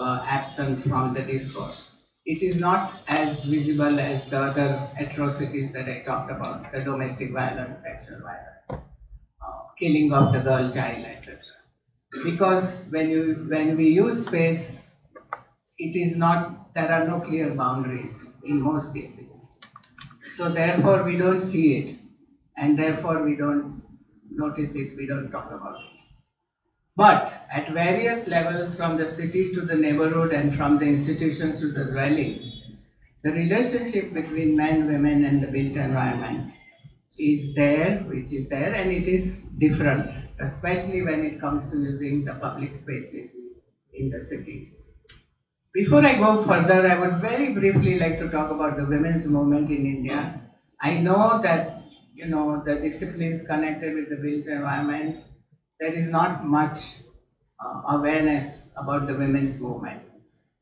absent from the discourse. It is not as visible as the other atrocities that I talked about, the domestic violence, sexual violence, killing of the girl child, etc. Because when we use space, it is not, there are no clear boundaries in most cases. So therefore we don't see it, and therefore we don't notice it, we don't talk about it. But at various levels, from the city to the neighborhood and from the institutions to the dwelling, the relationship between men, women and the built environment is there, which is there, and it is different, especially when it comes to using the public spaces in the cities. Before I go further, I would very briefly like to talk about the women's movement in India. I know that, the disciplines connected with the built environment, there is not much awareness about the women's movement.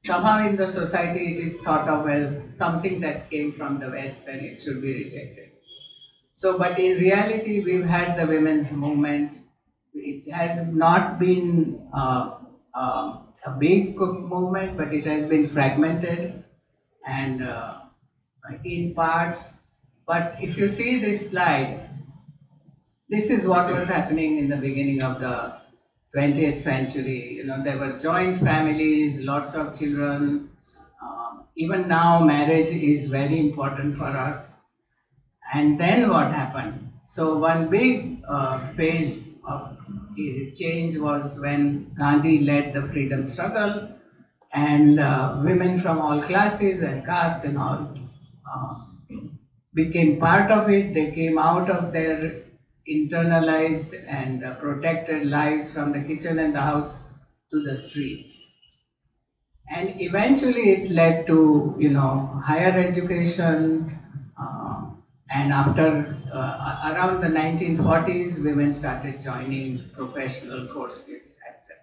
Somehow in the society it is thought of as something that came from the West and it should be rejected. So, but in reality, we've had the women's movement. It has not been a big movement, but it has been fragmented and in parts. But if you see this slide, this is what was happening in the beginning of the 20th century. There were joint families, lots of children. Even now, marriage is very important for us. And then what happened? So one big phase of change was when Gandhi led the freedom struggle, and women from all classes and castes and all became part of it. They came out of their internalized and protected lives from the kitchen and the house to the streets. And eventually it led to, higher education, and after around the 1940s, women started joining professional courses, etc.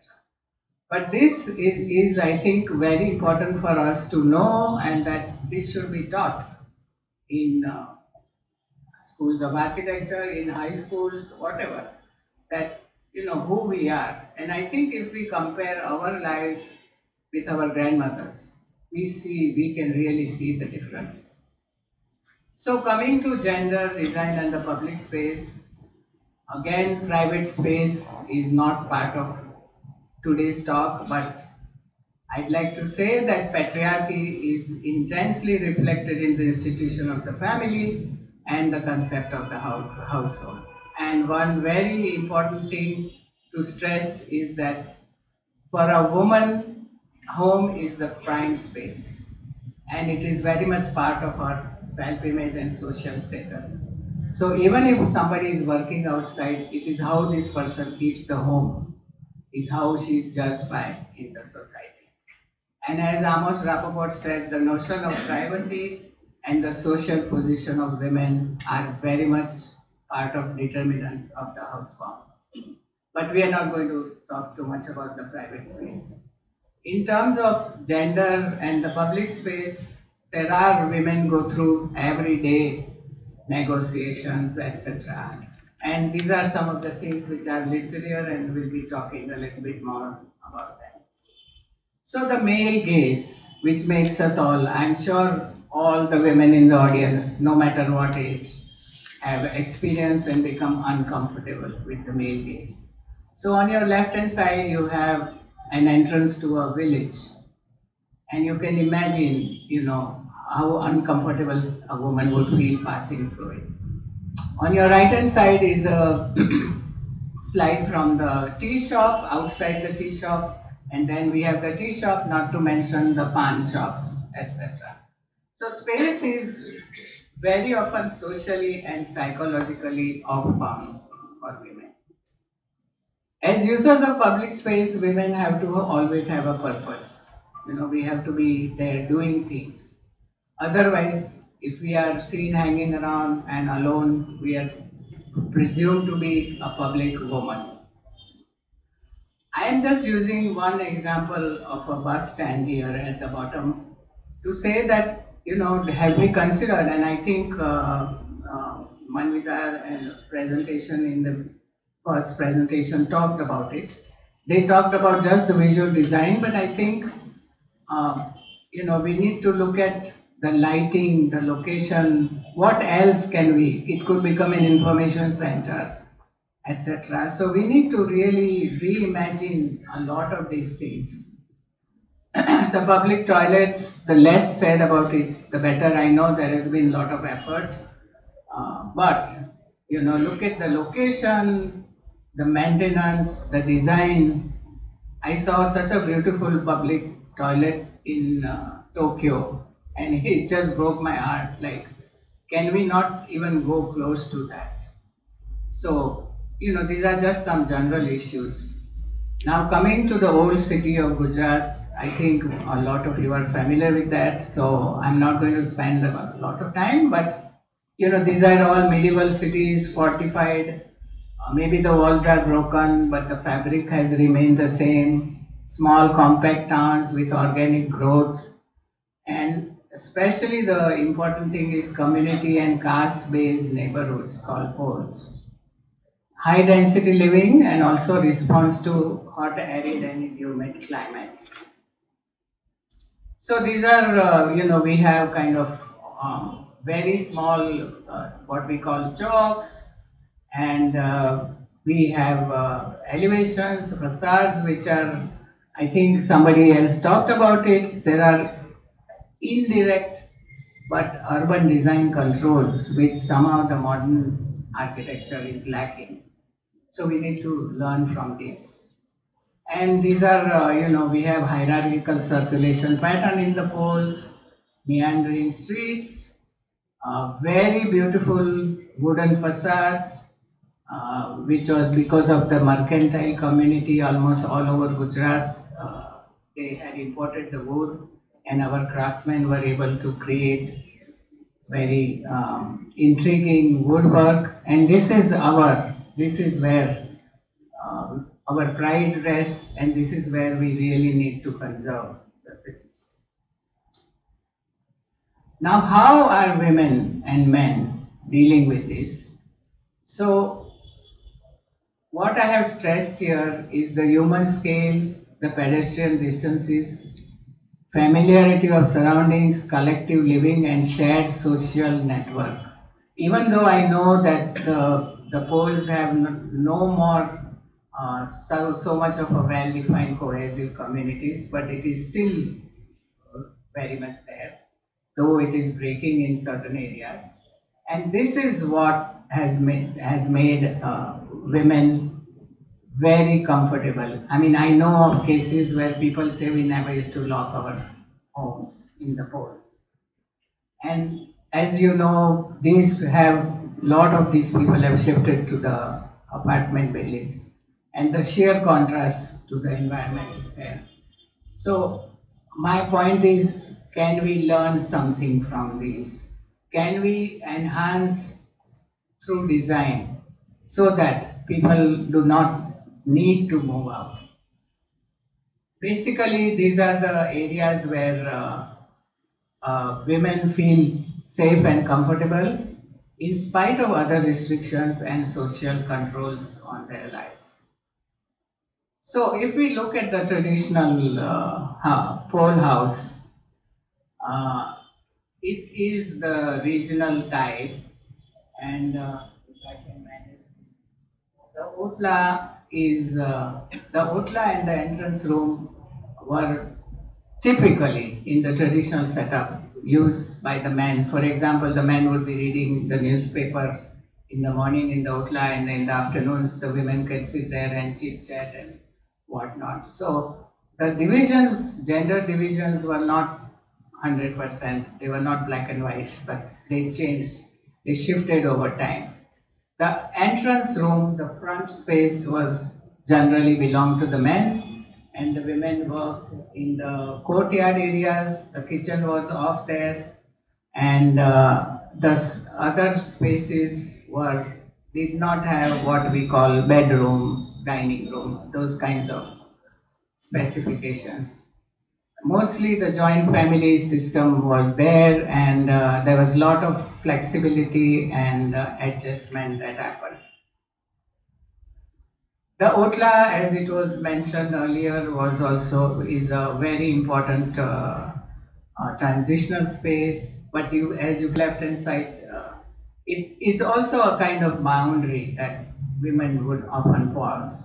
But this is, I think, very important for us to know, and that this should be taught in schools of architecture, in high schools, whatever, that, who we are. And I think if we compare our lives with our grandmothers, we can really see the difference. So coming to gender, design and the public space, again, private space is not part of today's talk, but I'd like to say that patriarchy is intensely reflected in the institution of the family and the concept of the household. And one very important thing to stress is that for a woman, home is the prime space, and it is very much part of her self-image and social status. So even if somebody is working outside, it is how this person keeps the home, is how she is judged by in the society. And as Amos Rappaport said, the notion of privacy and the social position of women are very much part of determinants of the house form. But we are not going to talk too much about the private space. In terms of gender and the public space, there are women go through everyday negotiations, etc. And these are some of the things which are listed here, and we'll be talking a little bit more about them. So the male gaze, which makes us all, I'm sure all the women in the audience, no matter what age, have experienced and become uncomfortable with the male gaze. So on your left hand side, you have an entrance to a village, and you can imagine, how uncomfortable a woman would feel passing through it. On your right hand side is a slide from the tea shop, outside the tea shop, and then we have the tea shop, not to mention the pan shops, etc. So space is very often socially and psychologically off bounds for women. As users of public space, women have to always have a purpose. We have to be there doing things. Otherwise, if we are seen hanging around and alone, we are presumed to be a public woman. I am just using one example of a bus stand here at the bottom. to say that, have we considered, and I think Manvita and presentation in the first presentation talked about it. They talked about just the visual design, but I think, we need to look at the lighting, the location, what else can we, it could become an information center, etc. So we need to really reimagine a lot of these things. The public toilets, the less said about it, the better. I know there has been a lot of effort, but look at the location, the maintenance, the design. I saw such a beautiful public toilet in Tokyo, and it just broke my heart. Like, can we not even go close to that? So, these are just some general issues. Now, coming to the old city of Gujarat, I think a lot of you are familiar with that, so I'm not going to spend a lot of time, but these are all medieval cities, fortified. Maybe the walls are broken, but the fabric has remained the same. Small, compact towns with organic growth. And especially the important thing is community and caste-based neighborhoods called poles. High density living and also response to hot, arid and humid climate. So these are, we have kind of very small, what we call chalks, and we have elevations, facades, which are, I think somebody else talked about it. There are indirect but urban design controls, which somehow the modern architecture is lacking. So we need to learn from this. And these are, we have hierarchical circulation pattern in the poles, meandering streets, very beautiful wooden facades, which was because of the mercantile community almost all over Gujarat. They had imported the wood, and our craftsmen were able to create very intriguing woodwork. And this is where our pride rests, and this is where we really need to conserve the cities. Now, how are women and men dealing with this? So, what I have stressed here is the human scale, the pedestrian distances, familiarity of surroundings, collective living, and shared social network. Even though I know that the poles have no more so much of a well-defined cohesive communities, but it is still very much there, though it is breaking in certain areas. And this is what has made women very comfortable. I mean, I know of cases where people say we never used to lock our homes in the poles. And as you know, lot of these people have shifted to the apartment buildings, and the sheer contrast to the environment is there. So my point is, can we learn something from these? Can we enhance through design so that people do not need to move out? Basically, these are the areas where women feel safe and comfortable in spite of other restrictions and social controls on their lives. So if we look at the traditional pole house, it is the regional type, and if I can manage this, the otla and the entrance room were typically in the traditional setup used by the men. For example, the men would be reading the newspaper in the morning in the otla, and in the afternoons the women could sit there and chit chat and whatnot. So the gender divisions were not 100%, they were not black and white, but they changed, they shifted over time. The entrance room, the front space, was generally belonged to the men, and the women worked in the courtyard areas. The kitchen was off there, and the other spaces did not have what we call bedroom, dining room, those kinds of specifications. mostly the joint family system was there, and there was a lot of flexibility and adjustment that happened. The Otla, as it was mentioned earlier, is a very important transitional space. But as you left hand side, it is also a kind of boundary that women would often pause.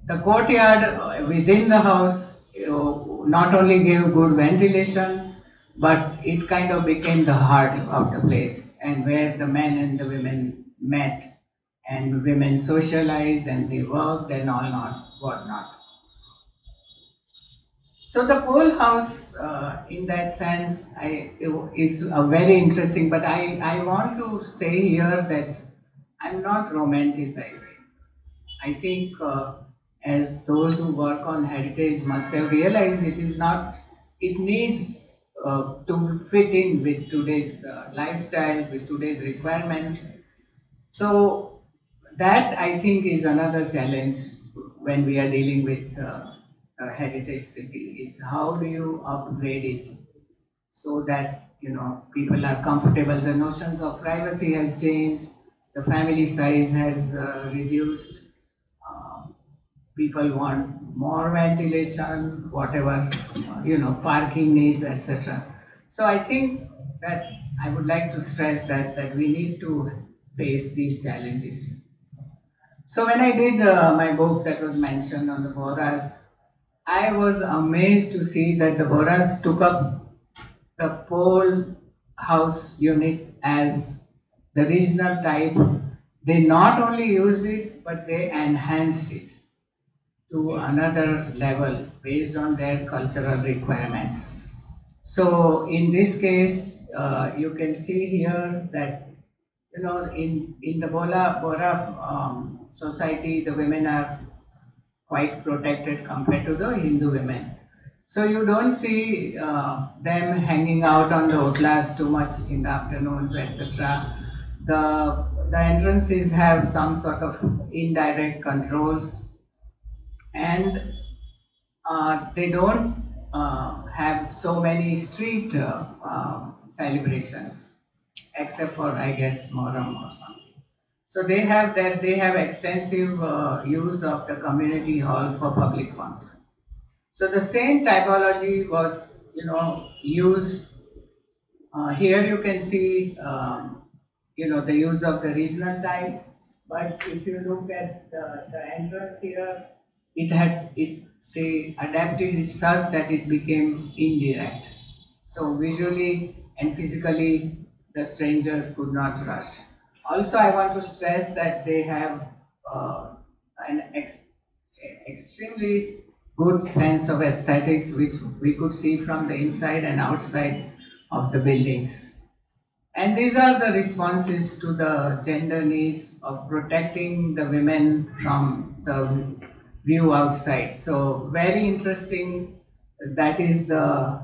The courtyard within the house not only gave good ventilation, but it kind of became the heart of the place, and where the men and the women met, and women socialized and they worked and all not whatnot. So the whole house, in that sense, is a very interesting. But I want to say here that I'm not romanticizing. I think as those who work on heritage must have realized, it is not, it needs to fit in with today's lifestyle, with today's requirements. So that I think is another challenge when we are dealing with a heritage city, is how do you upgrade it so that people are comfortable. The notions of privacy has changed, the family size has reduced, people want more ventilation, whatever, parking needs, etc. So I think that I would like to stress that we need to face these challenges. So when I did my book that was mentioned on the Boras, I was amazed to see that the Boras took up the whole house unit as the regional type. They not only used it, but they enhanced it to another level based on their cultural requirements. So in this case, you can see here that in the Bora society, the women are quite protected compared to the Hindu women. So you don't see them hanging out on the otlas too much in the afternoons, etc. The entrances have some sort of indirect controls, and they don't have so many street celebrations, except for, I guess, Moram or something. So they have extensive use of the community hall for public functions. So the same typology was, used. Here you can see, the use of the regional type. But if you look at the entrance here, they adapted it such that it became indirect. So visually and physically, the strangers could not rush. Also, I want to stress that they have an extremely good sense of aesthetics, which we could see from the inside and outside of the buildings. And these are the responses to the gender needs of protecting the women from the view outside. So very interesting. That is the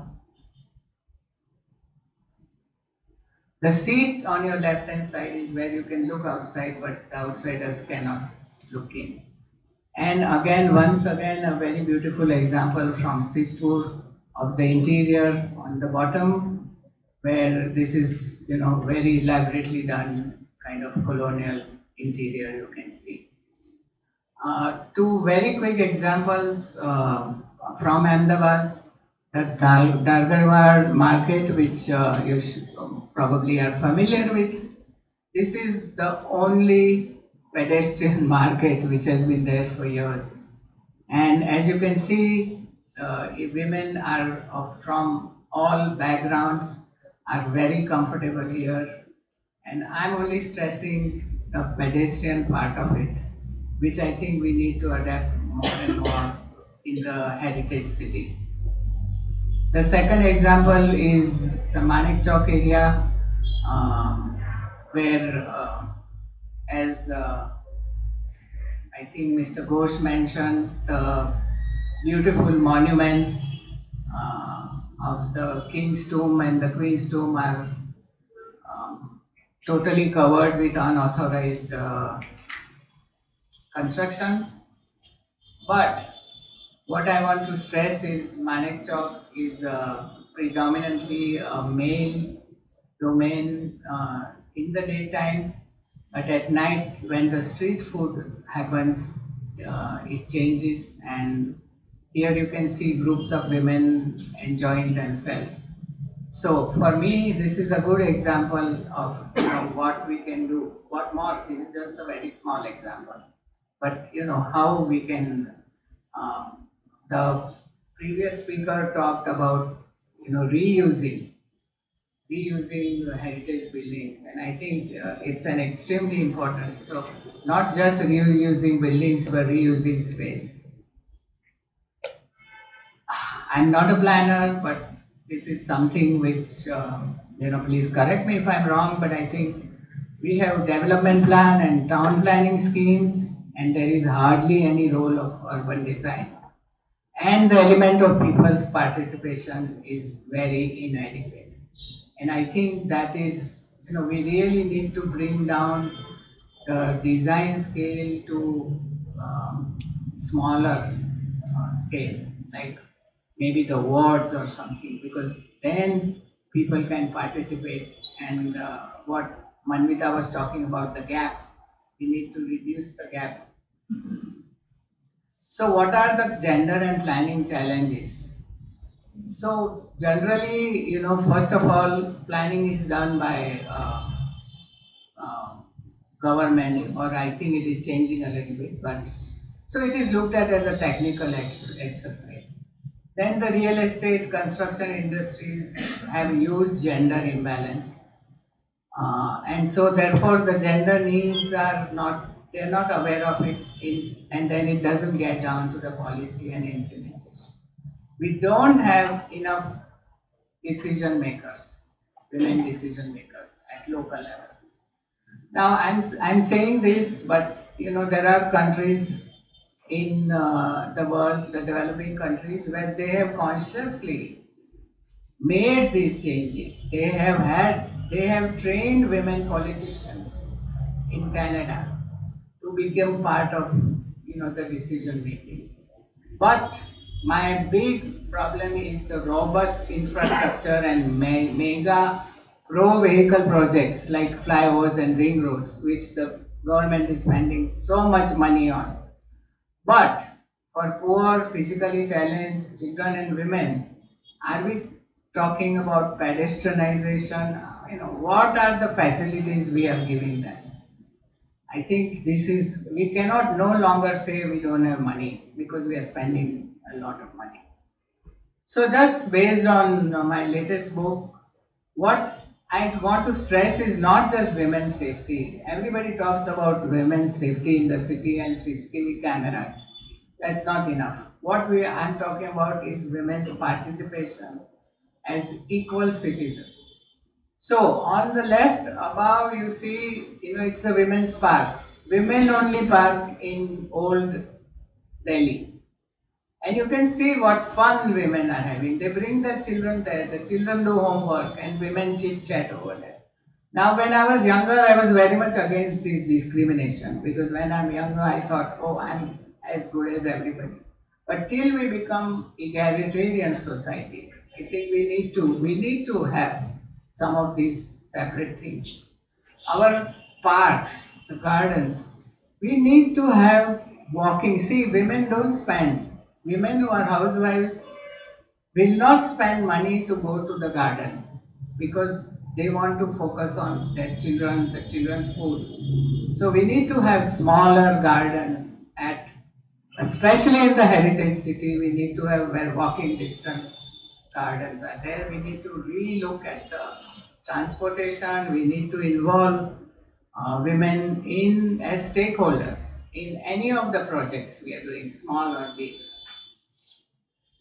seat on your left hand side is where you can look outside, but the outsiders cannot look in. And again, once again, a very beautiful example from Sitpur of the interior on the bottom, where this is, very elaborately done kind of colonial interior you can see. Two very quick examples from Ahmedabad, the Dargarwar market, which you probably are familiar with. This is the only pedestrian market which has been there for years. And as you can see, women are from all backgrounds are very comfortable here. And I'm only stressing the pedestrian part of it, which I think we need to adapt more and more in the heritage city. The second example is the Manik Chowk area, where, as I think Mr. Ghosh mentioned, the beautiful monuments of the King's Tomb and the Queen's Tomb are totally covered with unauthorized construction. But what I want to stress is Manek Chowk is predominantly a male domain in the daytime, but at night when the street food happens, it changes, and here you can see groups of women enjoying themselves. So for me, this is a good example of what we can do. What more? This is just a very small example, but how we can. The previous speaker talked about reusing the heritage buildings, and I think it's an extremely important. So not just reusing buildings, but reusing space. I'm not a planner, but this is something which, please correct me if I'm wrong, but I think we have development plan and town planning schemes, and there is hardly any role of urban design. And the element of people's participation is very inadequate. And I think that is, we really need to bring down the design scale to smaller scale, like maybe the wards or something, because then people can participate. And what Manvita was talking about, the gap, we need to reduce the gap. So what are the gender and planning challenges? So generally, first of all, planning is done by government, or I think it is changing a little bit, but so it is looked at as a technical exercise. Then the real estate construction industries have huge gender imbalance, and so therefore the gender needs are not, they are not aware of it, and then it doesn't get down to the policy and implementation. We don't have enough decision makers, women decision makers at local level. Now I'm saying this, but there are countries in the world, the developing countries, where they have consciously made these changes. They have trained women politicians in Canada to become part of the decision making. But my big problem is the robust infrastructure and mega pro-vehicle projects like flyovers and ring roads, which the government is spending so much money on. But for poor, physically challenged children and women, are we talking about pedestrianization? What are the facilities we are giving them? I think we cannot no longer say we don't have money, because we are spending a lot of money. So just based on my latest book, what I want to stress is not just women's safety. Everybody talks about women's safety in the city and CCTV cameras. That's not enough. What I'm talking about is women's participation as equal citizens. So on the left above you see, it's a women's park. Women only park in old Delhi. And you can see what fun women are having. They bring their children there, the children do homework, and women chit chat over there. Now when I was younger, I was very much against this discrimination, because when I'm younger I thought, oh, I'm as good as everybody. But till we become egalitarian society, I think we need to have some of these separate things. Our parks, the gardens, we need to have walking. See, women don't spend. Women who are housewives will not spend money to go to the garden, because they want to focus on their children, the children's food. So we need to have smaller gardens especially in the heritage city. We need to have walking distance gardens are there. We need to re-look at the transportation. We need to involve women as stakeholders in any of the projects we are doing, small or big.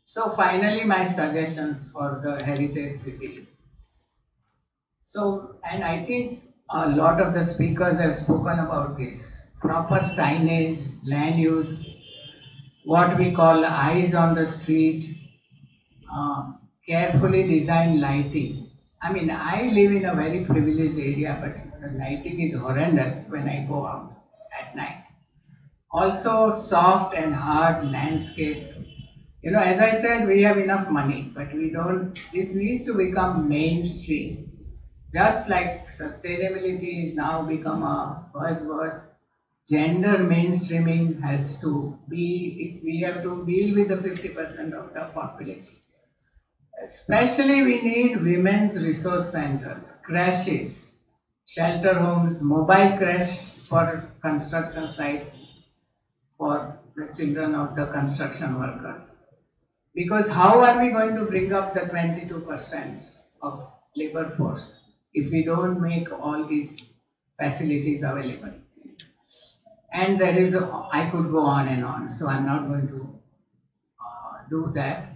So finally, my suggestions for the heritage city. So, and I think a lot of the speakers have spoken about this. Proper signage, land use, what we call eyes on the street, carefully designed lighting. I mean, I live in a very privileged area, but the lighting is horrendous when I go out at night. Also, soft and hard landscape As I said, we have enough money, but we don't, this needs to become mainstream. Just like sustainability is now become a buzzword, gender mainstreaming has to be, if we have to deal with the 50% of the population. Especially we need women's resource centers, crashes, shelter homes, mobile crash for construction sites for the children of the construction workers. Because how are we going to bring up the 22% of labor force if we don't make all these facilities available? And there is, I could go on and on, so I'm not going to do that.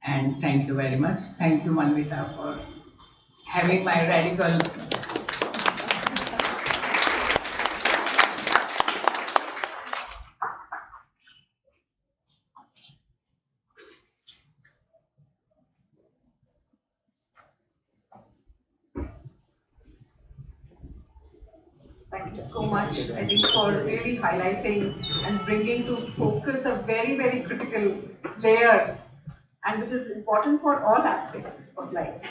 And thank you very much. Thank you, Manvita, for having my radical. Thank you so much, I think, for really highlighting and bringing to focus a very, very critical layer, and which is important for all aspects of life.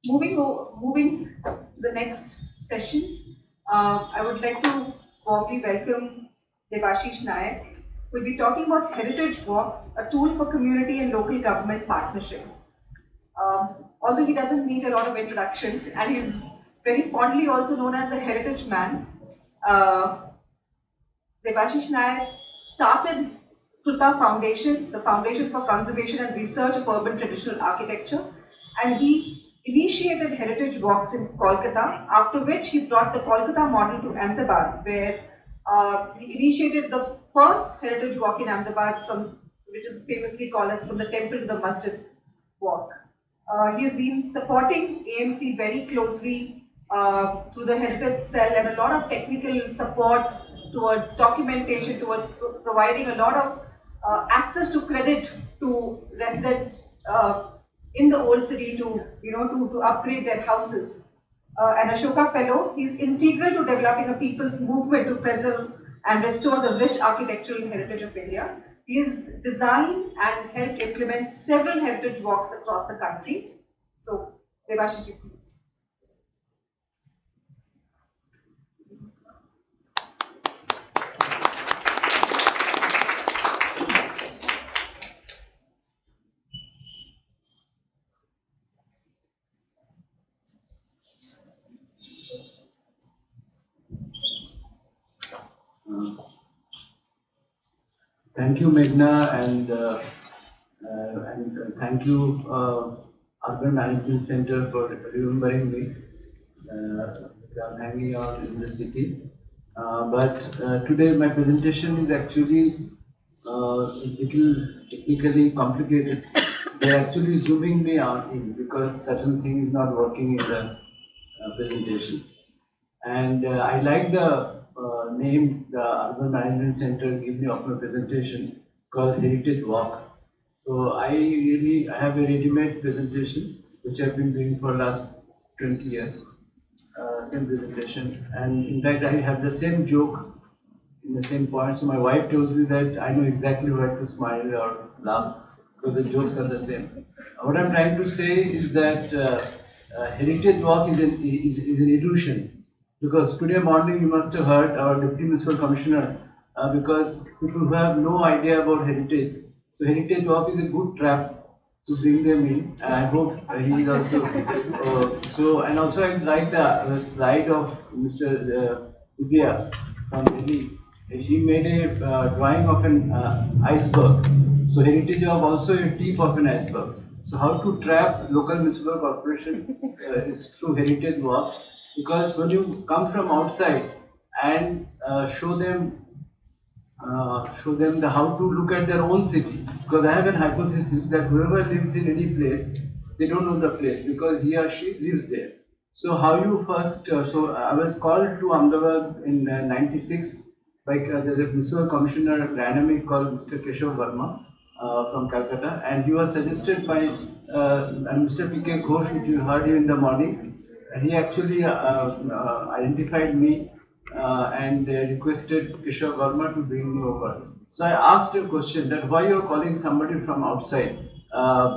Moving to the next session, I would like to warmly welcome Devashish Nayak, who will be talking about Heritage Walks, a tool for community and local government partnership. Although he doesn't need a lot of introduction, and he's very fondly also known as the Heritage Man, Devashish Nayak started Kruta Foundation, the Foundation for Conservation and Research of Urban Traditional Architecture, and he initiated Heritage Walks in Kolkata, after which he brought the Kolkata model to Ahmedabad, where he initiated the first Heritage Walk in Ahmedabad, which is famously called as From the Temple to the Masjid Walk. He has been supporting AMC very closely through the Heritage Cell and a lot of technical support towards documentation, towards providing a lot of access to credit to residents in the old city to upgrade their houses. An Ashoka Fellow, he is integral to developing a people's movement to preserve and restore the rich architectural heritage of India. He has designed and helped implement several heritage walks across the country. So, Devashish, please. Thank you, Meghna, and thank you, Urban Management Center, for remembering me. I'm hanging out in the city. But today my presentation is actually a little technically complicated. They're actually zooming me out in because certain thing is not working in the presentation. And I like the name the Urban Management Center give me of my presentation called Heritage Walk. So I have a ready-made presentation which I've been doing for last 20 years, same presentation. And in fact, I have the same joke in the same point. So my wife tells me that I know exactly where to smile or laugh because the jokes are the same. What I'm trying to say is that Heritage Walk is an illusion. Because today morning you must have heard our Deputy Municipal Commissioner, because people who have no idea about heritage. So Heritage Walk is a good trap to bring them in, and I hope he is also. And also I like the slide of Mr. Divya from Delhi. He made a drawing of an iceberg. So Heritage Walk also a tip of an iceberg. So how to trap local municipal corporation is through Heritage Walks. Because when you come from outside and show them the how to look at their own city, because I have an hypothesis that whoever lives in any place, they don't know the place because he or she lives there. So how you first? So I was called to Ahmedabad in '96 by the municipal commissioner dynamic called Mr. Keshav Verma from Calcutta, and he was suggested by Mr. P.K. Ghosh, which you heard in the morning. He actually identified me and requested Kishore Verma to bring me over. So I asked a question that why you are calling somebody from outside,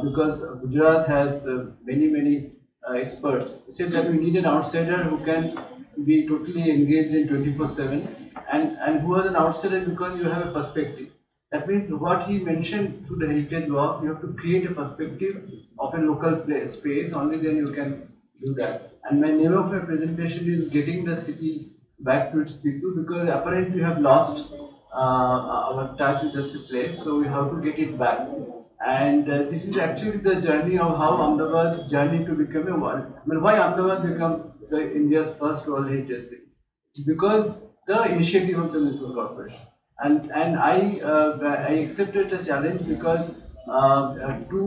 because Gujarat has many experts. He said that we need an outsider who can be totally engaged in 24/7, and who is an outsider because you have a perspective. That means what he mentioned through the heritage law, you have to create a perspective of a local space, only then you can do that. And my name of my presentation is Getting the City Back to Its People, because apparently we have lost our touch with the place, so we have to get it back. And this is actually the journey of how Ahmedabad's journey to become a world. I mean, why Ahmedabad become the India's first World Heritage City? Because the initiative of the municipal corporation. And I accepted the challenge because to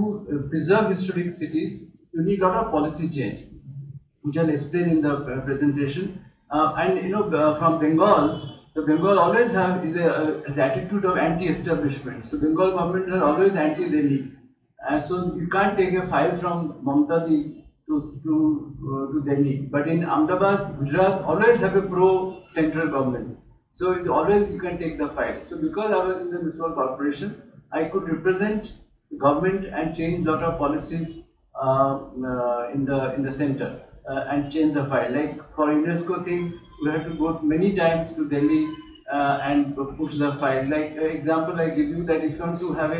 preserve historic cities, you need a lot of policy change, which I'll explain in the presentation. And you know, from Bengal, the Bengal always have is the attitude of anti-establishment. So Bengal government are always anti-Delhi, and so you can't take a file from Mamta to Delhi. But in Ahmedabad, Gujarat always have a pro-central government. So it's always you can take the file. So because I was in the municipal corporation, I could represent the government and change lot of policies in the center. And change the file. Like for UNESCO thing, we have to go many times to Delhi and push the file. Like example, I give you that if you want to have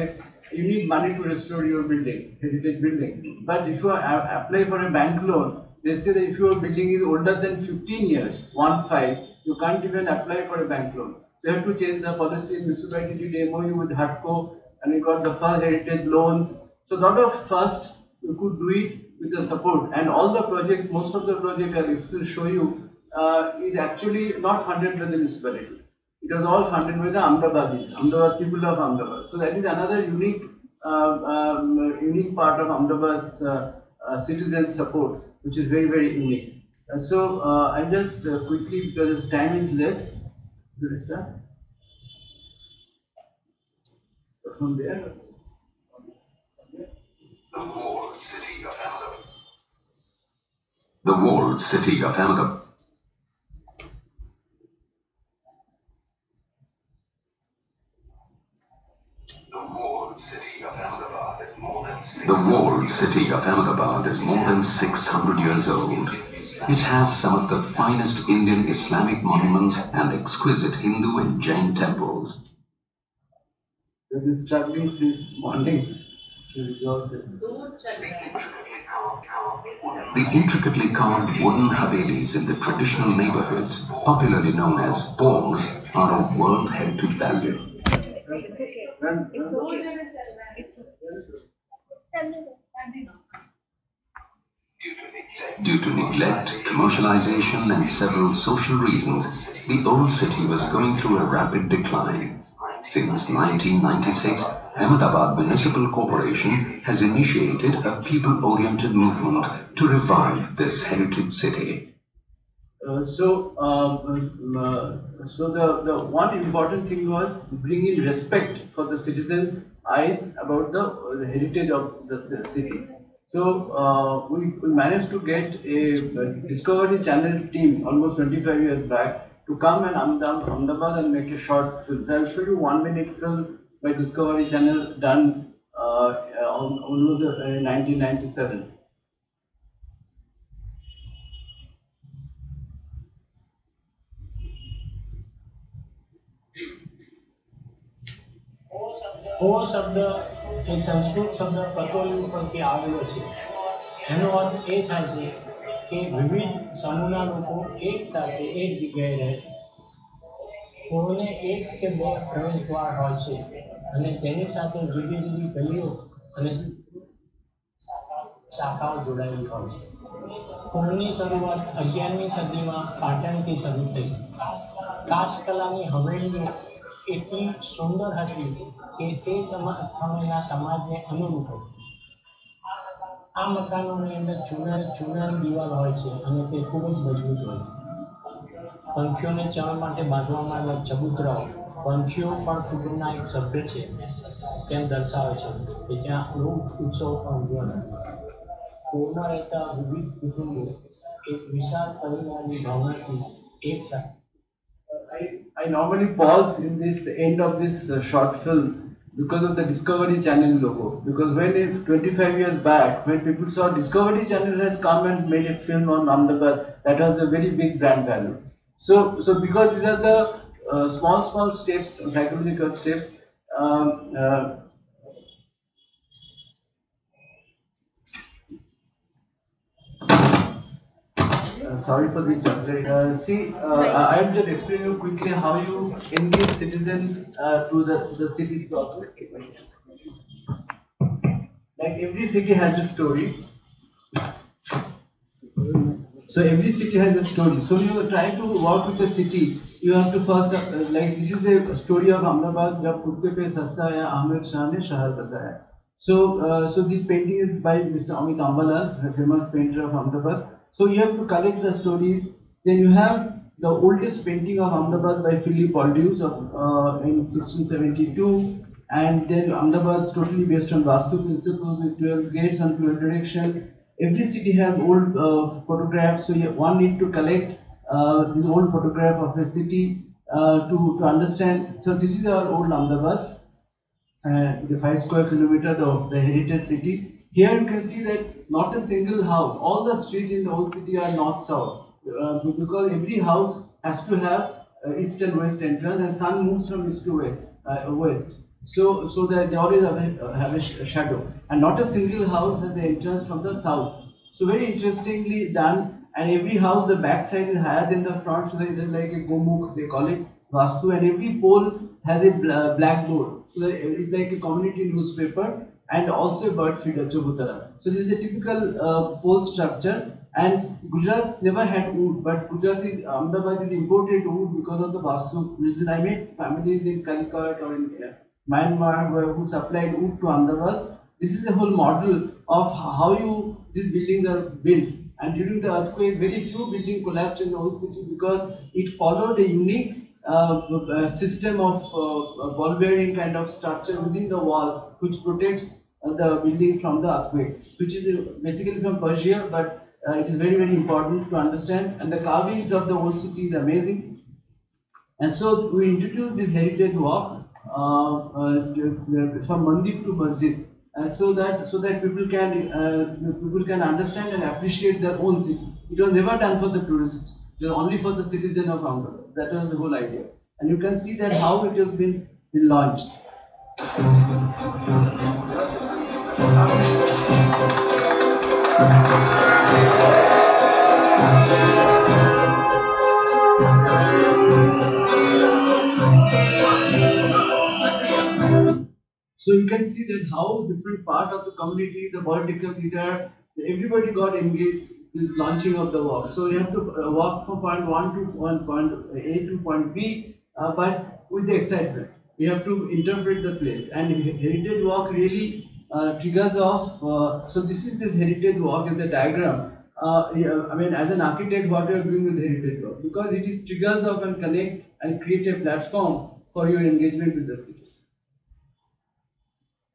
you need money to restore your building, heritage building. But if you apply for a bank loan, they say that if your building is older than 15 years, 1-5, you can't even apply for a bank loan. You have to change the policy. Municipality did MOU with HUDCO, and you got the first heritage loans. So lot of first you could do it with the support, and all the projects, most of the projects I will still show you, is actually not funded by the municipality. It was all funded by the Ahmedabad people of Ahmedabad. So that is another unique part of Ahmedabad's citizen support, which is very unique. So I'm just quickly, because time is less, from there. The walled city of Ahmedabad. The walled city of Ahmedabad. The walled city of Ahmedabad is more than 600 years old. It has some of the finest Indian Islamic monuments and exquisite Hindu and Jain temples. We've been struggling since morning to resolve it. The intricately carved wooden havelis in the traditional neighborhoods, popularly known as balls, are of World Heritage value. It's okay. It's okay. It's okay. Due to neglect, commercialization, and several social reasons, the old city was going through a rapid decline. Since 1996, Ahmedabad Municipal Corporation has initiated a people-oriented movement to revive this heritage city. So the one important thing was bringing respect for the citizens' eyes about the heritage of the city. So we managed to get a Discovery Channel team almost 25 years back to come and Ahmedabad and make a short film. So I'll show you 1-minute film by Discovery Channel done almost in 1997. ઓ શબ્દ એ સંસ્કૃત શબ્દ કતોલી ઉપરથી આવેલો છે. એનો અર્થ એ થાય છે કે વિવિધ સમૂહના લોકો એક સાથે એક જગ્યાએ રહે છે. કોને એક કે બે પ્રવેશદ્વાર હોય છે અને તેની સાથે જુદી જુદી ગલીઓ અને શાખાઓ જોડાયેલી હોય છે. કુળની શરૂઆત 11મી સદીમાં પાટણથી શરૂ થઈ. કાચકલાની હવેલીઓ એટલી સુંદર હતી કે તે સમયના સમાજને અનુરૂપ હતી. આ મકાનોની અંદર ચૂનાની દિવાલ હોય છે અને તે ખૂબ જ મજબૂત હોય છે. પંખીઓને ચણ માટે બાંધવામાં આવેલા ચબૂતરાઓ પંખીઓ પણ કુટુંબના એક સભ્ય છે તેમ દર્શાવે છે કે જ્યાં લોક ઉત્સવ પણ ઉજવાય. પૂરમાં રહેતા વિવિધ કુટુંબો એક વિશાળ પરિવારની ભાવનાથી એક સાથે. I normally pause in this end of this short film because of the Discovery Channel logo. Because when 25 years back, when people saw Discovery Channel has come and made a film on Ahmedabad, that was a very big brand value. So because these are the small steps, psychological steps. Um, uh, Sorry for the interruption. I am just explaining you quickly how you engage citizens to the city's process. Like every city has a story. So every city has a story. So you try to work with the city. You have to first like this is a story of Ahmedabad. जब कुत्ते पे सस्ता या अहमद शाह ने शहर बसाया. So this painting is by Mr. Amit Ambalal, a famous painter of Ahmedabad. So you have to collect the stories. Then you have the oldest painting of Ahmedabad by Philip Aldous in 1672. And then Ahmedabad is totally based on Vastu principles with 12 gates and 12 direction. Every city has old photographs, so one need to collect this old photograph of a city to understand. So this is our old Ahmedabad, the 5 square kilometers of the heritage city. Here you can see that not a single house, all the streets in the old city are north-south because every house has to have east and west entrance, and sun moves from east to west. So that they always have a shadow, and not a single house has the entrance from the south. So very interestingly done, and every house the back side is higher than the front, so that it is like a gomukh, they call it vastu, and every pole has a blackboard. So that it's like a community newspaper and also a bird feeder, Chobutara. So this is a typical pole structure. And Gujarat never had wood, but Ahmedabad is imported wood because of the vastu reason. I met families in Calicut or in Myanmar who supplied wood to Ahmedabad. This is a whole model of how these buildings are built. And during the earthquake, very few buildings collapsed in the old city because it followed a unique system of ball bearing kind of structure within the wall, which protects the building from the earthquakes, which is basically from Persia, but it is very, very important to understand. And the carvings of the old city is amazing. And so we introduced this heritage walk from Mandir to Masjid, so that people can understand and appreciate their own city. It was never done for the tourists; it was only for the citizen of Ahmedabad. That was the whole idea, and you can see that how it has been launched. So you can see that how different part of the community, the political leader, everybody got engaged in launching of the walk. So you have to walk from point 1 to point A to point B, but with the excitement. You have to interpret the place, and heritage walk really triggers off. So this heritage walk is a diagram. I mean, as an architect, what you are doing with heritage walk, because it is triggers off and connect and create a platform for your engagement with the city.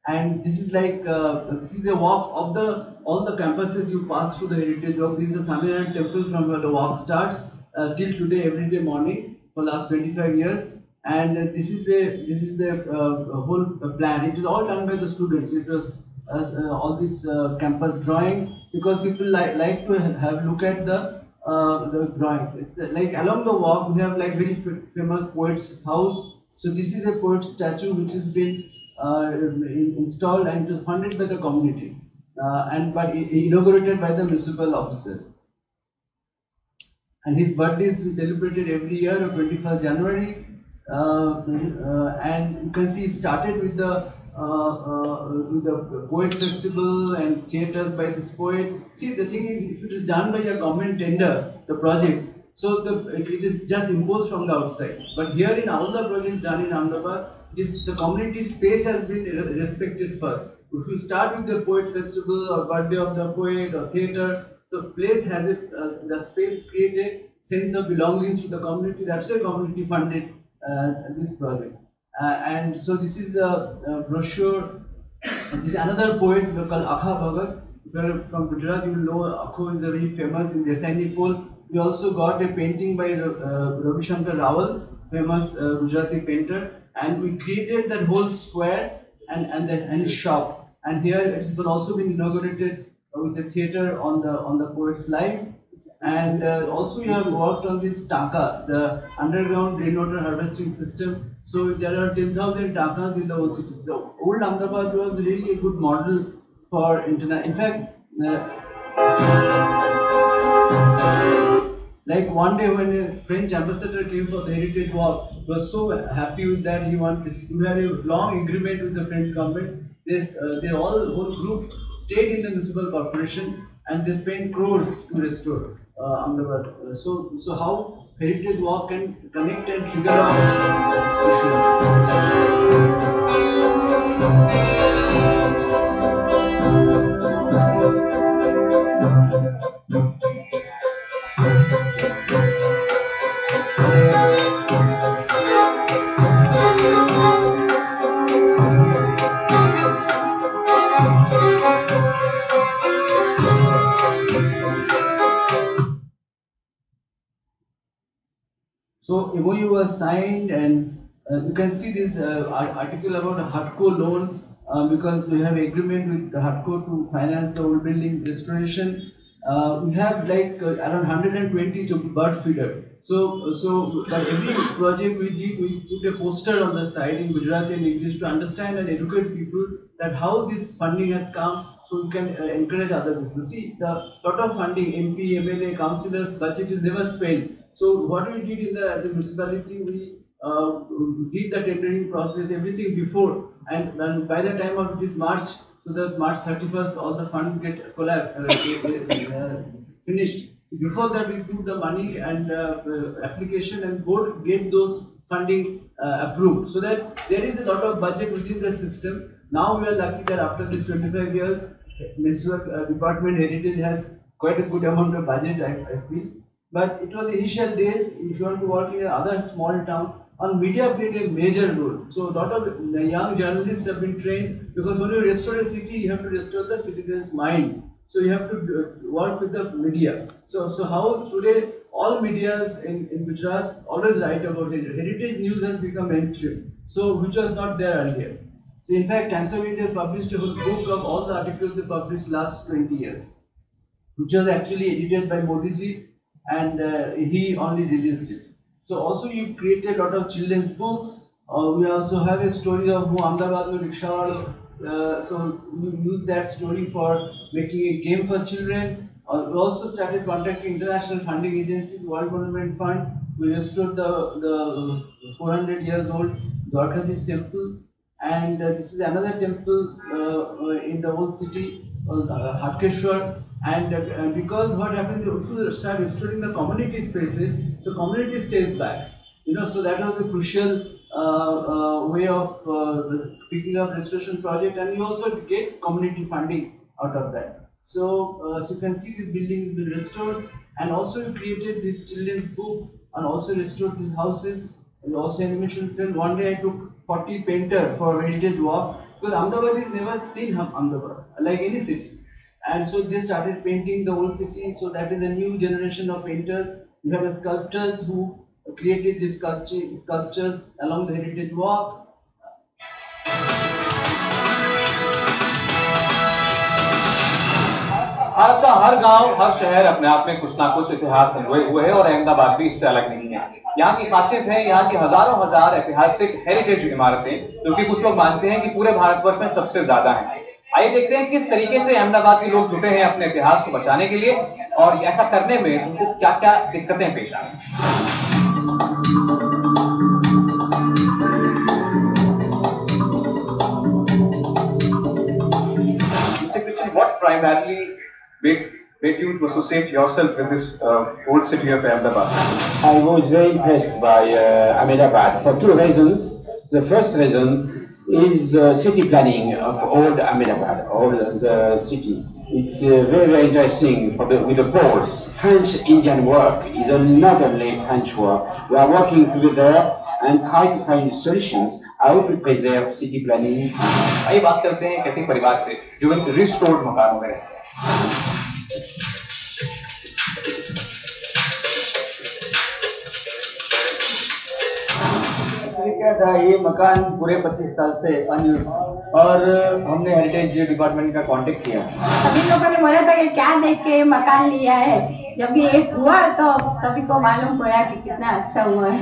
And this is like this is a walk of all the campuses you pass through the heritage walk. This is the Swaminarayan temple from where the walk starts till today, every day morning for last 25 years. And this is the whole plan. It is all done by the students. It was all this campus drawing, because people like to have look at the drawings. It's like along the walk we have like very famous poet's house. So this is a poet statue which has been installed, and it was funded by the community but inaugurated by the municipal officers. And his birthday is celebrated every year on 21st January. And you can see it started with the poet festival and theatres by this poet. See, the thing is, if it is done by a government tender, the projects, so it is just imposed from the outside. But here in all the projects done in Ahmedabad, the community space has been respected first. If you start with the poet festival or birthday of the poet or theatre, the place has the space created sense of belongings to the community. That's why community funded this project. And so this is the brochure. This is another poet called Akha Bhagat. If you are from Gujarat, you will know Akho is very famous in Desaini Pole. We also got a painting by Ravi Shankar Rawal, famous Gujarati painter, and we created that whole square and his shop. And here it has also been inaugurated with a theatre on the Poets Live. And also we have worked on this Taka, the underground rainwater harvesting system. So there are 10,000 Takas in the old city. The old Ahmedabad was really a good model for internet. In fact, like one day when a French ambassador came for the Heritage Walk, he was so happy with that. He had a long agreement with the French government. They whole group stayed in the municipal corporation and they spent crores to restore Ahmedabad. So how Heritage Walk can connect and figure out So MOU was signed, and you can see this article about HUDCO loan because we have agreement with the HUDCO to finance the old building restoration. We have like around 120 bird feeder. So for every project we did, we put a poster on the side in Gujarati and English to understand and educate people that how this funding has come, so we can encourage other people. See, the lot of funding, MP, MLA, councillors, budget is never spent. So what we did in the municipality, we did the tendering process, everything before, and by the time of this March, so that March 31st, all the funds get finished. Before that, we put the money and application, and board get those funding approved. So that there is a lot of budget within the system. Now we are lucky that after this 25 years, Municipal Department Heritage has quite a good amount of budget, I feel. But it was initial days. If you want to work in another small town, on media played a major role. So a lot of young journalists have been trained, because when you restore a city, you have to restore the citizen's mind. So you have to work with the media. So how today all medias in Gujarat always write about it. Heritage news has become mainstream, so which was not there earlier. So in fact, Times of India published a whole book of all the articles they published last 20 years, which was actually edited by Modi ji, and he only released it. So also you created a lot of children's books. We also have a story of Ahmedabad mein Rickshawala. So we use that story for making a game for children. We also started contacting international funding agencies, World Monument Fund. We restored the 400 years old Dwarkadhish temple, and this is another temple in the old city, Hatkeshwar. And because what happened, if you start restoring the community spaces, the community stays back. So that was the crucial way of picking up restoration project, and you also get community funding out of that. So, so you can see this building has been restored, and also you created this children's book, and also restored these houses, and also animation film. One day I took 40 painters for Heritage Walk, because Ahmedabad is never seen Ahmedabad like any city. And so they started painting the old city. So that is a new generation of painters. You have sculptors who created these sculptures along the Heritage Walk. Bharat का हर गांव, हर शहर अपने आप में कुछ ना कुछ इतिहास संजोए हुए है, और अहमदाबाद भी इससे अलग नहीं है। यहाँ की खासियत है यहाँ की हजारों हजार ऐतिहासिक हेरिटेज इमारतें, जो कि कुछ लोग मानते हैं कि पूरे भारतवर्ष में सबसे ज्यादा हैं। आइए देखते हैं किस तरीके से अहमदाबाद के लोग जुटे हैं अपने इतिहास को बचाने के लिए, और ऐसा करने में उनको क्या क्या दिक्कतें पेश आ रही हैं। What primarily made you to associate yourself with this old city of Ahmedabad? I was very impressed by Ahmedabad for two reasons. The first reason is city planning of old Ahmedabad, old the city. It's very, very interesting with the Poles. French-Indian work is not only French work. We are working together and try to find solutions how to preserve city planning. आइए बात करते हैं कैसे परिवार से जो इन restored मकानों में रहते हैं। क्या था, ये मकान पूरे 25 साल से अनयूज, और हमने हेरिटेज डिपार्टमेंट का कांटेक्ट किया। सभी लोगों ने बोला था कि क्या देख के मकान लिया है, जब ये हुआ तो सभी को मालूम पड़ा कि कितना अच्छा हुआ है।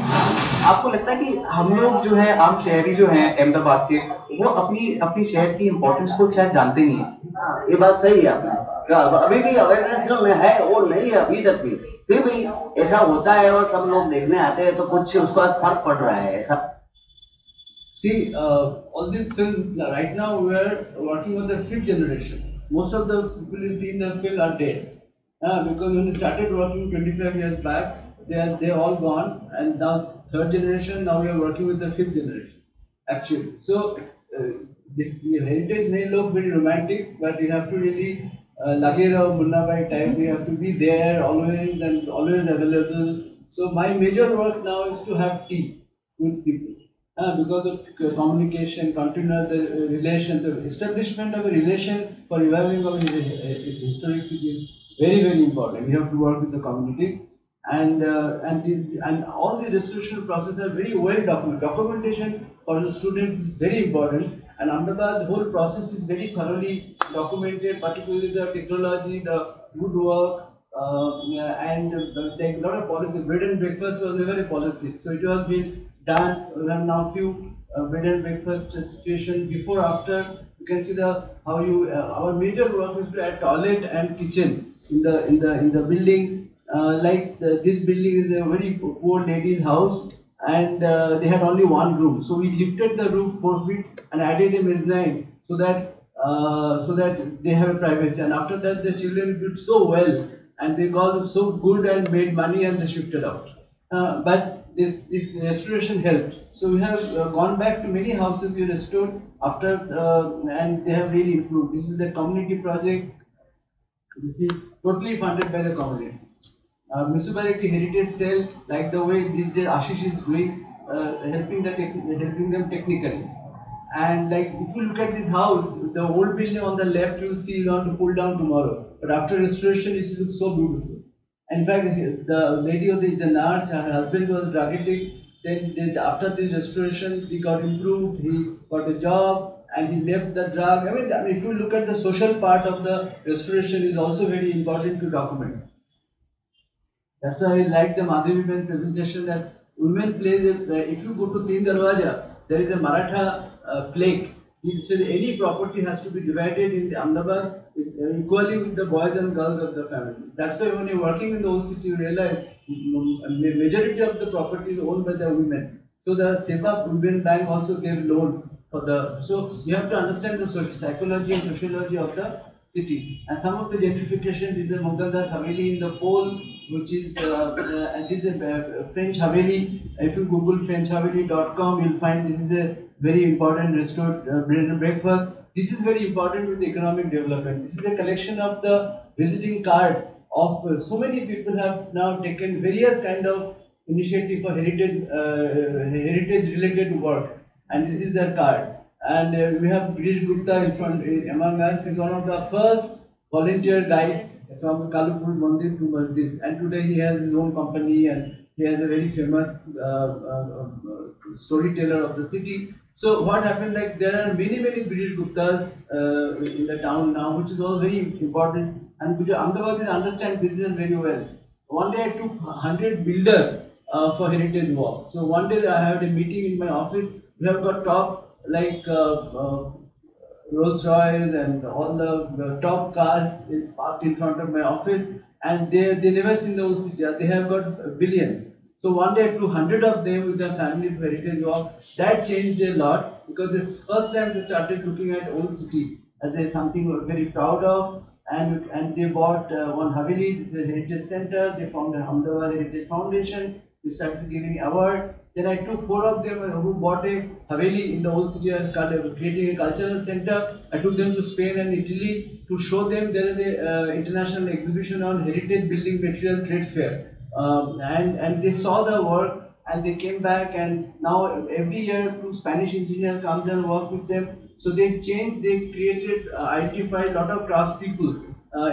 आपको लगता है कि हम लोग जो है, आम शहरी जो हैं अहमदाबाद के, वो अपनी शहर की इम्पोर्टेंस को शायद जानते नहीं है? ये बात सही है आपने, अभी भी अवेयरनेस जो में है वो नहीं है अभी तक भी, फिर भी ऐसा होता है और सब लोग देखने आते हैं तो कुछ उसका फर्क पड़ रहा है ऐसा। See, all these films, right now we are working on the fifth generation. Most of the people you see in the film are dead. Because when we started working 25 years back, they are all gone, and now third generation, now we are working with the fifth generation, actually. So, this heritage may look very romantic, but you have to really, lage raho munna bhai type, you have to be there always and always available. So my major work now is to have tea with people. Because of communication, continuous relation, the establishment of a relation for reviving of its historic city is very, very important. We have to work with the community, and all the restoration process are very well documented. Documentation for the students is very important, and Ahmedabad, the whole process is very thoroughly documented, particularly the technology, the woodwork, and a lot of policy. Bread and breakfast was never a policy, so it was been done. We have now few bed and breakfast situation before after. You can see how you our major work is to add toilet and kitchen in the building. This building is a very poor lady's house, and they had only one room, so we lifted the roof 4 feet and added a mezzanine so that they have a privacy. And after that, the children did so well, and they got so good and made money, and they shifted out. But this restoration helped. So we have gone back to many houses we restored after, and they have really improved. This is the community project. This is totally funded by the community. Municipality heritage cell, like the way these days Ashish is doing, helping them technically. And like if you look at this house, the old building on the left, you will see you want to pull down tomorrow. But after restoration, it looks so beautiful. In fact, the lady is a nurse, her husband was drug addict. Then after this restoration, he got improved, he got a job, and he left the drug. I mean, if you look at the social part of the restoration, is also very important to document. That's why I like the Madhavi presentation, that women plays. If you go to Teen Darwaja, there is a Maratha plaque. It says any property has to be divided in the Ahmedabad equally with the boys and girls of the family. That's why when you're working in the old city, you realize the majority of the property is owned by the women. So the SEPA Women Bank also gave loan for the. So you have to understand the psychology and sociology of the city. And some of the gentrification is the Mughaldar Haveli in the pole, which is and this is a French Haveli. If you Google FrenchHaveli.com, you'll find this is a very important restored bread and breakfast. This is very important with economic development. This is a collection of the visiting card of so many people have now taken various kind of initiative for heritage related work, and this is their card. And we have Girish Gupta in front among us. He's one of the first volunteer guide from Kalupur Mandir to Masjid, and today he has his own company and he has a very famous storyteller of the city. So what happened, like there are many British Guptas in the town now, which is all very important, and which Ahmedabad understand business very well. One day I took 100 builders for heritage walk. So one day I had a meeting in my office. We have got top like Rolls Royce and all the top cars parked in front of my office, and they never seen the old city. They have got billions. So one day I took 100 of them with their family to heritage walk. That changed a lot, because this first time they started looking at old city as something we're very proud of, and they bought one Haveli, this is a heritage center. They formed the Ahmedabad Heritage Foundation. They started giving award. Then I took 4 of them who bought a Haveli in the old city and creating a cultural center. I took them to Spain and Italy to show them there is a international exhibition on heritage building material trade fair. And they saw the work, and they came back, and now every year 2 Spanish engineers comes and work with them. So they changed, they created, identified a lot of crafts people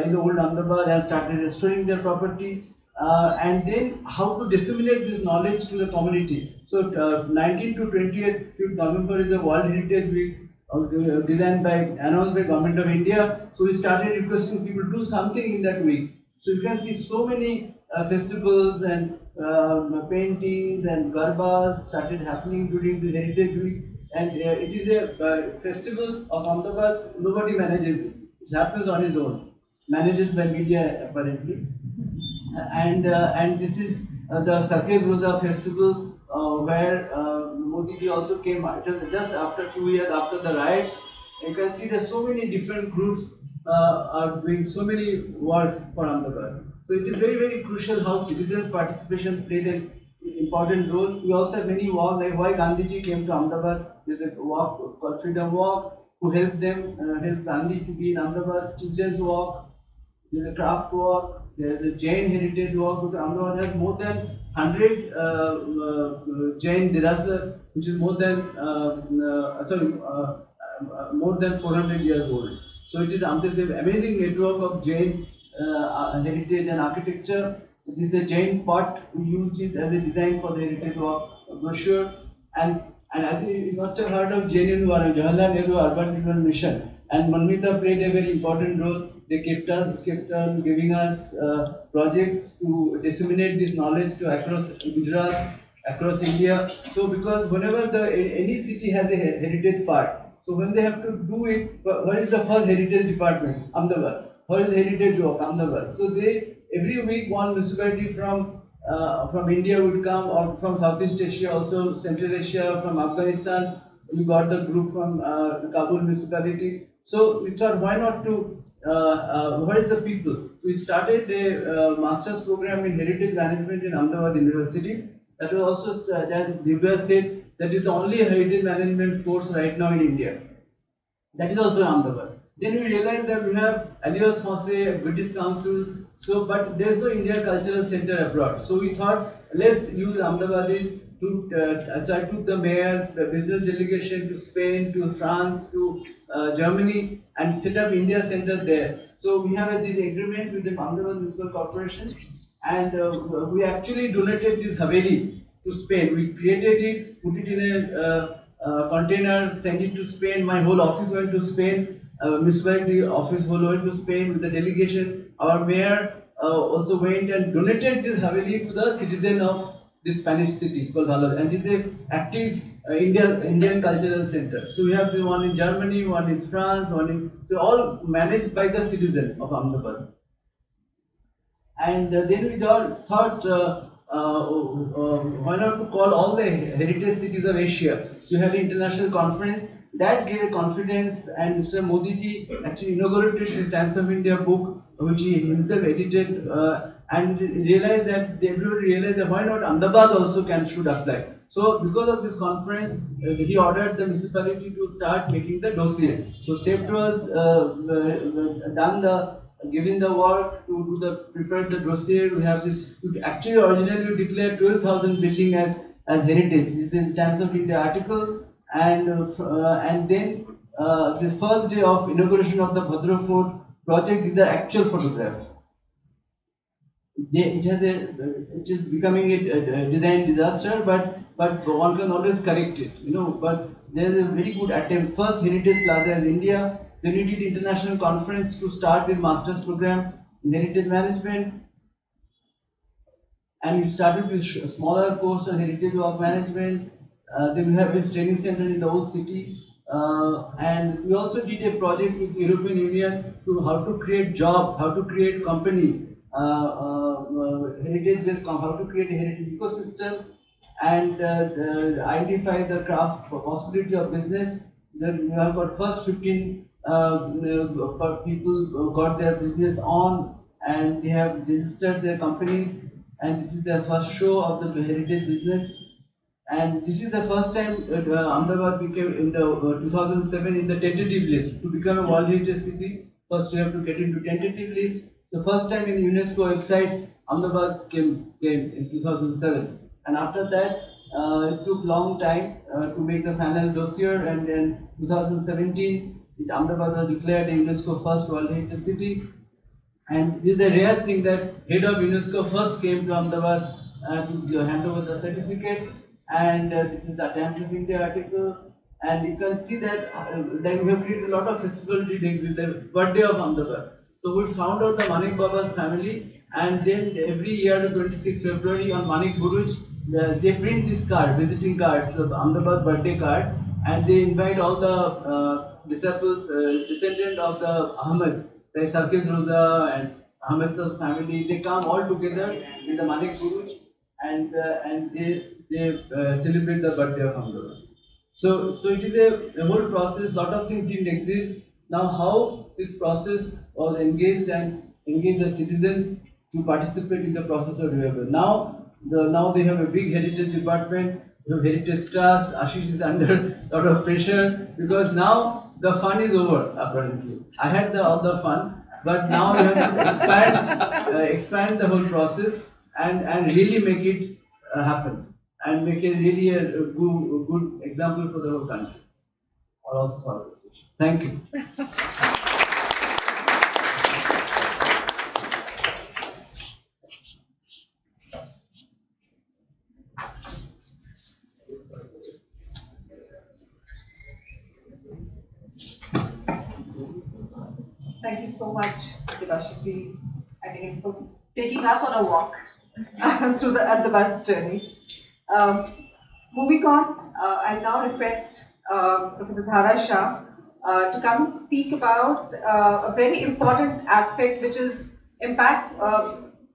in the old Ahmedabad and started restoring their property. And then how to disseminate this knowledge to the community. So 19th to 20th November is a World Heritage Week designed by, announced by Government of India. So we started requesting people to do something in that week. So you can see so many festivals and paintings and garbas started happening during the Heritage Week. And it is a festival of Ahmedabad. Nobody manages it. It happens on its own, managed by media apparently. And this is the Circus Rosa festival where Modi ji also came. It was just after 2 years after the riots. You can see that so many different groups are doing so many work for Ahmedabad. So it is very, very crucial how citizens' participation played an important role. We also have many walks, like why Gandhiji came to Ahmedabad. There's a walk called Freedom Walk, who helped them, helped Gandhi to be in Ahmedabad. Children's Walk, there's a craft walk, there's a Jain heritage walk, because Ahmedabad has more than 100 Jain Dirasa, which is more than more than 400 years old. So it is an amazing network of Jain heritage and architecture. This is a Jain pot. We used it as a design for the heritage walk brochure. And as you must have heard of JNNU, Jawaharlal Nehru Urban Renewal Mission. And Manvita played a very important role. They kept on giving us projects to disseminate this knowledge to across Gujarat, across India. So because whenever any city has a heritage part, so when they have to do it, what is the first heritage department? Ahmedabad. What is heritage walk? Ahmedabad. So they every week one municipality from India would come, or from Southeast Asia, also Central Asia, from Afghanistan. We got the group from Kabul municipality. So we thought, why not to, what is the people? We started a master's program in heritage management in Ahmedabad University. That was also, as Divya said, that is the only heritage management course right now in India. That is also in Ahmedabad. Then we realized that we have Alias Fosse, British councils, so but there is no India Cultural Center abroad. So we thought, let's use Ahmedabadis to, so I took the mayor, the business delegation to Spain, to France, to Germany, and set up India Center there. So we have this agreement with the Ahmedabad Municipal Corporation, and we actually donated this Haveli to Spain. We created it, put it in a container, sent it to Spain. My whole office went to Spain. Municipality office whole went to Spain with the delegation. Our mayor also went and donated this Haveli to the citizen of this Spanish city called Valladolid, and it is an active Indian Cultural Center. So we have the one in Germany, one in France, one in, so all managed by the citizen of Ahmedabad. And then we thought, why not to call all the heritage cities of Asia? So we had an international conference that gave a confidence, and Mr. Modi ji actually inaugurated this Times of India book, which he himself edited, and realized that everybody realized that why not Ahmedabad also should apply. So because of this conference, he ordered the municipality to start making the dossier. So SAFT was given the work to do prepare the dossier. We have this. Actually, originally we declared 12,000 building as heritage. This is Times of India article, and then the first day of inauguration of the Bhadra Fort project is the actual photograph. It is becoming a design disaster, but one can always correct it, you know. But there is a very good attempt. First Heritage Plaza is India. Then we did international conference to start this master's program in heritage management, and we started with a smaller course on heritage walk management. Then we have this training center in the old city, and we also did a project with the European Union to how to create job, how to create company, heritage-based, how to create a heritage ecosystem, and identify the craft possibility of business. Then we have got first 15 people got their business on, and they have registered their companies, and this is their first show of the heritage business. And this is the first time Ahmedabad became in the 2007 in the tentative list to become a World Heritage City. First, you have to get into tentative list. The first time in UNESCO website, Ahmedabad came in 2007, and after that it took long time to make the final dossier, and then 2017 Ahmedabad was declared a UNESCO first World Heritage City. And this is a rare thing that head of UNESCO first came to Ahmedabad to hand over the certificate. and this is the Times of India article, and you can see that then we have created a lot of feasibility links with the birthday of Ahmedabad. So we found out the Manik Baba's family, and then every year, 26 February on Manik Buruj, they print this card, visiting card, so Ahmedabad birthday card, and they invite all the disciples, descendant of the Ahmeds, like Sarkis Roza and Ahmed's family. They come all together in the Manik Buruj, and they celebrate the birthday of Ahmedabad. So it is a whole process. Lot of things didn't exist. Now how this process was engaged and engaged the citizens to participate in the process of development. Now they have a big heritage department, the heritage trust. Ashish is under a lot of pressure because now the fun is over. Apparently, I had all the fun, but now we have to expand the whole process and really make it happen. And make it really a good example for the whole country, or also for the nation. Thank you. Thank you so much, Devashiji, I think, for taking us on a walk through the Ahmedabad journey. Moving on, I now request Professor Dhara Shah to come and speak about a very important aspect, which is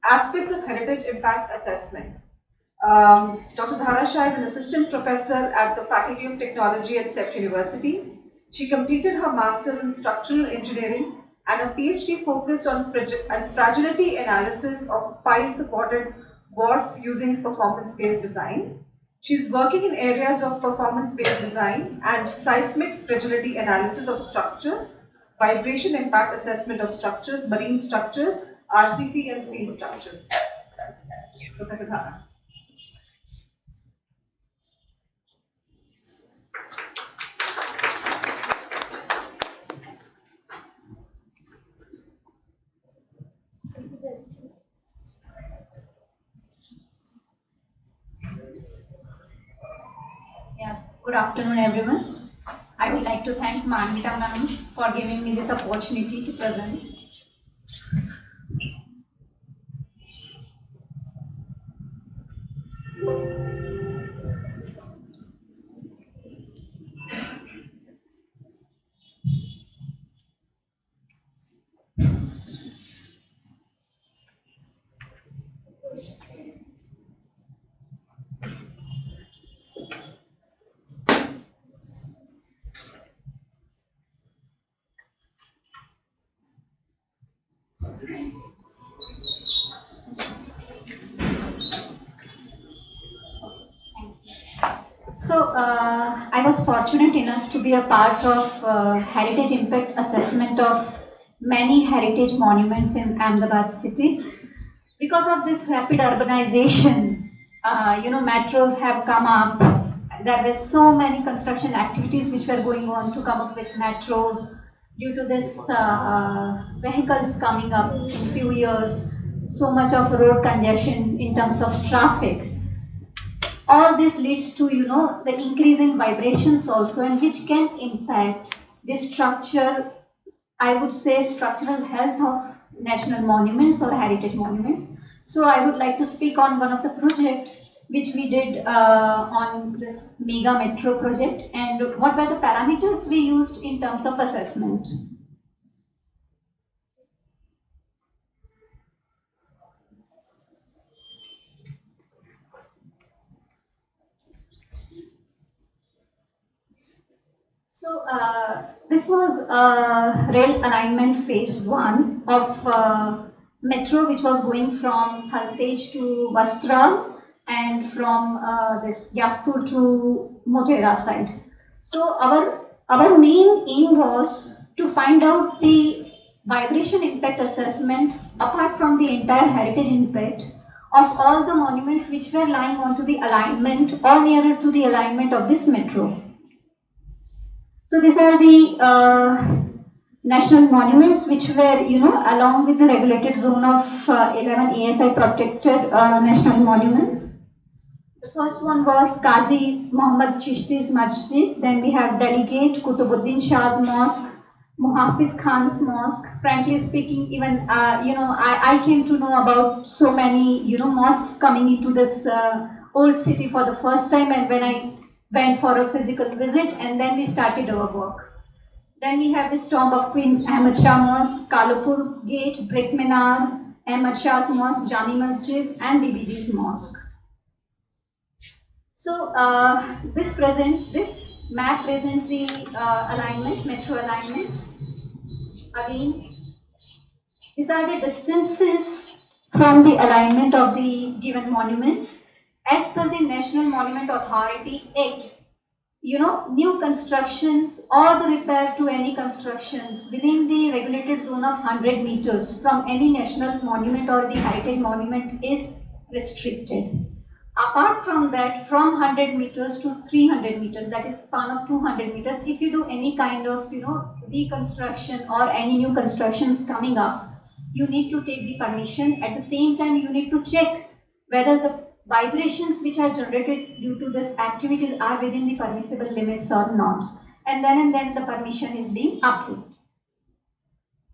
aspects of heritage impact assessment. Dr. Dhara Shah is an assistant professor at the Faculty of Technology at CEPT University. She completed her master's in structural engineering and a PhD focused on fragility analysis of file-supported wharf using performance-based design. She's working in areas of performance-based design and seismic fragility analysis of structures, vibration impact assessment of structures, marine structures, RCC and seal structures. Professor Dhara. Yeah, good afternoon everyone. I would like to thank Manvita ma'am for giving me this opportunity to present. So I was fortunate enough to be a part of heritage impact assessment of many heritage monuments in Ahmedabad city. Because of this rapid urbanization, metros have come up. There were so many construction activities which were going on to come up with metros. Due to this vehicles coming up in few years, so much of road congestion in terms of traffic. All this leads to, the increase in vibrations also, and which can impact the structure, I would say, structural health of national monuments or heritage monuments. So I would like to speak on one of the project which we did on this mega metro project, and what were the parameters we used in terms of assessment. So this was rail alignment phase 1 of metro, which was going from Thaltej to Vastra and from this Jaspur to Motera side. So our main aim was to find out the vibration impact assessment apart from the entire heritage impact of all the monuments which were lying onto the alignment or nearer to the alignment of this metro. So these are the national monuments which were, along with the regulated zone of 11 ASI protected national monuments. The first one was Qazi Muhammad Chishti's Masjid. Then we have Delegate Kutubuddin Shah's Mosque, Muhafiz Khan's Mosque. Frankly speaking, even I came to know about so many mosques coming into this old city for the first time, and when I went for a physical visit, and then we started our work. Then we have this tomb of Queen Ahmad Shah Mosque, Kalapur Gate, Brick Minar, Ahmad Shah's Mosque, Jami Masjid, and BBG's Mosque. So this map presents the alignment, metro alignment. Again, these are the distances from the alignment of the given monuments. As per the National Monument Authority Act, new constructions or the repair to any constructions within the regulated zone of 100 meters from any national monument or the heritage monument is restricted. Apart from that, from 100 meters to 300 meters, that is span of 200 meters, if you do any kind of, reconstruction or any new constructions coming up, you need to take the permission. At the same time, you need to check whether the vibrations which are generated due to this activities are within the permissible limits or not. And then the permission is being approved.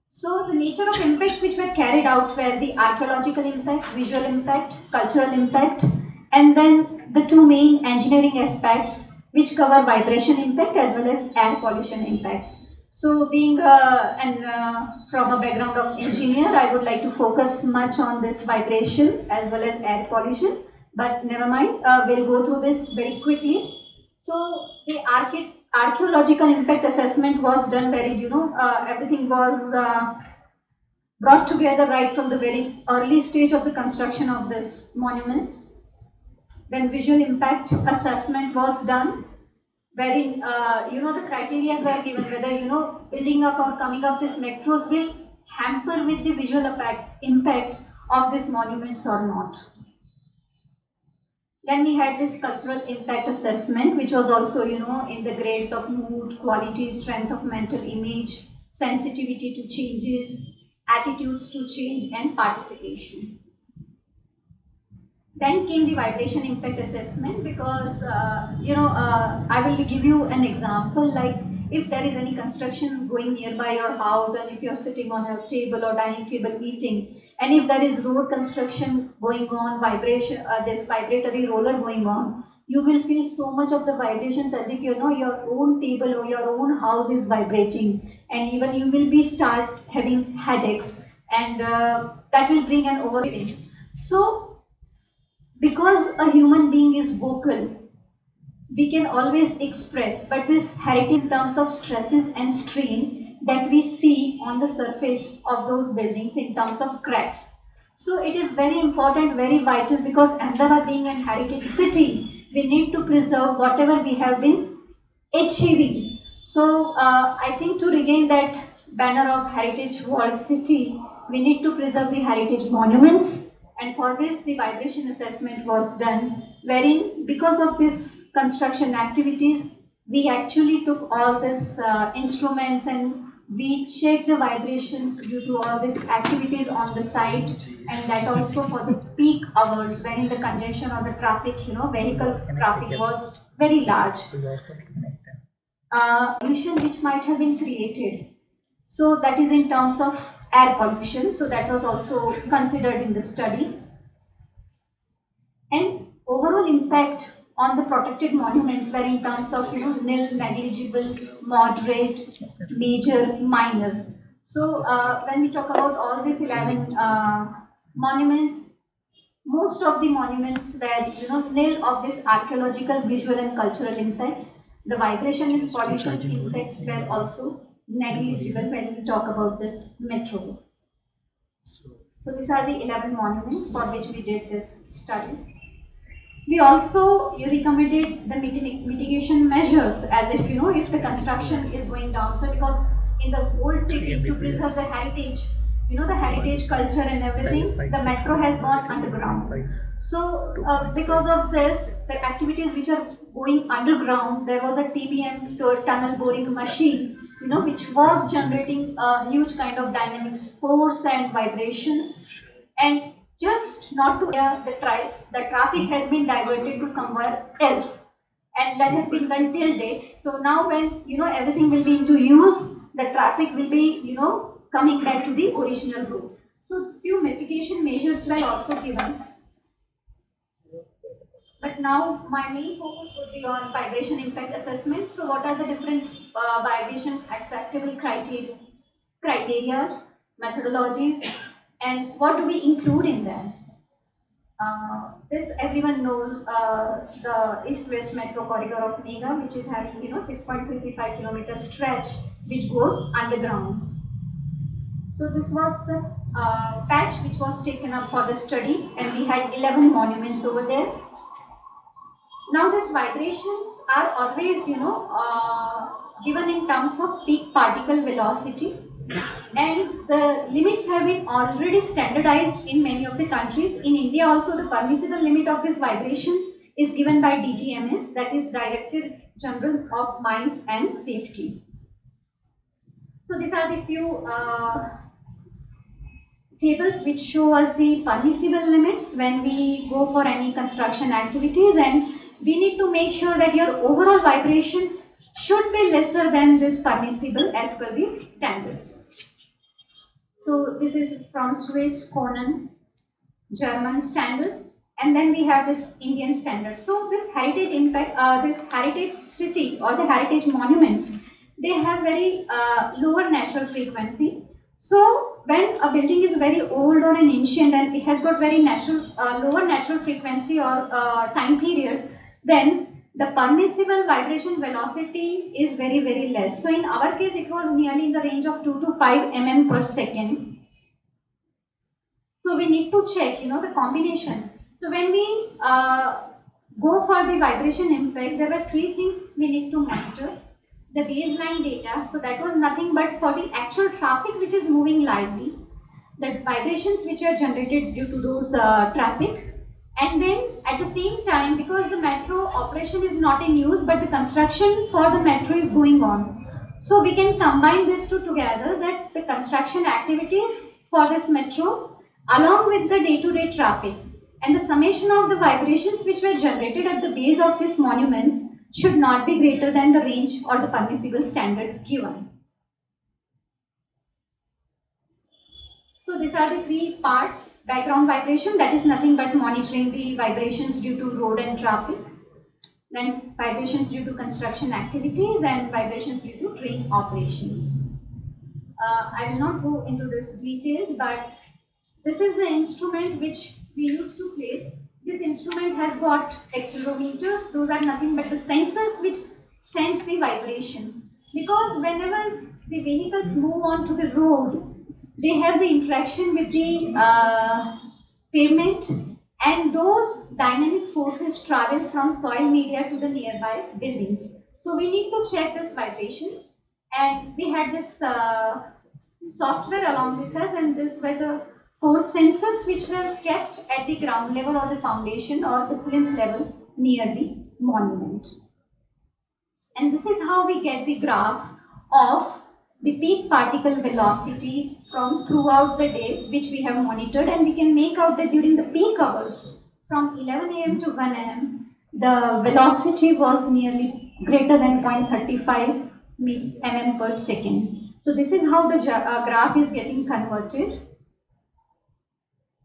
So the nature of impacts which were carried out were the archaeological impact, visual impact, cultural impact, and then the two main engineering aspects which cover vibration impact as well as air pollution impacts. So being from a background of engineer, I would like to focus much on this vibration as well as air pollution, but never mind, we'll go through this very quickly. So the archaeological impact assessment was done very, everything was brought together right from the very early stage of the construction of this monuments. Then visual impact assessment was done, wherein the criteria were given whether building up or coming up these metros will hamper with the visual impact of these monuments or not. Then we had this cultural impact assessment, which was also in the grades of mood, quality, strength of mental image, sensitivity to changes, attitudes to change, and participation. Then came the vibration impact assessment because, I will give you an example, like if there is any construction going nearby your house and if you're sitting on a table or dining table eating, and if there is road construction going on, this vibratory roller going on, you will feel so much of the vibrations as if your own table or your own house is vibrating, and even you will be start having headaches, and that will bring an overfeeling. So because a human being is vocal, we can always express, but this heritage in terms of stresses and strain that we see on the surface of those buildings in terms of cracks. So it is very important, very vital, because Ahmedabad being a heritage city, we need to preserve whatever we have been achieving. So I think to regain that banner of heritage world city, we need to preserve the heritage monuments. And for this, the vibration assessment was done, wherein because of this construction activities, we actually took all these instruments and we checked the vibrations due to all these activities on the site, and that also for the peak hours when the congestion or the traffic, vehicles traffic was very large. Pollution which might have been created. So that is in terms of air pollution. So that was also considered in the study. And overall impact on the protected monuments were in terms of nil, negligible, moderate, major, minor. So when we talk about all these 11 monuments, most of the monuments were nil of this archaeological, visual, and cultural impact. The vibration and pollution impacts were also negligible when we talk about this metro. So these are the 11 monuments for which we did this study. We also recommended the mitigation measures, as if the construction is going down. So because in the old city, to preserve the heritage, the heritage culture and everything, the metro has gone underground. So because of this, the activities which are going underground, there was a TBM, tunnel boring machine, which was generating a huge kind of dynamics, force and vibration. And just not to the traffic has been diverted to somewhere else, and that has been done till date. So now when everything will be into use, the traffic will be coming back to the original route. So few mitigation measures were also given. But now my main focus would be on vibration impact assessment. So what are the different vibration acceptable criteria, methodologies, and what do we include in them? This everyone knows the East-West Metro Corridor of Mega, which is having 6.55 kilometer stretch which goes underground. So this was the patch which was taken up for the study, and we had 11 monuments over there. Now these vibrations are always given in terms of peak particle velocity, and the limits have been already standardized in many of the countries. In India also, the permissible limit of these vibrations is given by DGMS, that is Directorate General of Mines and Safety. So these are the few tables which show us the permissible limits when we go for any construction activities, and we need to make sure that your overall vibrations should be lesser than this permissible as per the standards. So this is from Swiss, Conan, German standard, and then we have this Indian standard. So this heritage impact, this heritage city or the heritage monuments, they have very lower natural frequency. So when a building is very old or an ancient and it has got very lower natural frequency or time period, then the permissible vibration velocity is very, very less. So in our case, it was nearly in the range of 2 to 5 mm per second. So we need to check, the combination. So when we go for the vibration impact, there were 3 things we need to monitor. The baseline data, so that was nothing but for the actual traffic which is moving lively, the vibrations which are generated due to those traffic. And then at the same time, because the metro operation is not in use, but the construction for the metro is going on. So we can combine these two together, that the construction activities for this metro along with the day-to-day traffic and the summation of the vibrations which were generated at the base of these monuments should not be greater than the range or the permissible standards given. So these are the 3 parts. Background vibration, that is nothing but monitoring the vibrations due to road and traffic. Then vibrations due to construction activities and vibrations due to train operations. I will not go into this detail, but this is the instrument which we used to place. This instrument has got accelerometers. Those are nothing but the sensors which sense the vibration. Because whenever the vehicles move onto the road, they have the interaction with the pavement, and those dynamic forces travel from soil media to the nearby buildings. So we need to check these vibrations, and we had this software along with us, and this were the 4 sensors which were kept at the ground level or the foundation or the plinth level near the monument. And this is how we get the graph of the peak particle velocity from throughout the day which we have monitored, and we can make out that during the peak hours from 11 AM to 1 AM the velocity was nearly greater than 0.35 mm per second. So this is how the graph is getting converted.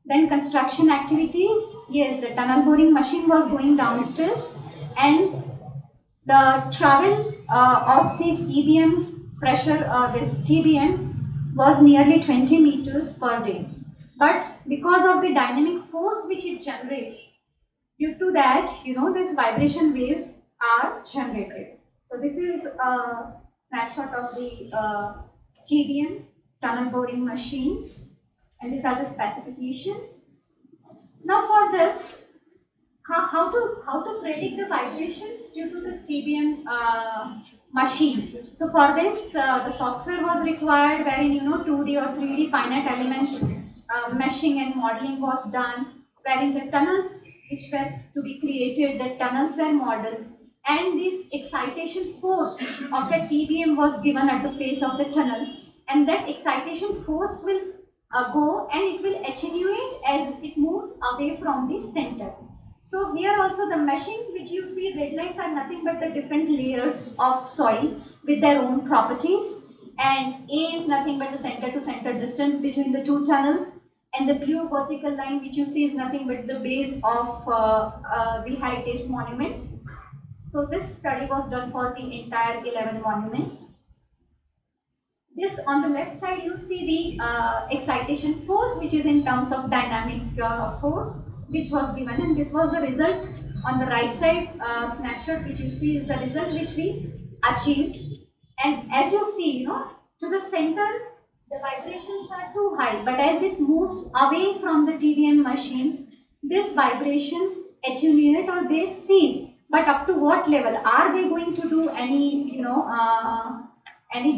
Then construction activities, yes, the tunnel boring machine was going downstairs, and the travel of the TBM pressure, this TBM was nearly 20 meters per day. But because of the dynamic force which it generates, due to that, these vibration waves are generated. So this is a snapshot of the TBM tunnel boring machines, and these are the specifications. Now for this, how to predict the vibrations due to this TBM machine. So for this, the software was required, wherein 2D or 3D finite element meshing and modeling was done, wherein the tunnels which were to be created, the tunnels were modeled, and this excitation force of the TBM was given at the face of the tunnel, and that excitation force will go, and it will attenuate as it moves away from the center. So here also the meshing which you see, red lines are nothing but the different layers of soil with their own properties, and A is nothing but the center to center distance between the two channels, and the blue vertical line which you see is nothing but the base of the heritage monuments. So this study was done for the entire 11 monuments. This on the left side you see the excitation force, which is in terms of dynamic force, which was given, and this was the result. On the right side snapshot which you see is the result which we achieved, and as you see, to the center the vibrations are too high, but as it moves away from the TBM machine, these vibrations attenuate or they cease. But up to what level? Are they going to do any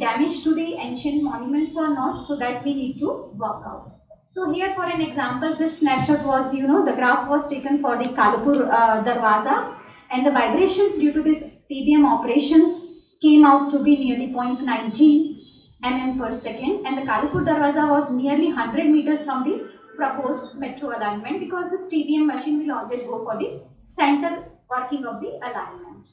damage to the ancient monuments or not? So that we need to work out. So here for an example, this snapshot was, the graph was taken for the Kalapur Darwaza, and the vibrations due to this TBM operations came out to be nearly 0.19 mm per second, and the Kalapur Darwaza was nearly 100 meters from the proposed metro alignment, because this TBM machine will always go for the center working of the alignment.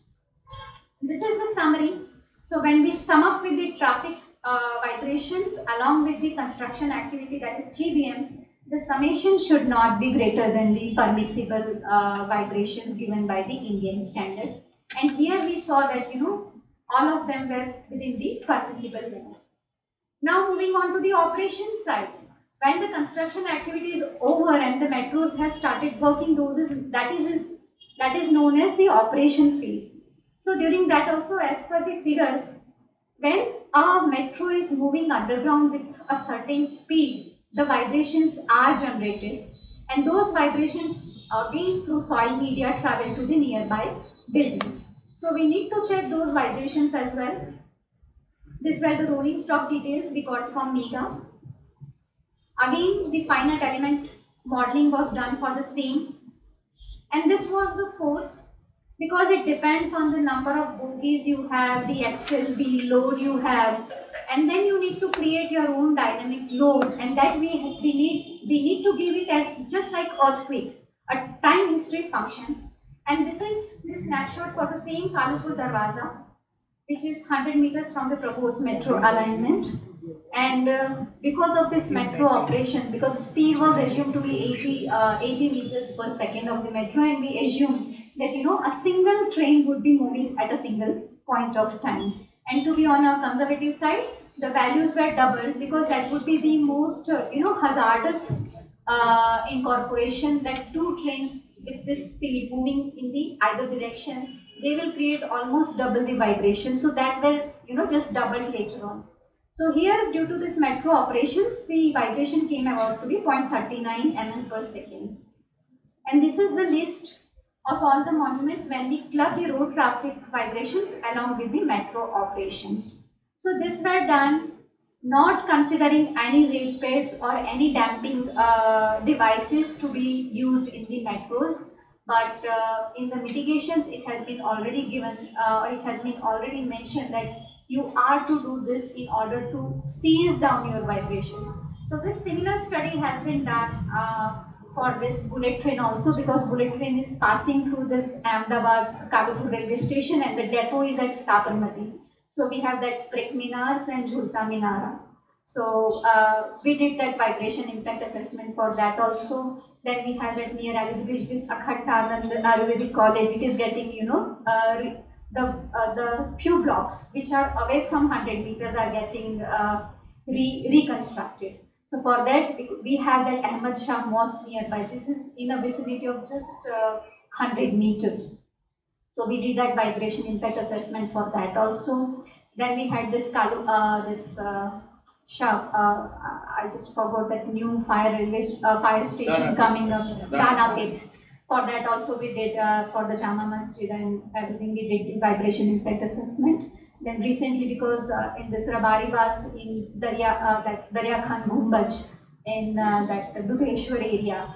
This is the summary. So when we sum up with the traffic vibrations along with the construction activity, that is TBM, the summation should not be greater than the permissible vibrations given by the Indian standards. And here we saw that, all of them were within the permissible limits. Now moving on to the operation sites. When the construction activity is over and the metros have started working, that is known as the operation phase. So during that also, as per the figure, when a metro is moving underground with a certain speed, the vibrations are generated, and those vibrations being through soil media travel to the nearby buildings. So we need to check those vibrations as well. These were the rolling stock details we got from MEGA. Again, the finite element modeling was done for the same, and this was the force, because it depends on the number of bogies you have, the axle, the load you have, and then you need to create your own dynamic load, and that we need to give it as just like earthquake, a time history function. And this is the snapshot for the same Kalapur Darwaza, which is 100 meters from the proposed metro alignment. And because of this metro operation, because the speed was assumed to be 80 meters per second of the metro, and we assume that a single train would be moving at a single point of time. And to be on a conservative side, the values were doubled, because that would be the most hazardous incorporation, that two trains with this speed moving in the either direction, they will create almost double the vibration. So that will just doubled later on. So here, due to this metro operations, the vibration came about to be 0.39 mm per second. And this is the list of all the monuments when we club the road traffic vibrations along with the metro operations. So this were done not considering any ratepeds or any damping devices to be used in the metros, but in the mitigations it has been already given, or it has been already mentioned that you are to do this in order to seize down your vibration. So this similar study has been done for this bullet train also, because bullet train is passing through this Ahmedabad Kagapur railway station, and the depot is at Sabarmati. So we have that brick minars and Jhulta Minara. So we did that vibration impact assessment for that also. Then we have that near Ali Bridge with Akhatanand Ayurvedic College. It is getting, the few blocks which are away from 100 meters are getting reconstructed. So for that, we have that Ahmad Shah Mosque nearby. This is in a vicinity of just 100 meters. So we did that vibration impact assessment for that also. Then we had this I just forgot that new fire station coming up, Dana Pit. For that also we did for the Jama Masjid and everything, we did the vibration impact assessment. Then recently, because in this Rabari was in Darya Khan Gumbaj in that Dudheshwar area,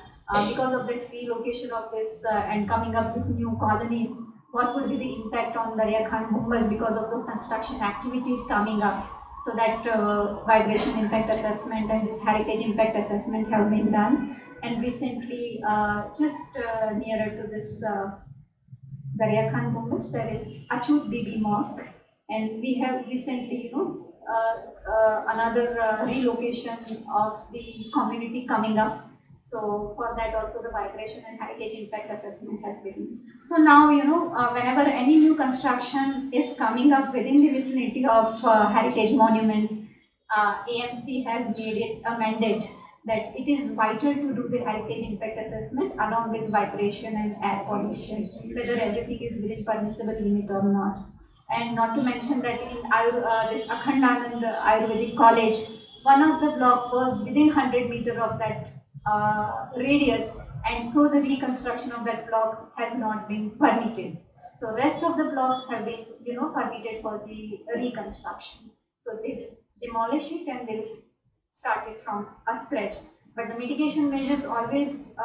because of this relocation of this and coming up this new colonies, what would be the impact on Darya Khan Gumbaj because of the construction activities coming up? So that vibration impact assessment and this heritage impact assessment have been done. And recently, just nearer to this Darya Khan Gumbaj, there is Achut Bibi Mosque, and we have recently, another relocation of the community coming up. So for that also the vibration and heritage impact assessment has been. So now, whenever any new construction is coming up within the vicinity of heritage monuments, AMC has made it a mandate that it is vital to do the heritage impact assessment along with vibration and air pollution, whether everything is within permissible limit or not. And not to mention that in this Akhandanand Ayurvedic College, one of the block was within 100 meter of that radius, and so the reconstruction of that block has not been permitted. So rest of the blocks have been, permitted for the reconstruction. So they demolish it and they will start it from a scratch. But the mitigation measures always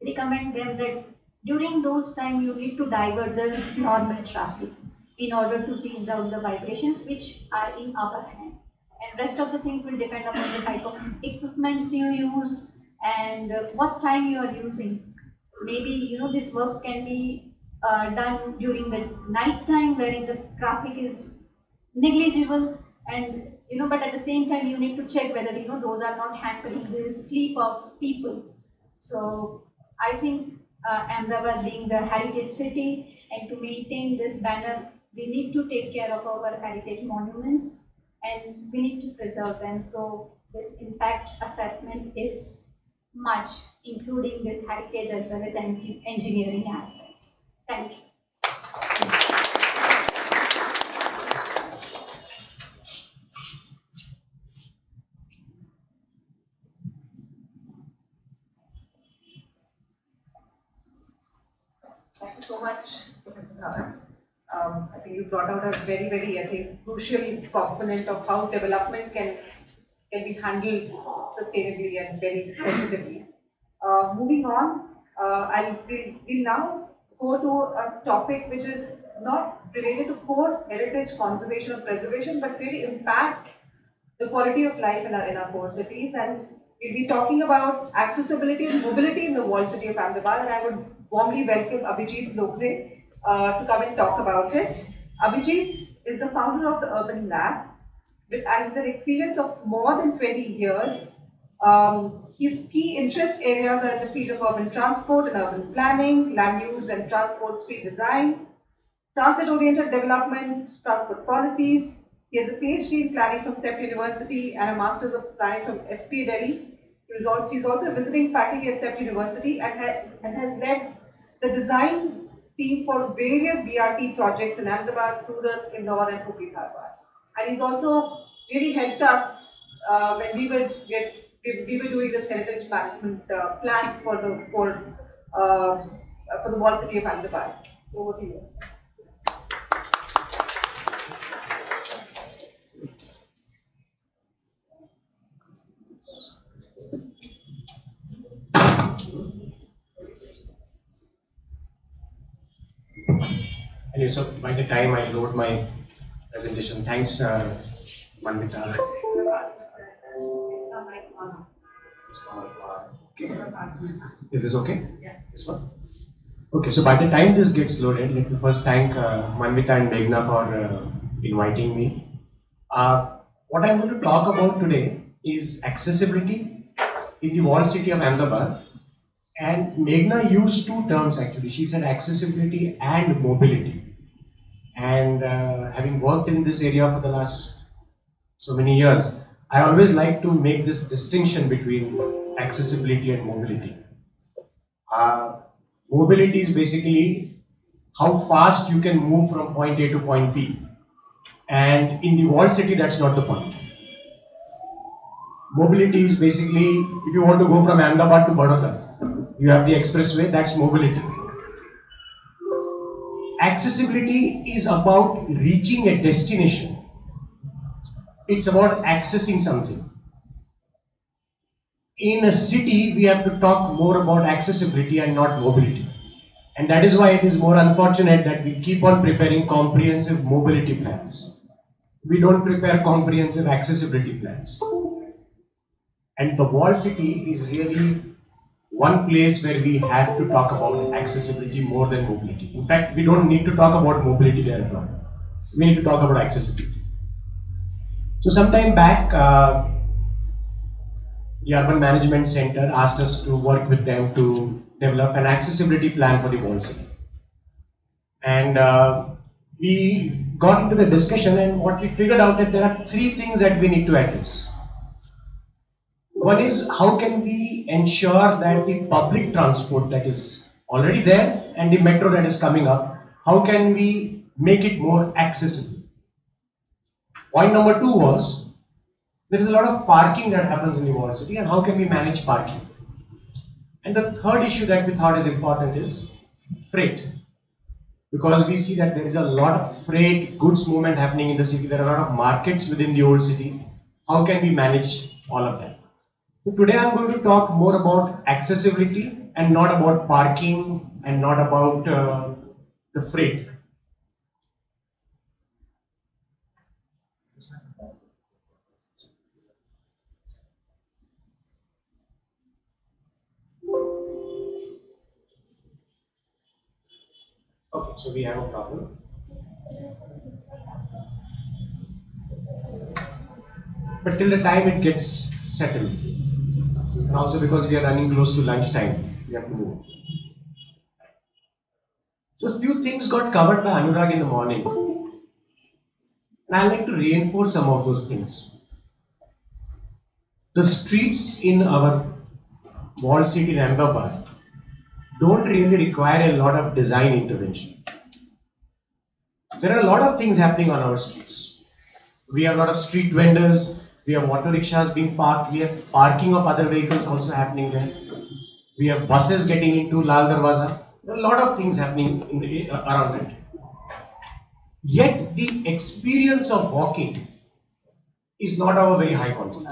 recommend them that during those time you need to divert the normal traffic in order to seize out the vibrations which are in our hand. And rest of the things will depend upon the type of equipments you use and what time you are using. Maybe, these works can be done during the night time wherein the traffic is negligible, and but at the same time you need to check whether those are not hampering the sleep of people. So I think Ahmedabad being the heritage city, and to maintain this banner, we need to take care of our heritage monuments and we need to preserve them. So this impact assessment is much, including this heritage as well as engineering aspects. Thank you. Thank you so much, Professor Dhawan. I think you brought out a very, very, crucial component of how development can be handled sustainably and very sensitively. Moving on, we'll now go to a topic which is not related to core heritage conservation or preservation, but really impacts the quality of life in our core cities. And we'll be talking about accessibility and mobility in the walled city of Ahmedabad, and I would warmly welcome Abhijit Lokre to come and talk about it. Abhijit is the founder of the Urban Lab, with an experience of more than 20 years. His key interest areas are in the field of urban transport and urban planning, land use and transport street design, transit-oriented development, transport policies. He has a PhD in planning from CEP University and a Master's of Planning from SP Delhi. He's also a visiting faculty at CEP University and has led the design team for various BRT projects in Ahmedabad, Surat, Indore and Hubli Dharwad. And he's also really helped us when we were doing this heritage management plans for the walled city of Ahmedabad. Over to you. Anyway, so by the time I load my presentation, thanks Manvita. Is this okay? Yeah. This one? Okay, so by the time this gets loaded, let me first thank Manvita and Meghna for inviting me. What I'm going to talk about today is accessibility in the walled city of Ahmedabad. And Meghna used two terms actually. She said accessibility and mobility. And having worked in this area for the last so many years, I always like to make this distinction between accessibility and mobility. Mobility is basically how fast you can move from point A to point B. And in the walled city, that's not the point. Mobility is basically, if you want to go from Ahmedabad to Vadodara, you have the expressway, that's mobility. Accessibility is about reaching a destination. It's about accessing something. In a city, we have to talk more about accessibility and not mobility. And that is why it is more unfortunate that we keep on preparing comprehensive mobility plans. we don't prepare comprehensive accessibility plans. And the walled city is really one place where we have to talk about accessibility more than mobility. In fact, we don't need to talk about mobility there at all. We need to talk about accessibility. So some time back, the Urban Management Center asked us to work with them to develop an accessibility plan for the walled city. And we got into the discussion, and what we figured out that there are three things that we need to address. One is, how can we ensure that the public transport that is already there and the metro that is coming up, how can we make it more accessible? Point number two was, there is a lot of parking that happens in the walled city, and how can we manage parking? And the third issue that we thought is important is freight. Because we see that there is a lot of freight goods movement happening in the city, there are a lot of markets within the old city. How can we manage all of that? So today I am going to talk more about accessibility and not about parking and not about the freight. Okay, so we have a problem. But till the time it gets settled, and also because we are running close to lunchtime, we have to move. So a few things got covered by Anurag in the morning, and I'd like to reinforce some of those things. The streets in our walled city in Ahmedabad don't really require a lot of design intervention. There are a lot of things happening on our streets. We have a lot of street vendors, we have auto rickshaws being parked, we have parking of other vehicles also happening there. We have buses getting into Lal Darwaza. There are a lot of things happening in the, around it. Yet the experience of walking is not of a very high quality.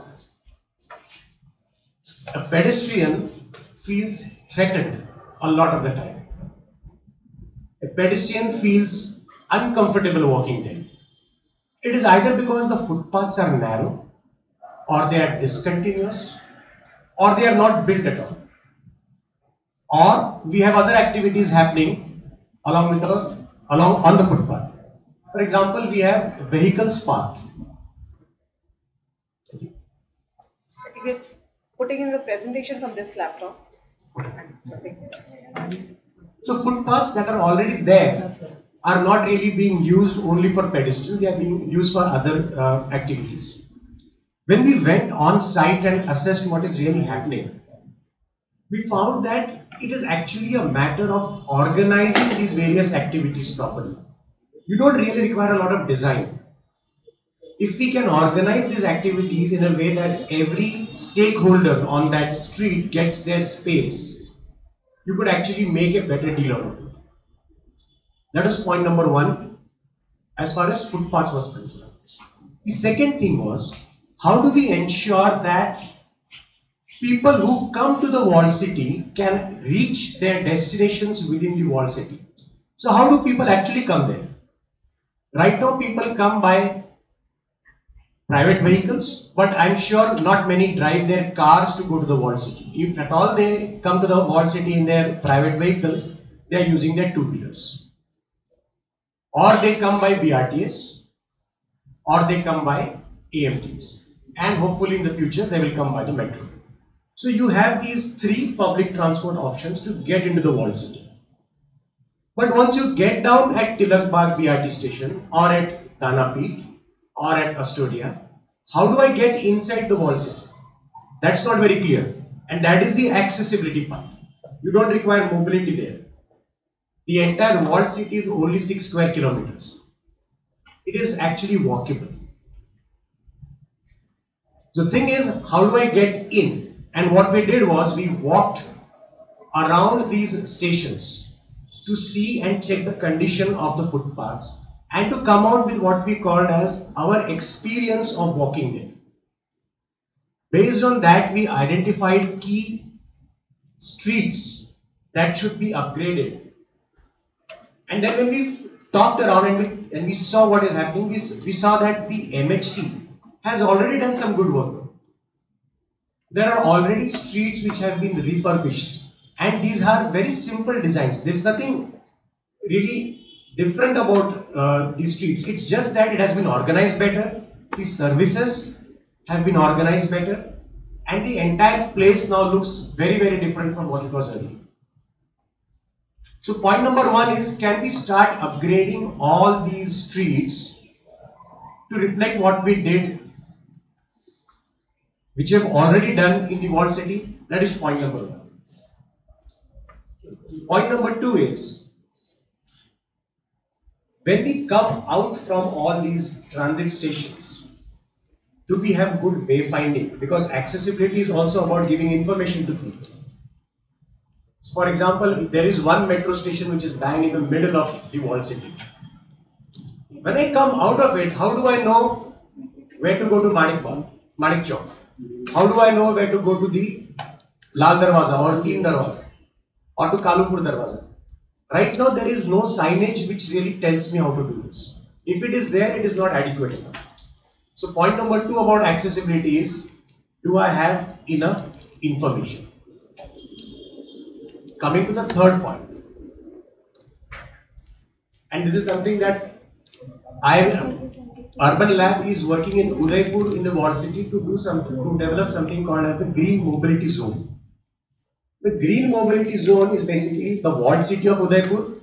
A pedestrian feels threatened a lot of the time. A pedestrian feels uncomfortable walking there. It is either because the footpaths are narrow, or they are discontinuous, or they are not built at all. Or we have other activities happening along on the footpath. For example, we have vehicles parked. Putting in the presentation from this laptop. So footpaths that are already there are not really being used only for pedestrians, they are being used for other activities. When we went on site and assessed what is really happening, we found that it is actually a matter of organizing these various activities properly. You don't really require a lot of design. If we can organize these activities in a way that every stakeholder on that street gets their space, you could actually make a better deal out of it. That is point number one as far as footpaths was concerned. The second thing was, how do we ensure that people who come to the walled city can reach their destinations within the walled city? So how do people actually come there? Right now people come by private vehicles, but I'm sure not many drive their cars to go to the walled city. If at all they come to the walled city in their private vehicles, they are using their two-wheelers. Or they come by BRTS, or they come by AMTs. And hopefully in the future they will come by the metro. So you have these three public transport options to get into the walled city. But once you get down at Tilak Bagh BRT station, or at Danapeet, or at Astoria, how do I get inside the walled city? That's not very clear. And that is the accessibility part. You don't require mobility there. The entire walled city is only 6 square kilometers. It is actually walkable. The thing is, how do I get in? And what we did was, we walked around these stations to see and check the condition of the footpaths and to come out with what we called as our experience of walking there. Based on that, we identified key streets that should be upgraded. And then when we talked around and we saw what is happening. We saw that the MHT has already done some good work. There are already streets which have been refurbished, and these are very simple designs. There is nothing really different about these streets. It's just that it has been organized better, the services have been organized better, and the entire place now looks very, very different from what it was earlier. So point number one is, can we start upgrading all these streets to reflect what we did, which we have already done in the walled city? That is point number one. Point number two is, when we come out from all these transit stations, do we have good wayfinding? Because accessibility is also about giving information to people. For example, there is one metro station which is bang in the middle of the walled city. When I come out of it, how do I know where to go to Manik Chowk? How do I know where to go to the Lal Darwaza or Teen Darwaza or to Kalupur Darwaza? Right now, there is no signage which really tells me how to do this. If it is there, it is not adequate enough. So point number two about accessibility is, do I have enough information? Coming to the third point, and this is something that Urban Lab is working in Udaipur in the walled city to do something, to develop something called as the Green Mobility Zone. The Green Mobility Zone is basically the walled city of Udaipur,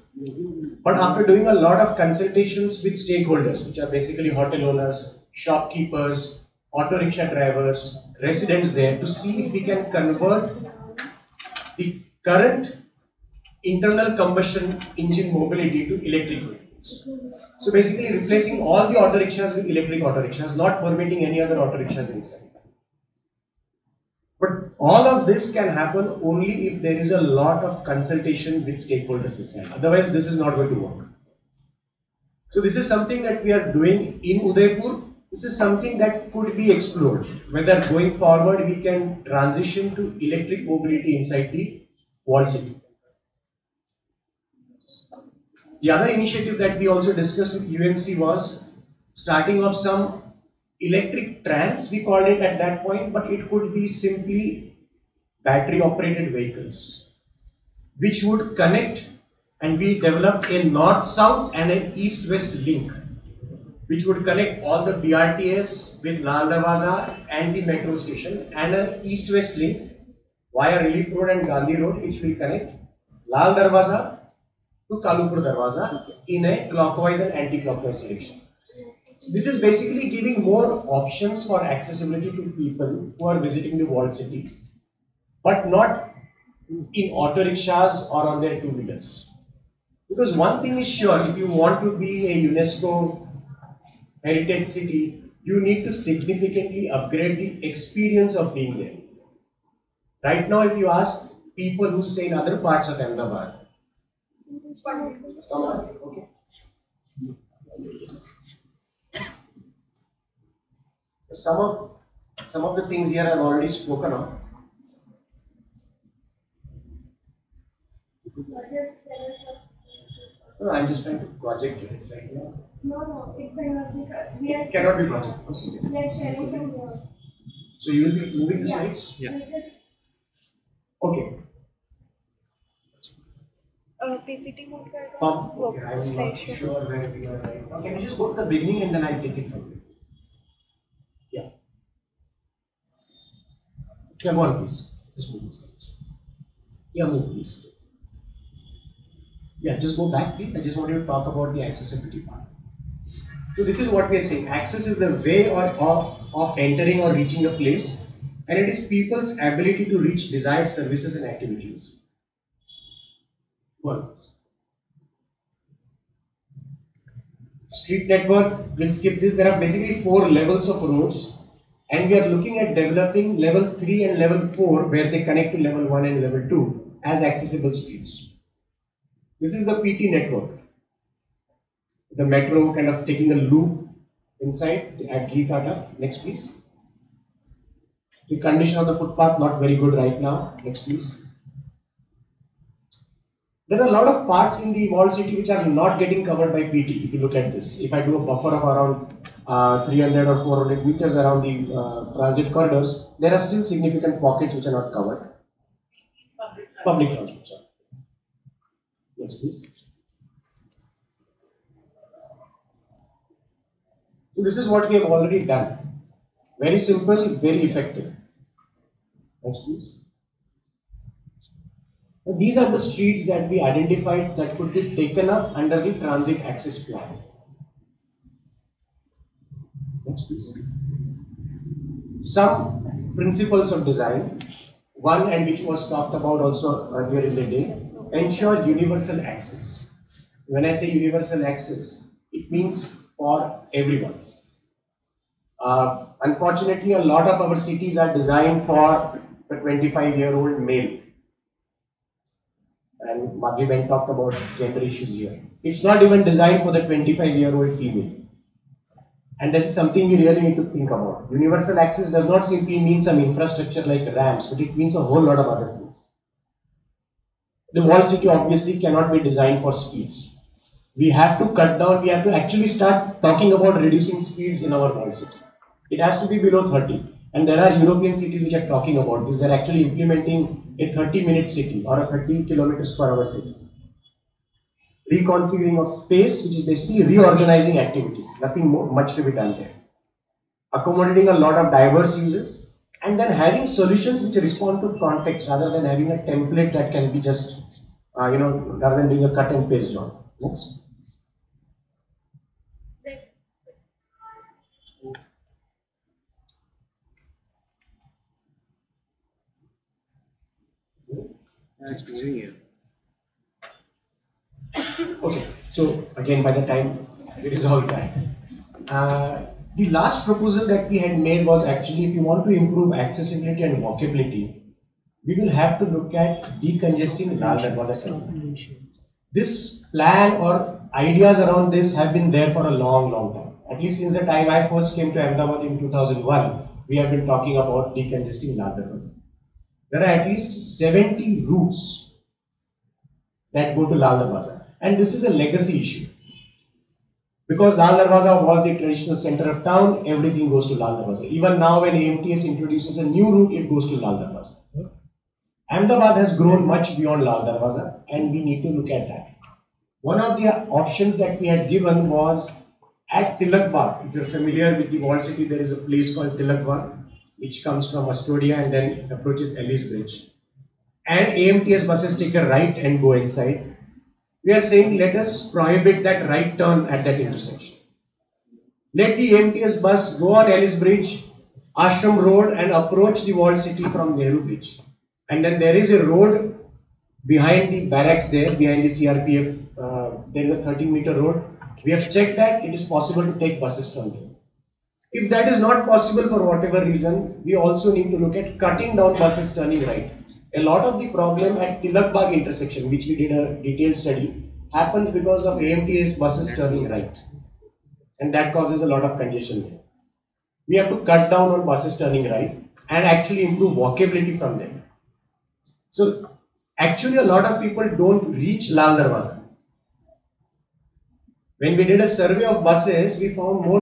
but after doing a lot of consultations with stakeholders, which are basically hotel owners, shopkeepers, auto rickshaw drivers, residents there, to see if we can convert the current internal combustion engine mobility to electric vehicles. So basically replacing all the auto rickshaws with electric auto rickshaws, not permitting any other auto rickshaws inside. But all of this can happen only if there is a lot of consultation with stakeholders inside. Otherwise, this is not going to work. So this is something that we are doing in Udaipur. This is something that could be explored, whether going forward we can transition to electric mobility inside the walled city. The other initiative that we also discussed with UMC was starting of some electric trams, we called it at that point, but it could be simply battery operated vehicles, which would connect, and we developed a north-south and an east-west link, which would connect all the BRTS with Lal Darwaza and the metro station, and an east-west link via Relief Road and Gandhi Road, which will connect Lal Darwaza to Kalupur Darwaza in a clockwise and anti-clockwise direction. So this is basically giving more options for accessibility to people who are visiting the walled city, but not in auto rickshaws or on their two-wheelers. Because one thing is sure, if you want to be a UNESCO heritage city, you need to significantly upgrade the experience of being there. Right now, if you ask people who stay in other parts of Ahmedabad, okay. Some of the things here I've already spoken of. No, I'm just trying to project it right now. No, it cannot be. It cannot be projected. We are sharing from here. So you will be moving the slides? Yeah. Okay. PPT mode Okay, I'm not sure where we are right now. Can you just go to the beginning and then I'll take it from there? Yeah. Yeah, go on please. Just move the slides. Yeah, move please. Yeah, just go back please. I just want you to talk about the accessibility part. So this is what we are saying. Access is the way of entering or reaching a place, and it is people's ability to reach desired services and activities. Go on please. Street network, we'll skip this. There are basically 4 levels of roads, and we are looking at developing level 3 and level 4 where they connect to level 1 and level 2 as accessible streets. This is the PT network. The metro kind of taking a loop inside at Gitata. Next please. The condition of the footpath not very good right now. Next please. There are a lot of parts in the walled city which are not getting covered by PT. If you look at this, if I do a buffer of around 300 or 400 meters around the transit corridors, there are still significant pockets which are not covered. Public transport. Sorry. Next, please. So this is what we have already done. Very simple, very effective. Next, please. And these are the streets that we identified that could be taken up under the transit access plan. Next, please. Some principles of design. One, and which was talked about also earlier in the day, ensure universal access. When I say universal access, it means for everyone. Unfortunately, a lot of our cities are designed for the 25-year-old male. And Madhvi talked about gender issues here. It's not even designed for the 25-year-old female. And that is something we really need to think about. Universal access does not simply mean some infrastructure like ramps, but it means a whole lot of other things. The walled city obviously cannot be designed for speeds. We have to cut down, we have to actually start talking about reducing speeds in our walled city. It has to be below 30. And there are European cities which are talking about this. They are actually implementing a 30-minute city or a 30 kilometers per hour city. Reconfiguring of space, which is basically reorganizing activities. Nothing more, much to be done there. Accommodating a lot of diverse users and then having solutions which respond to context rather than having a template that can be just, rather than doing a cut and paste job. Next. Okay, so again, by the time it is all time. The last proposal that we had made was actually, if you want to improve accessibility and walkability, we will have to look at decongesting Lal Darwaza. This plan or ideas around this have been there for a long, long time. At least since the time I first came to Ahmedabad in 2001, we have been talking about decongesting Lal Darwaza. There are at least 70 routes that go to Lal Darwaza. And this is a legacy issue. Because Lal Darwaza was the traditional center of town, everything goes to Lal Darwaza. Even now when AMTS introduces a new route, it goes to Lal Darwaza. Ahmedabad has grown much beyond Lal Darwaza and we need to look at that. One of the options that we had given was at Tilak Bagh. If you're familiar with the walled city, there is a place called Tilak Bagh, which comes from Astoria and then approaches Ellis Bridge. And AMTS buses take a right and go inside. We are saying let us prohibit that right turn at that intersection. Let the AMTS bus go on Ellis Bridge, Ashram Road and approach the walled city from Nehru Bridge. And then there is a road behind the barracks there, behind the CRPF, there is a 13-meter road. We have checked that it is possible to take buses from there. If that is not possible for whatever reason, we also need to look at cutting down buses turning right. A lot of the problem at Tilak Bagh intersection, which we did a detailed study, happens because of AMTS buses turning right. And that causes a lot of congestion there. We have to cut down on buses turning right and actually improve walkability from there. So actually a lot of people don't reach Lal Darwaza. When we did a survey of buses, we found more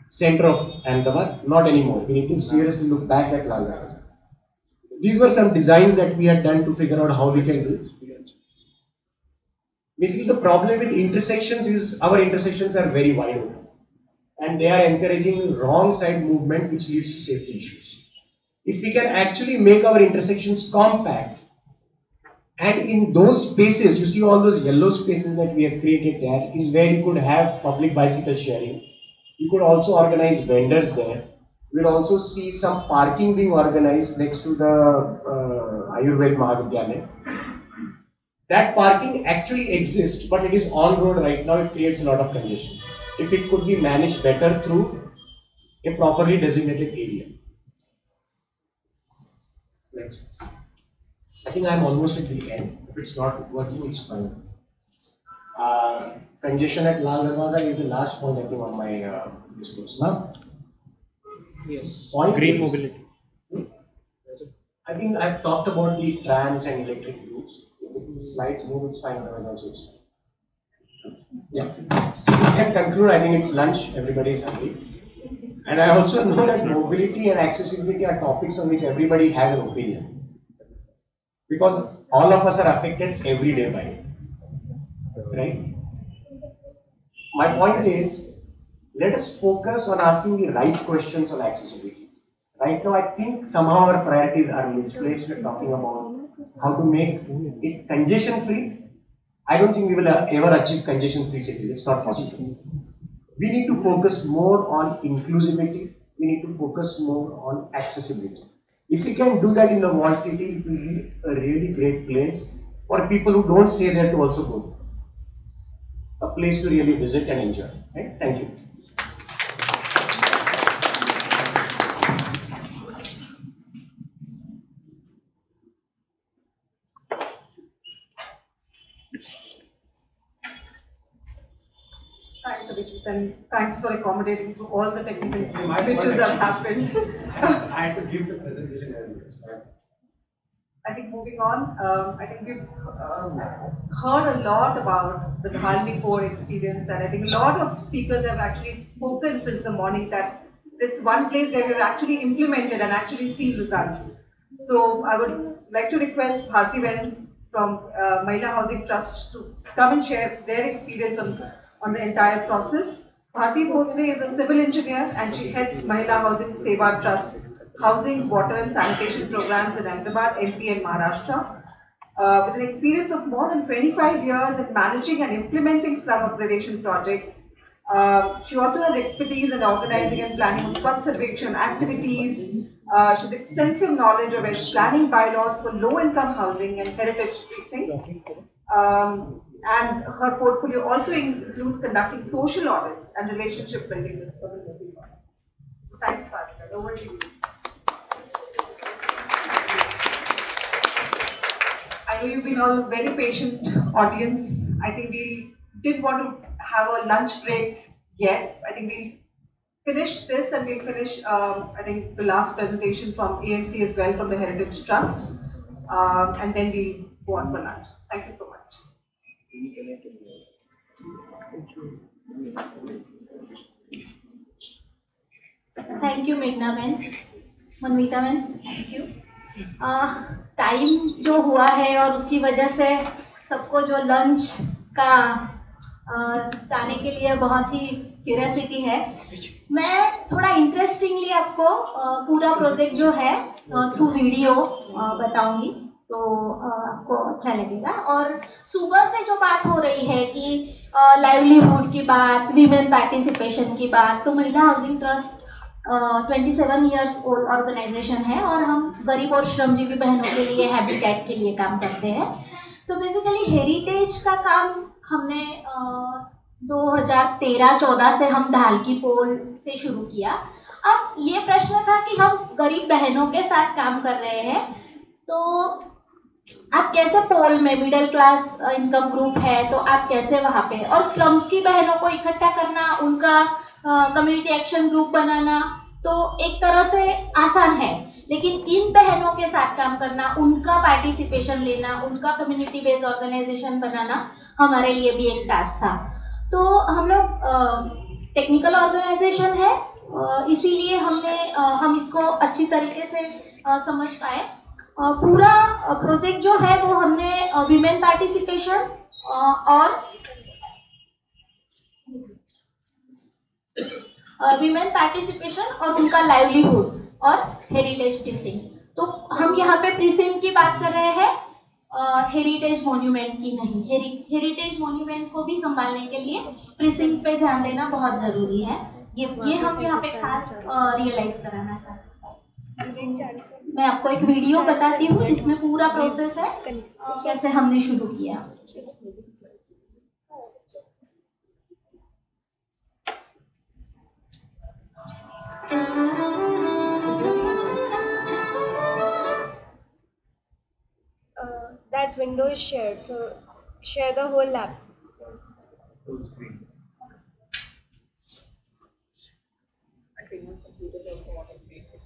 center of Ahmedabad, not anymore. We need to seriously look back at Lal Darwaza. These were some designs that we had done to figure out how we can do it. Basically, the problem with intersections is our intersections are very wide open and they are encouraging wrong side movement which leads to safety issues. If we can actually make our intersections compact and in those spaces, you see all those yellow spaces that we have created there is where you could have public bicycle sharing. You could also organize vendors there. We'll also see some parking being organized next to the Ayurved Mahavidyalaya. That parking actually exists, but it is on road right now. It creates a lot of congestion. If it could be managed better through a properly designated area. Next. I think I'm almost at the end. If it's not working, it's fine. Congestion at Lal Darwaza is the last point I think on my discourse. Now. Yes. Point Green is, mobility. I think I've talked about the trams and electric routes. the slides move, it's fine, otherwise also it's fine. Yeah. We can conclude, I think it's lunch, everybody is hungry. And I also know that mobility and accessibility are topics on which everybody has an opinion. Because all of us are affected every day by it. Right? My point is, let us focus on asking the right questions on accessibility. Right now, I think somehow our priorities are misplaced. We're talking about how to make it congestion free. I don't think we will ever achieve congestion free cities. It's not possible. We need to focus more on inclusivity. We need to focus more on accessibility. If we can do that in the walled city, it will be a really great place for people who don't stay there to also go. A place to really visit and enjoy. Right? Thank you. Thanks, Abhijit, and thanks for accommodating to all the technical glitches that happened. I had to give the presentation as well. I think moving on, I think we've heard a lot about the Dhalmi 4 experience, and I think a lot of speakers have actually spoken since the morning that it's one place where we've actually implemented and actually seen results. So I would like to request Bharti Ben from Mahila Housing Trust to come and share their experience on the entire process. Bharti Bhosle is a civil engineer and she heads Mahila Housing Seva Trust housing, water and sanitation programs in Ahmedabad, MP and Maharashtra. With an experience of more than 25 years in managing and implementing slum upgradation projects, she also has expertise in organizing and planning of Swachh Sarvekshan activities. She has extensive knowledge of planning bylaws for low-income housing and heritage precincts. And her portfolio also includes conducting social audits and relationship building with urban living. So thanks, Bharti. Over to you. I know you've been all very patient audience. I think we didn't want to have a lunch break yet. I think we'll finish this and we'll finish, I think, the last presentation from AMC as well, from the Heritage Trust. And then we'll go on for lunch. Thank you so much. Thank you, Meghna Ben. Manvita Ben, thank you. Time जो हुआ है और उसकी वजह से सबको जो lunch का जाने के लिए बहुत ही क्यूरियोसिटी है। मैं थोड़ा इंटरेस्टिंगली आपको पूरा प्रोजेक्ट जो है थ्रू वीडियो बताऊंगी, तो आपको अच्छा लगेगा। और सुबह से जो बात हो रही है कि लाइवलीहुड की बात, वीमेन पार्टिसिपेशन की बात, तो महिला housing trust 27 years old organization है और हम गरीब और श्रमजीवी बहनों के लिए हैबिटेट के लिए काम करते हैं। तो बेसिकली हेरिटेज का काम हमने 2013-14 से हम ढाल की पोल से शुरू किया। अब ये प्रश्न था कि हम गरीब बहनों के साथ काम कर रहे हैं, तो आप कैसे पोल में, मिडिल क्लास इनकम ग्रुप है तो आप कैसे वहाँ पे, और स्लम्स की बहनों को इकट्ठा करना, उनका कम्युनिटी एक्शन ग्रुप बनाना तो एक तरह से आसान है, लेकिन इन बहनों के साथ काम करना, उनका पार्टिसिपेशन लेना, उनका कम्युनिटी बेस्ड ऑर्गेनाइजेशन बनाना हमारे लिए भी एक टास्क था। तो हम लोग टेक्निकल ऑर्गेनाइजेशन है, इसीलिए हम इसको अच्छी तरीके से समझ पाए। पूरा प्रोजेक्ट जो है वो हमने वीमेन पार्टिसिपेशन और उनका लाइवलीहुड और हेरिटेज प्रीसिंक्ट। तो हम यहाँ पे प्रीसिंक्ट की बात कर रहे हैं, हेरिटेज मॉन्यूमेंट की नहीं। हेरिटेज मॉन्यूमेंट को भी संभालने के लिए प्रीसिंक्ट पे ध्यान देना बहुत जरूरी है। ये हम यहाँ पे खास रियलाइज कराना चाहते हैं। मैं आपको एक वीडियो बताती हूँ जिसमें पूरा प्रोसेस है, कैसे हमने शुरू किया। That window is shared, so share the whole lab. Full screen. I think my computer also want to make it.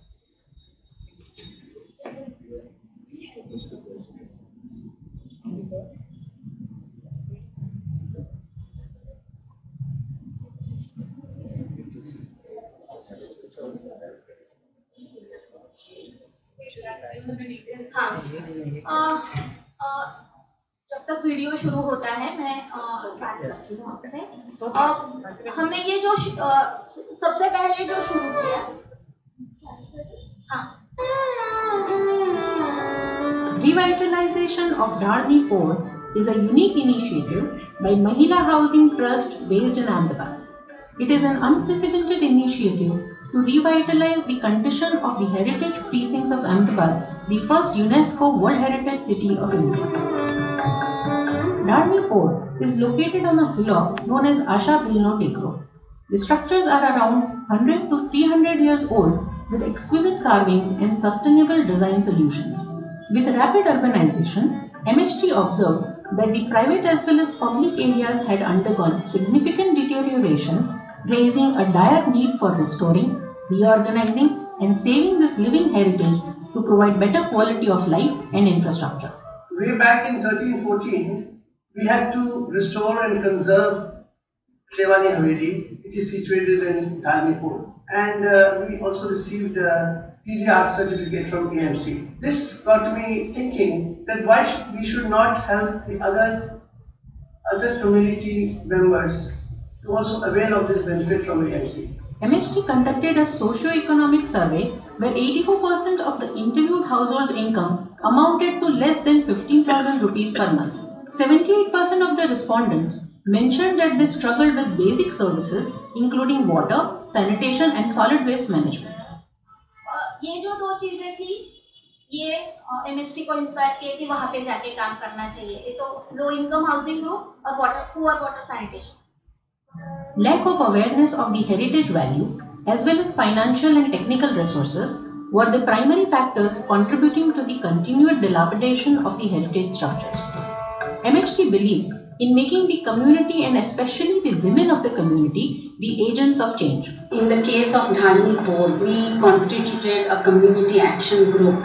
हाँ, जब तक वीडियो शुरू होता है मैं बात करती हूँ आपसे। हमने ये जो सबसे पहले जो शुरू किया, हाँ, Revitalization of Dharni Port is a unique initiative by Mahila Housing Trust based in Ahmedabad. It is an unprecedented initiative to revitalize the condition of the heritage precincts of Ahmedabad, the first UNESCO World Heritage City of India. Dharni Port is located on a hillock known as Asha Bilno Tekro. The structures are around 100 to 300 years old with exquisite carvings and sustainable design solutions. With rapid urbanization, MHT observed that the private as well as public areas had undergone significant deterioration, raising a dire need for restoring, reorganizing, and saving this living heritage to provide better quality of life and infrastructure. Way back in 1314, we had to restore and conserve Shevani Haveli. It is situated in Dharnipur, and we also received a PDR certificate from AMC. This got me thinking that why we should not help the other community members to also avail of this benefit from AMC. MHT conducted a socio-economic survey where 84% of the interviewed households' income amounted to less than 15,000 rupees per month. 78% of the respondents mentioned that they struggled with basic services including water, sanitation and solid waste management. ये जो दो चीजें थी, ये MHT को inspire किए कि वहाँ पे जाके काम करना चाहिए। ये तो लो इनकम हाउसिंग ग्रुप और poor water sanitation. Lack of awareness of the heritage value as well as financial and technical resources were the primary factors contributing to the continued dilapidation of the heritage structures. MHT believes in making the community and especially the women of the community the agents of change. In the case of Dharni Port, we constituted a community action group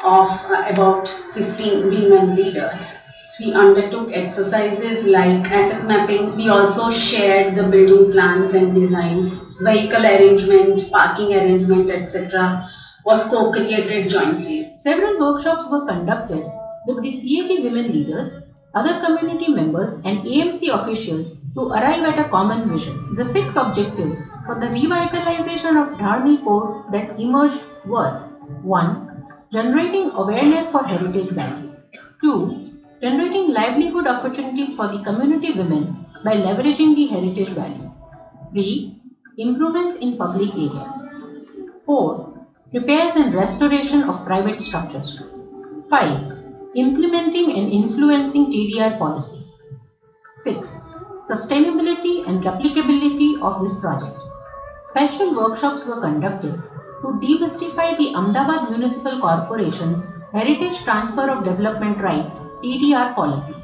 of about 15 women leaders. We undertook exercises like asset mapping. We also shared the building plans and designs, vehicle arrangement, parking arrangement, etc. was co-created jointly. Several workshops were conducted with the CAG women leaders, other community members and AMC officials to arrive at a common vision. The 6 objectives for the revitalization of Dharni Port that emerged were: 1. Generating awareness for heritage value. 2. Generating livelihood opportunities for the community women by leveraging the heritage value. 3. Improvements in public areas. 4. Repairs and restoration of private structures. 5. Implementing and influencing TDR policy. 6. Sustainability and replicability of this project. Special workshops were conducted to demystify the Ahmedabad Municipal Corporation Heritage Transfer of Development Rights TDR policy.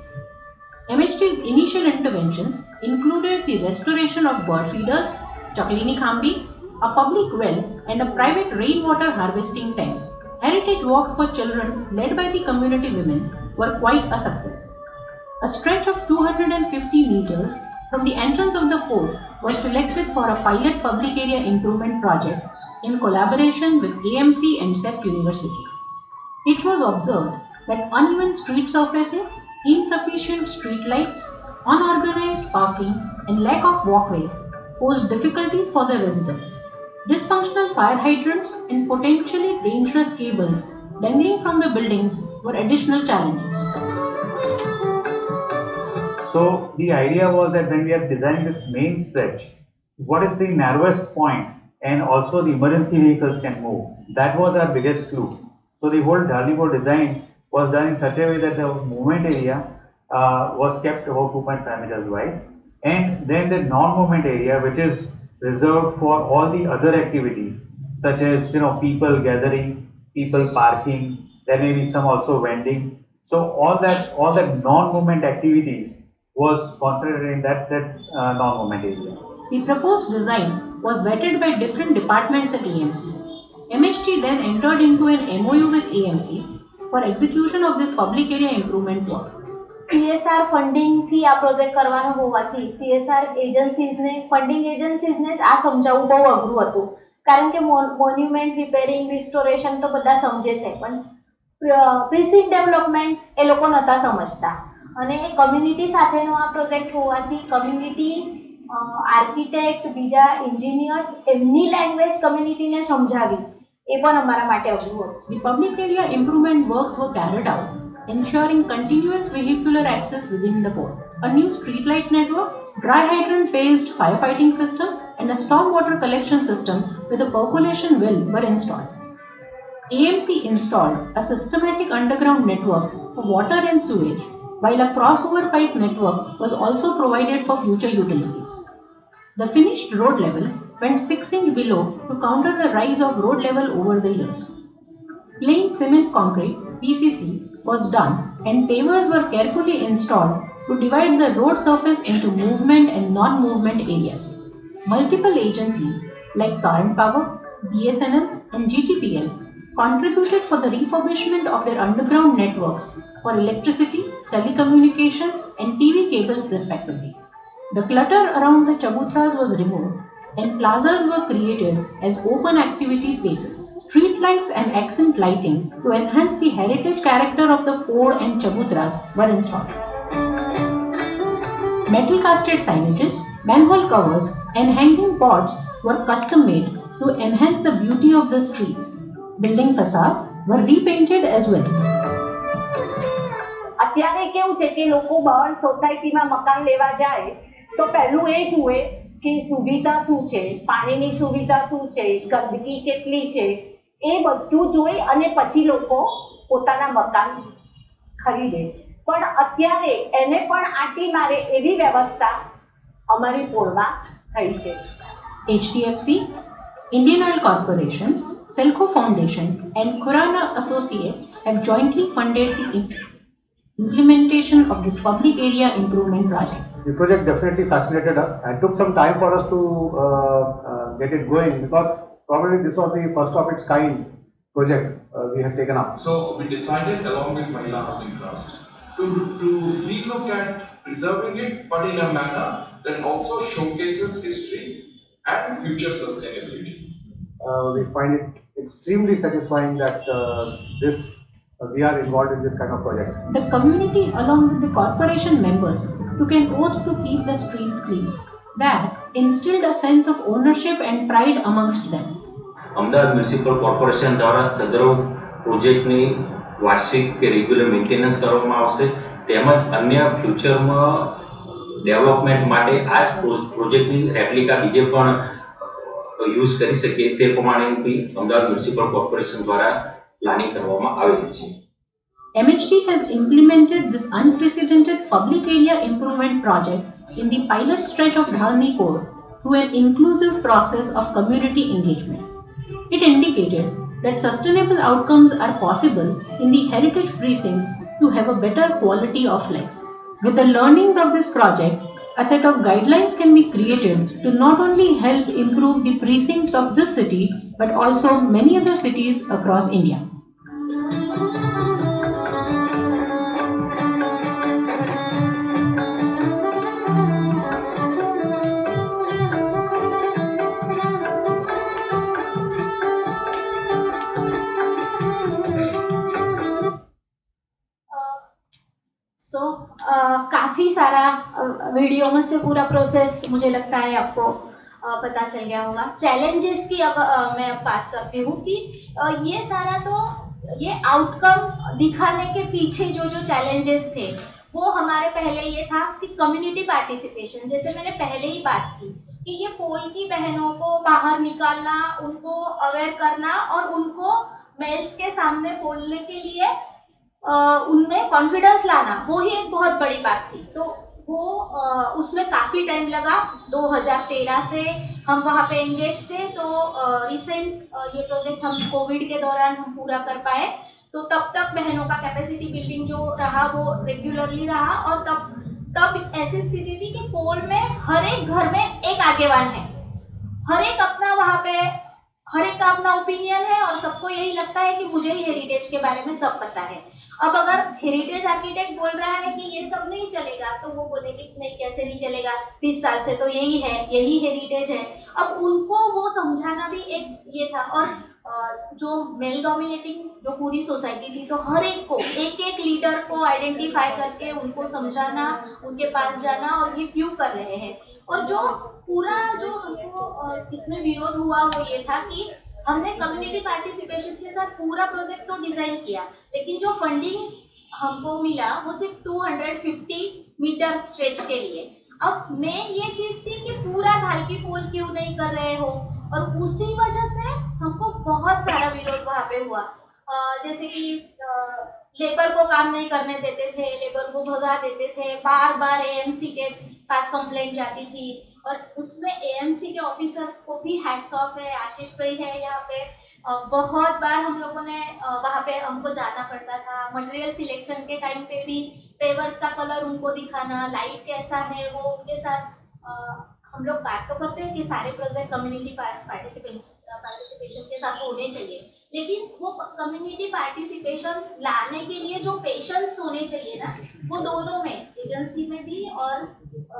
MHT's initial interventions included the restoration of bird feeders, Chaklini Khambi, a public well and a private rainwater harvesting tank. Heritage walks for children led by the community women were quite a success. A stretch of 250 meters from the entrance of the port was selected for a pilot public area improvement project in collaboration with AMC and CEP University. It was observed that uneven street surfacing, insufficient street lights, unorganized parking and lack of walkways posed difficulties for the residents. Dysfunctional fire hydrants and potentially dangerous cables dangling from the buildings were additional challenges. So the idea was that when we are designing this main stretch, what is the narrowest point and also the emergency vehicles can move. That was our biggest clue. So the whole Dharni Port design was done in such a way that the movement area was kept about 2.5 meters wide, and then the non-movement area, which is reserved for all the other activities, such as people gathering, people parking, there may be some also vending. So all that non-movement activities was concentrated in that non-movement area. The proposed design was vetted by different departments at AMC. MHT then entered into an MOU with AMC for execution of this public area improvement work. CSR funding થી આ project કરવાનો હોવાથી CSR એજન્સીઝને funding એજન્સીઝને આ સમજાવવું બહુ અઘરું હતું કારણ કે મોન્યુમેન્ટ રિપેરિંગ રિસ્ટોરેશન તો બધા સમજે છે, પણ પ્રિસિંગ ડેવલપમેન્ટ એ લોકો નહોતા સમજતા. અને કમ્યુનિટી સાથેનો આ પ્રોજેક્ટ હોવાથી કમ્યુનિટી આર્કિટેક્ટ બીજા એન્જિનિયર્સ એમની લેંગ્વેજ કમ્યુનિટીને સમજાવી એ પણ અમારા માટે અઘરું હતું. The public area improvement works were carried out, ensuring continuous vehicular access within the port. A new streetlight network, dry hydrant-based firefighting system, and a stormwater collection system with a percolation well were installed. AMC installed a systematic underground network for water and sewage, while a crossover pipe network was also provided for future utilities. The finished road level went 6 inches below to counter the rise of road level over the years. Plain cement concrete (PCC) was done and pavers were carefully installed to divide the road surface into movement and non-movement areas. Multiple agencies like Current Power, BSNL and GTPL contributed for the refurbishment of their underground networks for electricity, telecommunication and TV cable respectively. The clutter around the chabutras was removed and plazas were created as open activity spaces. Street lights and accent lighting to enhance the heritage character of the port and chabutras were installed. Metal casted signages, manhole covers and hanging pots were custom made to enhance the beauty of the streets. Building facades were repainted as well. અત્યારે કેવું છે કે લોકો બહાર સોસાયટીમાં મકાન લેવા જાય તો પહેલું એ જુએ કે સુવિધા શું છે, પાણીની સુવિધા શું છે, ગંદકી કેટલી છે, એ બધું જોઈ અને પછી લોકો પોતાના મકાન ખરીદે. પણ અત્યારે એને પણ આંટી મારે એવી વ્યવસ્થા અમારી પોળમાં થઈ છે. HDFC, Indian Oil Corporation, Selco Foundation and Khurana Associates have jointly funded the implementation of this public area improvement project. The project definitely fascinated us and took some time for us to get it going, because probably this was the first of its kind project we had taken up. So we decided along with Mahila Housing Trust to relook at preserving it, but in a manner that also showcases history and future sustainability. We find it extremely satisfying that we are involved in this kind of project. The community along with the corporation members took an oath to keep the streets clean. That instilled a sense of ownership and pride amongst them. Ahmedabad municipal corporation દ્વારા સદરો પ્રોજેક્ટની વાર્ષિક કે regular maintenance કરવામાં આવશે, તેમજ અન્ય ફ્યુચરમાં development માટે આ જ પ્રોજેક્ટની રેપ્લિકા બીજે પણ યુઝ કરી શકીએ તે પ્રમાણેની અમદાવાદ મ્યુનિસિપલ કોર્પોરેશન દ્વારા પ્લાનિંગ કરવામાં આવેલી છે. MHT has implemented this unprecedented public area improvement project in the pilot stretch of Dhalni Port through an inclusive process of community engagement. It indicated that sustainable outcomes are possible in the heritage precincts to have a better quality of life. With the learnings of this project, a set of guidelines can be created to not only help improve the precincts of this city but also many other cities across India. काफ़ी सारा video में से पूरा process मुझे लगता है आपको पता चल गया होगा. चैलेंजेस की अब मैं बात करती हूँ कि ये सारा तो ये आउटकम दिखाने के पीछे जो जो चैलेंजेस थे वो हमारे पहले ये था कि कम्युनिटी पार्टिसिपेशन. जैसे मैंने पहले ही बात की कि ये पोल की बहनों को बाहर निकालना, उनको अवेयर करना और उनको मेल्स के सामने बोलने के लिए उनमें कॉन्फिडेंस लाना, वो ही एक बहुत बड़ी बात थी. तो वो उसमें काफ़ी टाइम लगा. 2013 से हम वहाँ पे एंगेज थे. तो रिसेंट ये प्रोजेक्ट हम कोविड के दौरान हम पूरा कर पाए. तो तब तक बहनों का कैपेसिटी बिल्डिंग जो रहा वो रेगुलरली रहा. और तब ऐसी स्थिति थी कि पोल में हर एक घर में एक आगेवान है, हर एक अपना वहाँ पे हर एक का अपना ओपिनियन है और सबको यही लगता है कि मुझे ही हेरिटेज के बारे में सब पता है। अब अगर हेरिटेज आर्किटेक्ट बोल रहा है कि ये सब नहीं चलेगा तो वो बोलेंगे कि नहीं कैसे नहीं चलेगा, 20 साल से तो यही है, यही हेरिटेज है। अब उनको वो समझाना भी एक ये था। और जो मेल डोमिनेटिंग जो पूरी सोसाइटी थी, तो हर एक को एक एक लीडर को आइडेंटिफाई करके उनको समझाना, उनके पास जाना और ये क्यों कर रहे हैं। और जो पूरा जो हमको इसमें विरोध हुआ वो ये था कि हमने कम्युनिटी पार्टिसिपेशन के साथ पूरा प्रोजेक्ट तो डिजाइन किया, लेकिन जो फंडिंग हमको मिला वो सिर्फ 250 मीटर स्ट्रेच के लिए। अब मेन ये चीज थी कि पूरा धालकी पुल क्यों नहीं कर रहे हो, और उसी वजह से हमको बहुत सारा विरोध वहाँ पे हुआ। जैसे कि लेबर को काम नहीं करने देते थे, लेबर को भगा देते थे, बार बार एएमसी के पास कंप्लेंट जाती थी। और उसमें एएमसी के ऑफिसर्स को भी हैट्स ऑफ है, आशीष भाई है यहाँ पे। बहुत बार हम लोगों ने वहाँ पे हमको जाना पड़ता था, मटेरियल सिलेक्शन के टाइम पे भी पेवर्स का कलर उनको दिखाना, लाइट कैसा है वो उनके साथ। हम लोग बात तो करते हैं कि सारे प्रोजेक्ट कम्युनिटी पार्टिसिपेशन के साथ होने चाहिए, लेकिन वो कम्युनिटी पार्टिसिपेशन लाने के लिए जो पेशेंस होने चाहिए ना, वो दोनों में, एजेंसी में भी और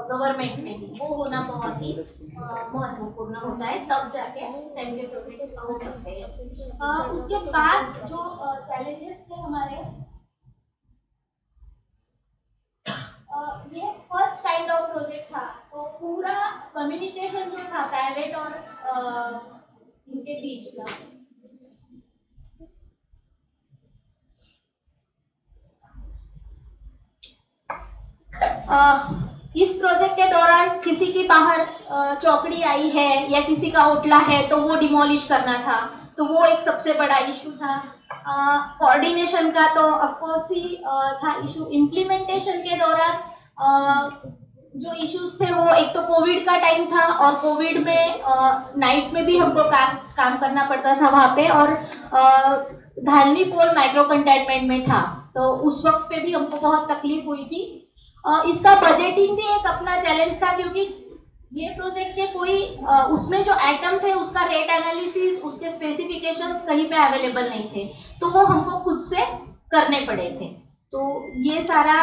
गवर्नमेंट में भी, वो होना बहुत ही महत्वपूर्ण होता है, तब जाके स्टेम के प्रोजेक्ट हो सकते हैं। उसके बाद जो चैलेंजेस थे हमारे, ये फर्स्ट काइंड ऑफ प्रोजेक्ट था, तो पूरा कम्युनिकेशन जो था प्राइवेट और इनके बीच का, इस प्रोजेक्ट के दौरान किसी की बाहर चौकड़ी आई है या किसी का होटला है तो वो डिमोलिश करना था, तो वो एक सबसे बड़ा इशू था। कोऑर्डिनेशन का तो ऑफकोर्स ही था इशू। इम्प्लीमेंटेशन के दौरान जो इश्यूज थे वो, एक तो कोविड का टाइम था और कोविड में नाइट में भी हमको काम करना पड़ता था वहाँ पे, और धालनी पोल माइक्रो कंटेनमेंट में था, तो उस वक्त पे भी हमको बहुत तकलीफ हुई थी। इसका बजटिंग भी एक अपना चैलेंज था, क्योंकि ये प्रोजेक्ट के कोई उसमें जो आइटम थे उसका रेट एनालिसिस, उसके स्पेसिफिकेशंस कहीं पे अवेलेबल नहीं थे, तो वो हमको खुद से करने पड़े थे। तो ये सारा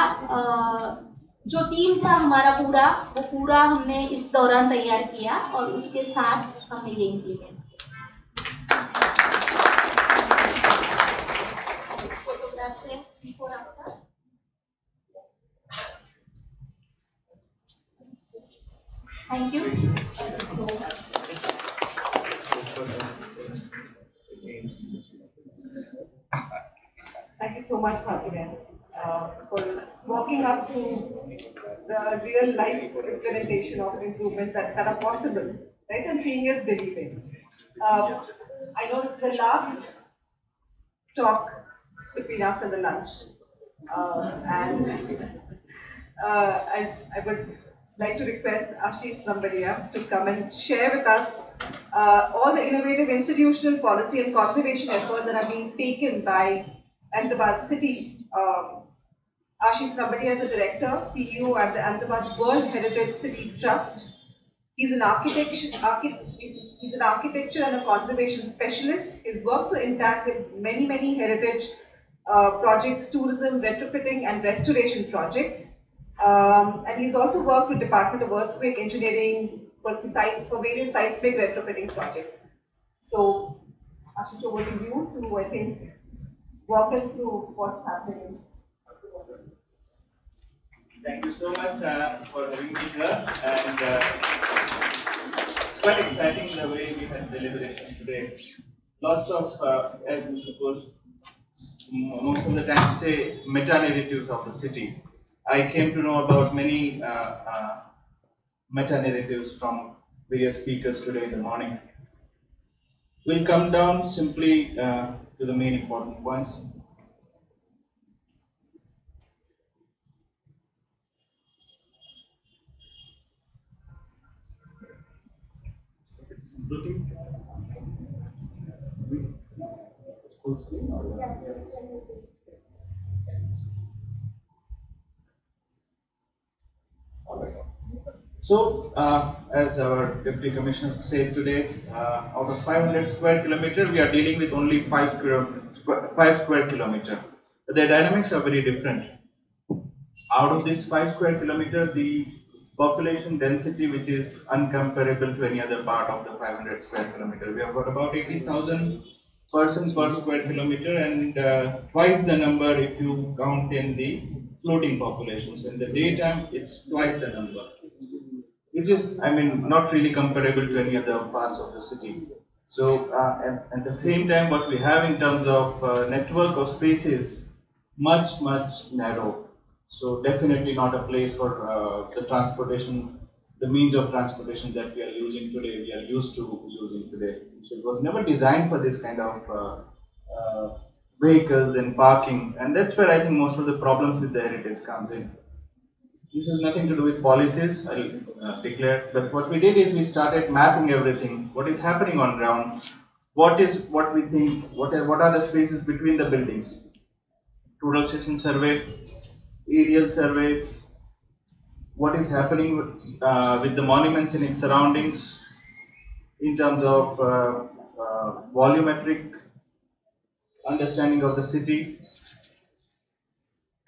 जो टीम था हमारा पूरा, वो पूरा हमने इस दौरान तैयार किया और उसके साथ हमने ये इम्प्लीमेंट किया। फोटोग्राफ से before after. Thank you. Thank you so much, Bhavya, for walking us through the real life implementation of improvements that are possible, right? And seeing is believing. I know this is the last talk between us and the lunch, and I would like to request Ashish Nambadia to come and share with us all the innovative institutional policy and conservation efforts that are being taken by Ahmedabad City. Ashish Nambadia is the director, CEO at the Ahmedabad World Heritage City Trust. He's an architecture and a conservation specialist. His work to interact with many heritage projects, tourism, retrofitting, and restoration projects. And he's also worked with Department of Earthquake Engineering for various seismic retrofitting projects. So, Ashish, over to you to, I think, walk us through what's happening. Thank you so much for having me here, and it's quite exciting the way we had deliberations today. Lots of, as Mr. Ghosh most of the time say, meta-narratives of the city. I came to know about many meta-narratives from various speakers today in the morning. We'll come down simply to the main important points. So, as our Deputy Commissioner said today, out of 500 square kilometer, we are dealing with only 5 square kilometer. The dynamics are very different. Out of this 5 square kilometer, the population density, which is uncomparable to any other part of the 500 square kilometer. We have got about 80,000 persons per square kilometer, and twice the number if you count in the floating populations. In the daytime, it's twice the number, which is, I mean, not really comparable to any other parts of the city. So, at the same time, what we have in terms of network of spaces, much narrow. So, definitely not a place for the transportation, the means of transportation that we are using today, we are used to using today. So, it was never designed for this kind of vehicles and parking, and that's where I think most of the problems with the heritage comes in. This has nothing to do with policies, I'll declare, but what we did is we started mapping everything, what is happening on ground, what we think, what are the spaces between the buildings, rural section survey, aerial surveys, what is happening with the monuments in its surroundings in terms of volumetric understanding of the city.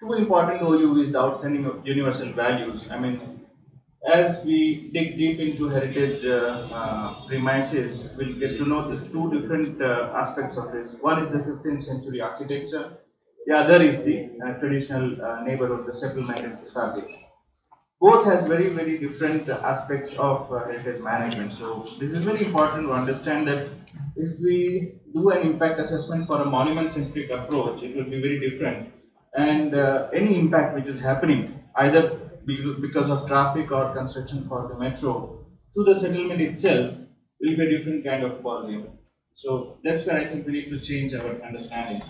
Too important to you is the outstanding of universal values. I mean, as we dig deep into heritage premises, we'll get to know the two different aspects of this. One is the 15th century architecture, the other is the traditional neighborhood, the settlement and its fabric. Both has very different aspects of heritage management. So this is very important to understand that if we do an impact assessment for a monument-centric approach, it will be very different. And any impact which is happening, either because of traffic or construction for the metro, to the settlement itself, will be a different kind of volume. So that's where I think we need to change our understanding.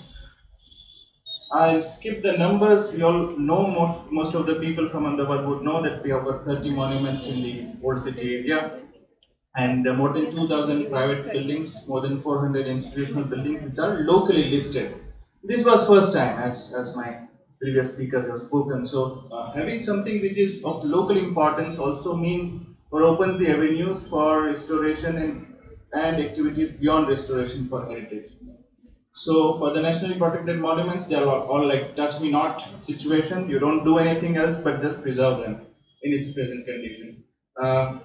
I'll skip the numbers. We all know most of the people from Ahmedabad would know that we have got 30 monuments in the old city area, and more than 2,000 private buildings, more than 400 institutional buildings which are locally listed. This was first time, as my previous speakers have spoken. So having something which is of local importance also means or opens the avenues for restoration and activities beyond restoration for heritage. So for the nationally protected monuments, they are all like touch me not situation. You don't do anything else but just preserve them in its present condition.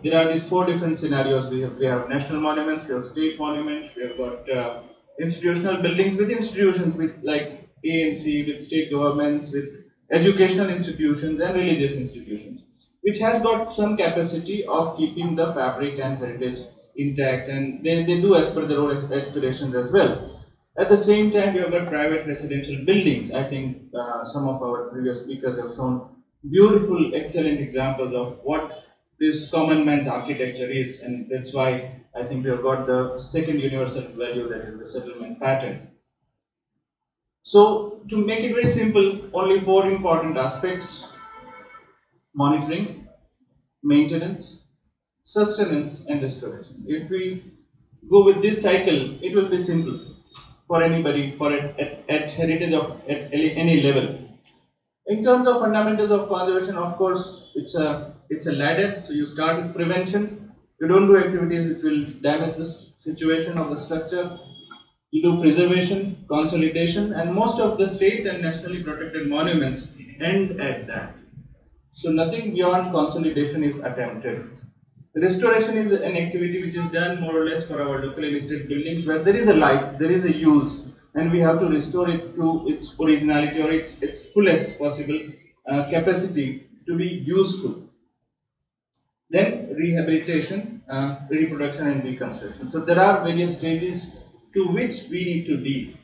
There are these four different scenarios. We have national monuments, we have state monuments, we have got institutional buildings with institutions, with like AMC, with state governments, with educational institutions and religious institutions, which has got some capacity of keeping the fabric and heritage intact, and they do as per their own aspirations as well. At the same time, we have got private residential buildings. I think some of our previous speakers have shown beautiful, excellent examples of what this common man's architecture is, and that's why I think we have got the second universal value, that is the settlement pattern. So, to make it very simple, only four important aspects: monitoring, maintenance, sustenance, and restoration. If we go with this cycle, it will be simple for anybody, for at heritage of at any level. In terms of fundamentals of conservation, of course, it's a ladder. So you start with prevention. You don't do activities which will damage the situation of the structure. You do preservation, consolidation, and most of the state and nationally protected monuments end at that. So nothing beyond consolidation is attempted. Restoration is an activity which is done more or less for our locally listed buildings where there is a life, there is a use, and we have to restore it to its originality or its fullest possible capacity to be useful. Then rehabilitation, reproduction and reconstruction. So there are various stages to which we need to deal.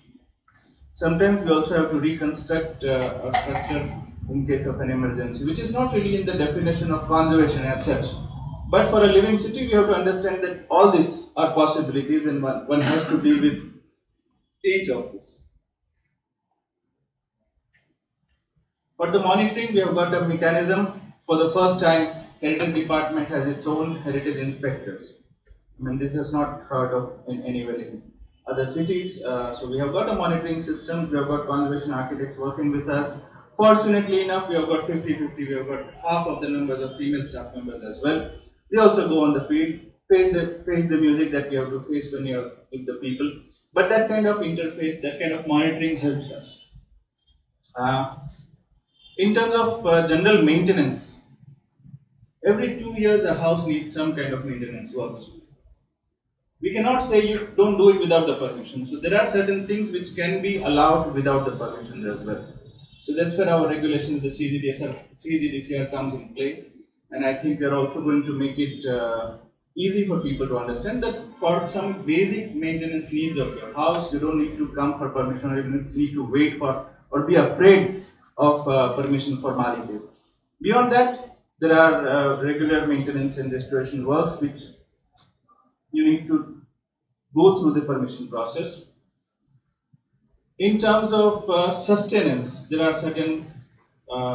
Sometimes we also have to reconstruct a structure in case of an emergency, which is not really in the definition of conservation as such. But for a living city, we have to understand that all these are possibilities and one has to deal with each of this. For the monitoring, we have got a mechanism. For the first time, Heritage Department has its own heritage inspectors. I mean, this is not heard of in anywhere in other cities. So we have got a monitoring system. We have got conservation architects working with us. Fortunately enough, we have got 50-50, we have got half of the numbers of female staff members as well. They also go on the field, face the music that you have to face when you are with the people. But that kind of interface, that kind of monitoring helps us. In terms of general maintenance, every 2 years a house needs some kind of maintenance works. We cannot say you don't do it without the permission. So there are certain things which can be allowed without the permission as well. So that's where our regulation, the CGDCR comes in play. And I think we are also going to make it easy for people to understand that for some basic maintenance needs of your house, you don't need to come for permission or you need to wait for or be afraid of permission formalities. Beyond that, there are regular maintenance and restoration works which you need to go through the permission process. In terms of sustenance, there are certain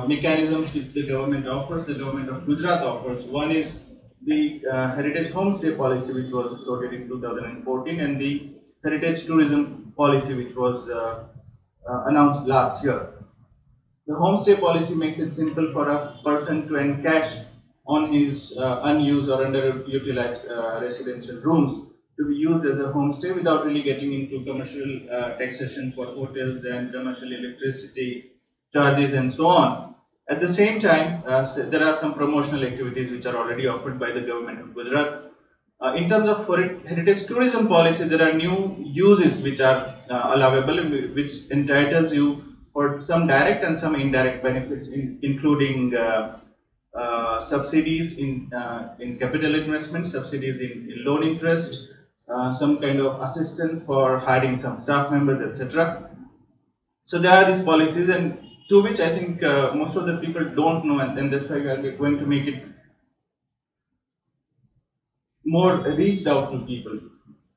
mechanisms which the government offers, the government of Gujarat offers. One is the heritage homestay policy which was floated in 2014 and the heritage tourism policy which was announced last year. The homestay policy makes it simple for a person to encash on his unused or underutilized residential rooms to be used as a homestay without really getting into commercial taxation for hotels and commercial electricity charges and so on. At the same time, there are some promotional activities which are already offered by the government of Gujarat. In terms of heritage tourism policy, there are new uses which are allowable, which entitles you for some direct and some indirect benefits, including subsidies in capital investment, subsidies in loan interest, some kind of assistance for hiring some staff members, etc. So there are these policies, and to which I think most of the people don't know, and that's why we are going to make it more reached out to people.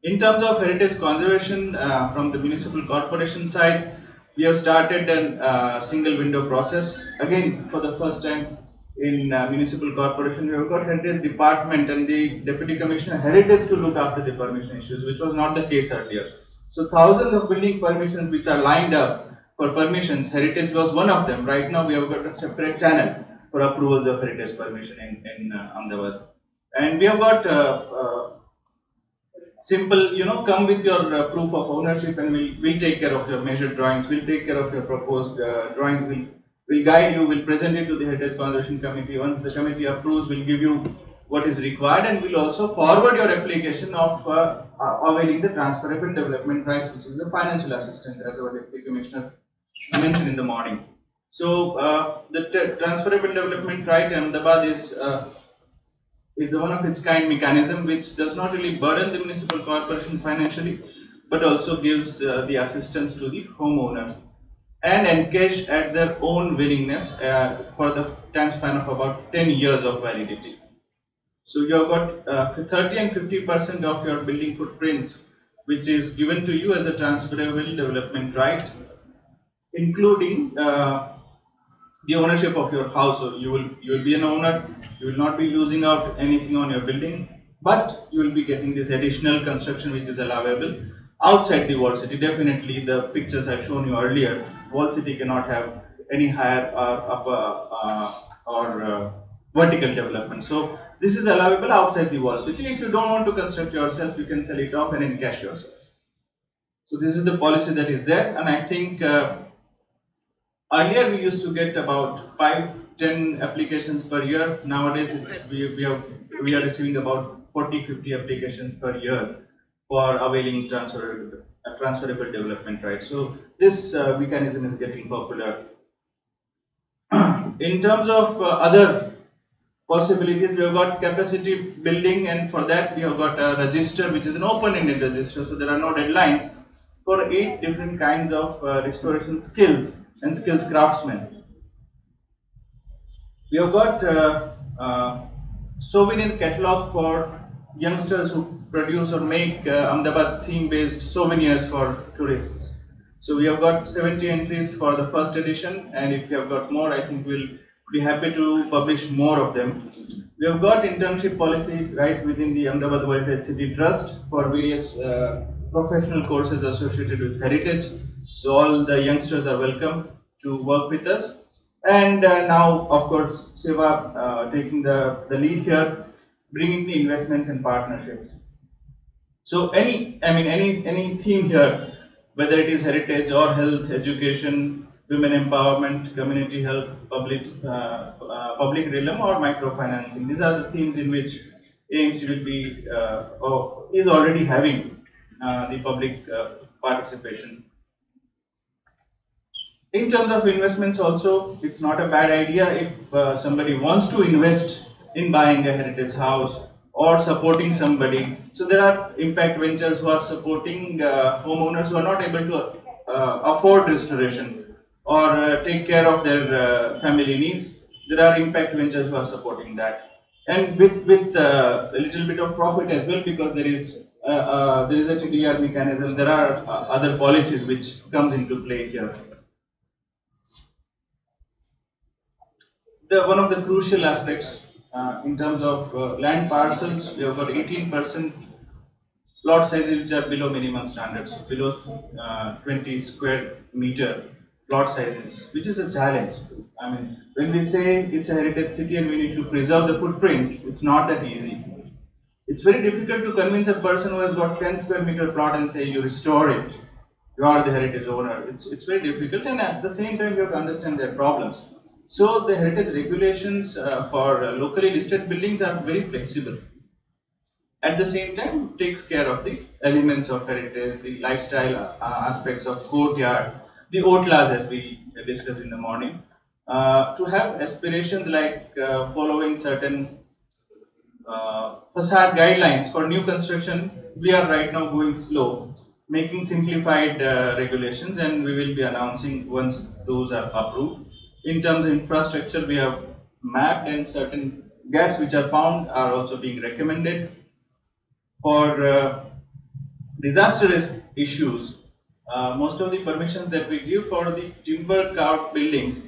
In terms of heritage conservation, from the municipal corporation side, we have started a single window process. Again, for the first time in municipal corporation, we have got heritage department and the deputy commissioner heritage to look after the permission issues, which was not the case earlier. So thousands of building permissions which are lined up for permissions, heritage was one of them. Right now we have got a separate channel for approvals of heritage permission in Ahmedabad. And we have got simple, come with your proof of ownership and we'll take care of your measured drawings, we'll take care of your proposed drawings, we'll guide you, we'll present it to the Heritage Conservation Committee. Once the committee approves, we'll give you what is required and we'll also forward your application of availing the transferable development rights, which is the financial assistance, as our Deputy Commissioner mentioned in the morning. So the transferable development right in Ahmedabad is a one of its kind mechanism which does not really burden the municipal corporation financially, but also gives the assistance to the homeowners and engage at their own willingness for the time span of about 10 years of validity. So you have got 30 and 50% of your building footprints, which is given to you as a transferable development right, including the ownership of your house. So you will be an owner, you will not be losing out anything on your building, but you will be getting this additional construction which is allowable outside the walled city. Definitely the pictures I've shown you earlier, walled city cannot have any higher or upper or vertical development. So this is allowable outside the walled city. If you don't want to construct yourself, you can sell it off and encash yourself. So this is the policy that is there, and I think earlier we used to get about 5-10 applications per year. Nowadays we are receiving about 40-50 applications per year for availing transferable development rights. So this mechanism is getting popular. In terms of other possibilities, we have got capacity building, and for that we have got a register which is an open-ended register. So there are no deadlines for 8 different kinds of restoration skills and skills craftsmen. We have got souvenir catalog for youngsters who produce or make Ahmedabad theme-based souvenirs for tourists. So we have got 70 entries for the first edition, and if you have got more, I think we'll be happy to publish more of them. We have got internship policies right within the Ahmedabad World Heritage City Trust for various professional courses associated with heritage. So all the youngsters are welcome to work with us. And now, of course, Siva taking the lead here, bringing the investments and partnerships. So any theme here, whether it is heritage or health, education, women empowerment, community health, public realm, or microfinancing. These are the themes in which AMC will be or is already having the public participation. In terms of investments also, it's not a bad idea if somebody wants to invest in buying a heritage house or supporting somebody. So there are impact ventures who are supporting homeowners who are not able to afford restoration or take care of their family needs. There are impact ventures who are supporting that, and with a little bit of profit as well, because there is a TDR mechanism. There are other policies which comes into play here. One of the crucial aspects in terms of land parcels, we have got 18% lot sizes which are below minimum standards, below 20 square meter plot sizes, which is a challenge. I mean, when we say it's a heritage city and we need to preserve the footprint, it's not that easy. It's very difficult to convince a person who has got 10 square meter plot and say you restore it, you are the heritage owner. It's very difficult, and at the same time you have to understand their problems. So the heritage regulations for locally listed buildings are very flexible. At the same time, takes care of the elements of heritage, the lifestyle aspects of courtyard, the otlas as we discussed in the morning. To have aspirations like following certain facade guidelines for new construction, we are right now going slow, making simplified regulations, and we will be announcing once those are approved. In terms of infrastructure, we have mapped, and certain gaps which are found are also being recommended. For disaster risk issues, most of the permissions that we give for the timber carved buildings,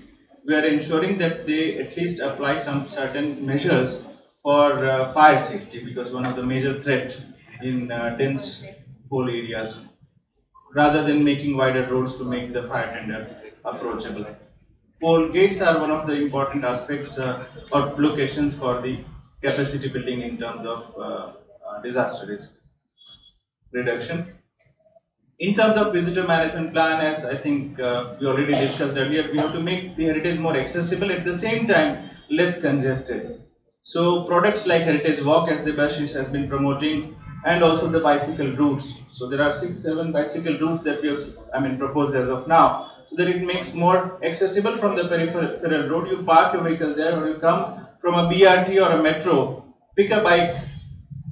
we are ensuring that they at least apply some certain measures for fire safety, because one of the major threat in dense coal areas, rather than making wider roads to make the fire tender approachable. Coal gates are one of the important aspects or locations for the capacity building in terms of disaster risk reduction. In terms of visitor management plan, as I think we already discussed earlier, we have to make the heritage more accessible, at the same time less congested. So products like Heritage Walk, as Debashish has been promoting, and also the bicycle routes. So there are 6-7 bicycle routes that we have, proposed as of now, so that it makes more accessible from the peripheral road. You park your vehicle there, or you come from a BRT or a metro, pick a bike,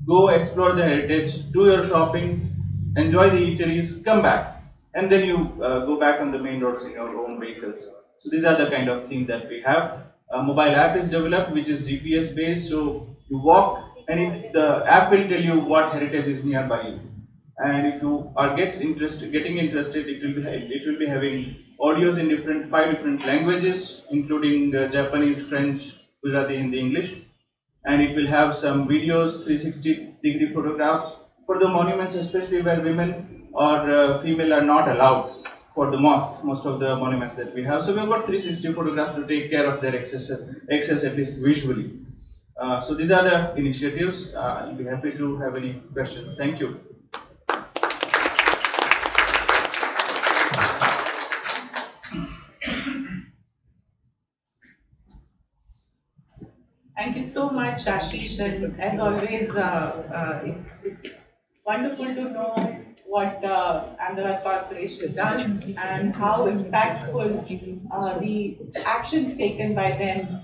go explore the heritage, do your shopping, enjoy the eateries, come back, and then you go back on the main roads in your own vehicles. So these are the kind of things that we have. A mobile app is developed which is GPS based, so you walk and the app will tell you what heritage is nearby you. And if you are getting interested, it will be having audios in 5 different languages, including Japanese, French, Gujarati, Hindi, English, and it will have some videos, 360-degree photographs for the monuments, especially where women or female are not allowed, for the mosque, most of the monuments that we have. So we've got 360 photographs to take care of their access at least visually. So these are the initiatives. I'll be happy to have any questions. Thank you. Thank you so much, Ashish, and as always, it's wonderful to know what Ahmedabad Corporation does and how impactful the actions taken by them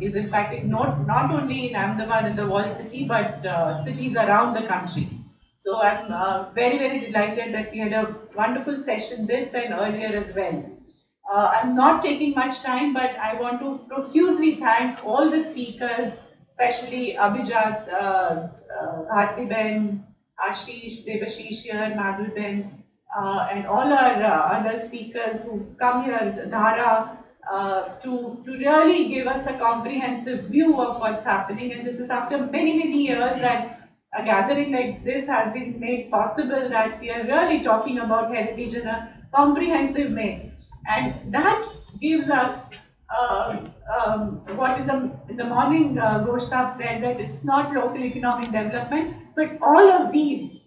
is impacting not only in Ahmedabad and the walled city, but cities around the country. So I'm very, very delighted that we had a wonderful session this and earlier as well. I'm not taking much time, but I want to profusely thank all the speakers, especially Abhijat, Bhartiben, Ashish, Debashish here, Madhuben, and all our other speakers who come here, Dhara, to really give us a comprehensive view of what's happening. And this is after many, many years that a gathering like this has been made possible, that we are really talking about heritage in a comprehensive way. And that gives us what in the morning Ghosh Saab said, that it's not local economic development, but all of these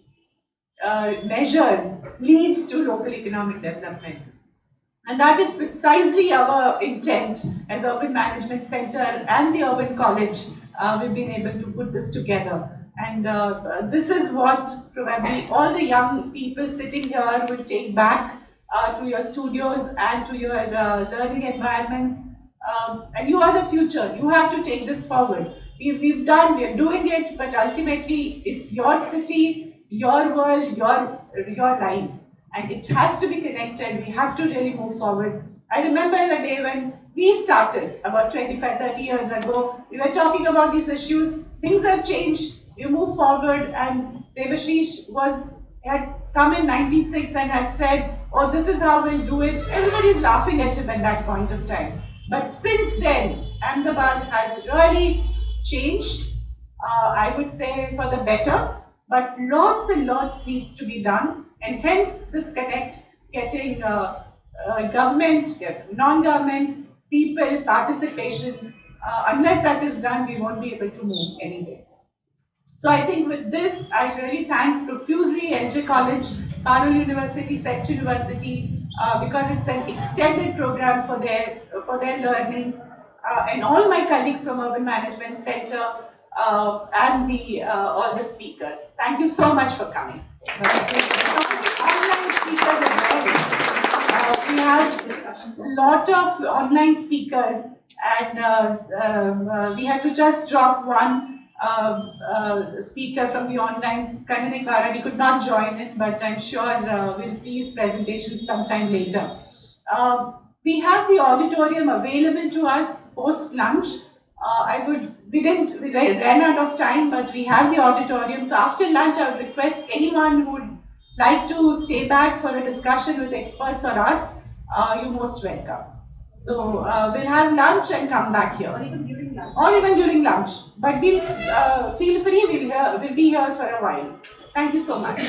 measures leads to local economic development. And that is precisely our intent as Urban Management Center and the Urban College. We've been able to put this together. And this is what probably all the young people sitting here will take back to your studios and to your learning environments. And you are the future. You have to take this forward. We're doing it, but ultimately it's your city, your world, your lives. And it has to be connected. We have to really move forward. I remember the day when we started about 25, 30 years ago. We were talking about these issues. Things have changed. We move forward, and Devashish had come in 96 and had said, oh, this is how we'll do it. Everybody is laughing at him at that point of time. But since then, Ahmedabad has really changed, I would say for the better, but lots and lots needs to be done. And hence this connect, getting government, non-governments, people, participation. Unless that is done, we won't be able to move anywhere. So I think with this, I really thank profusely NJ College, Parul University, Central University, because it's an extended program for their learnings, and all my colleagues from Urban Management Center and all the speakers. Thank you so much for coming. Online speakers as well. We have a lot of online speakers, and we had to just drop one speaker from the online, Kananik Varadi could not join it, but I'm sure we'll see his presentation sometime later. We have the auditorium available to us post lunch. We ran out of time, but we have the auditorium. So after lunch, I would request anyone who would like to stay back for a discussion with experts or us, you're most welcome. So we'll have lunch and come back here. Or even during lunch. But we'll feel free, we'll be here for a while. Thank you so much.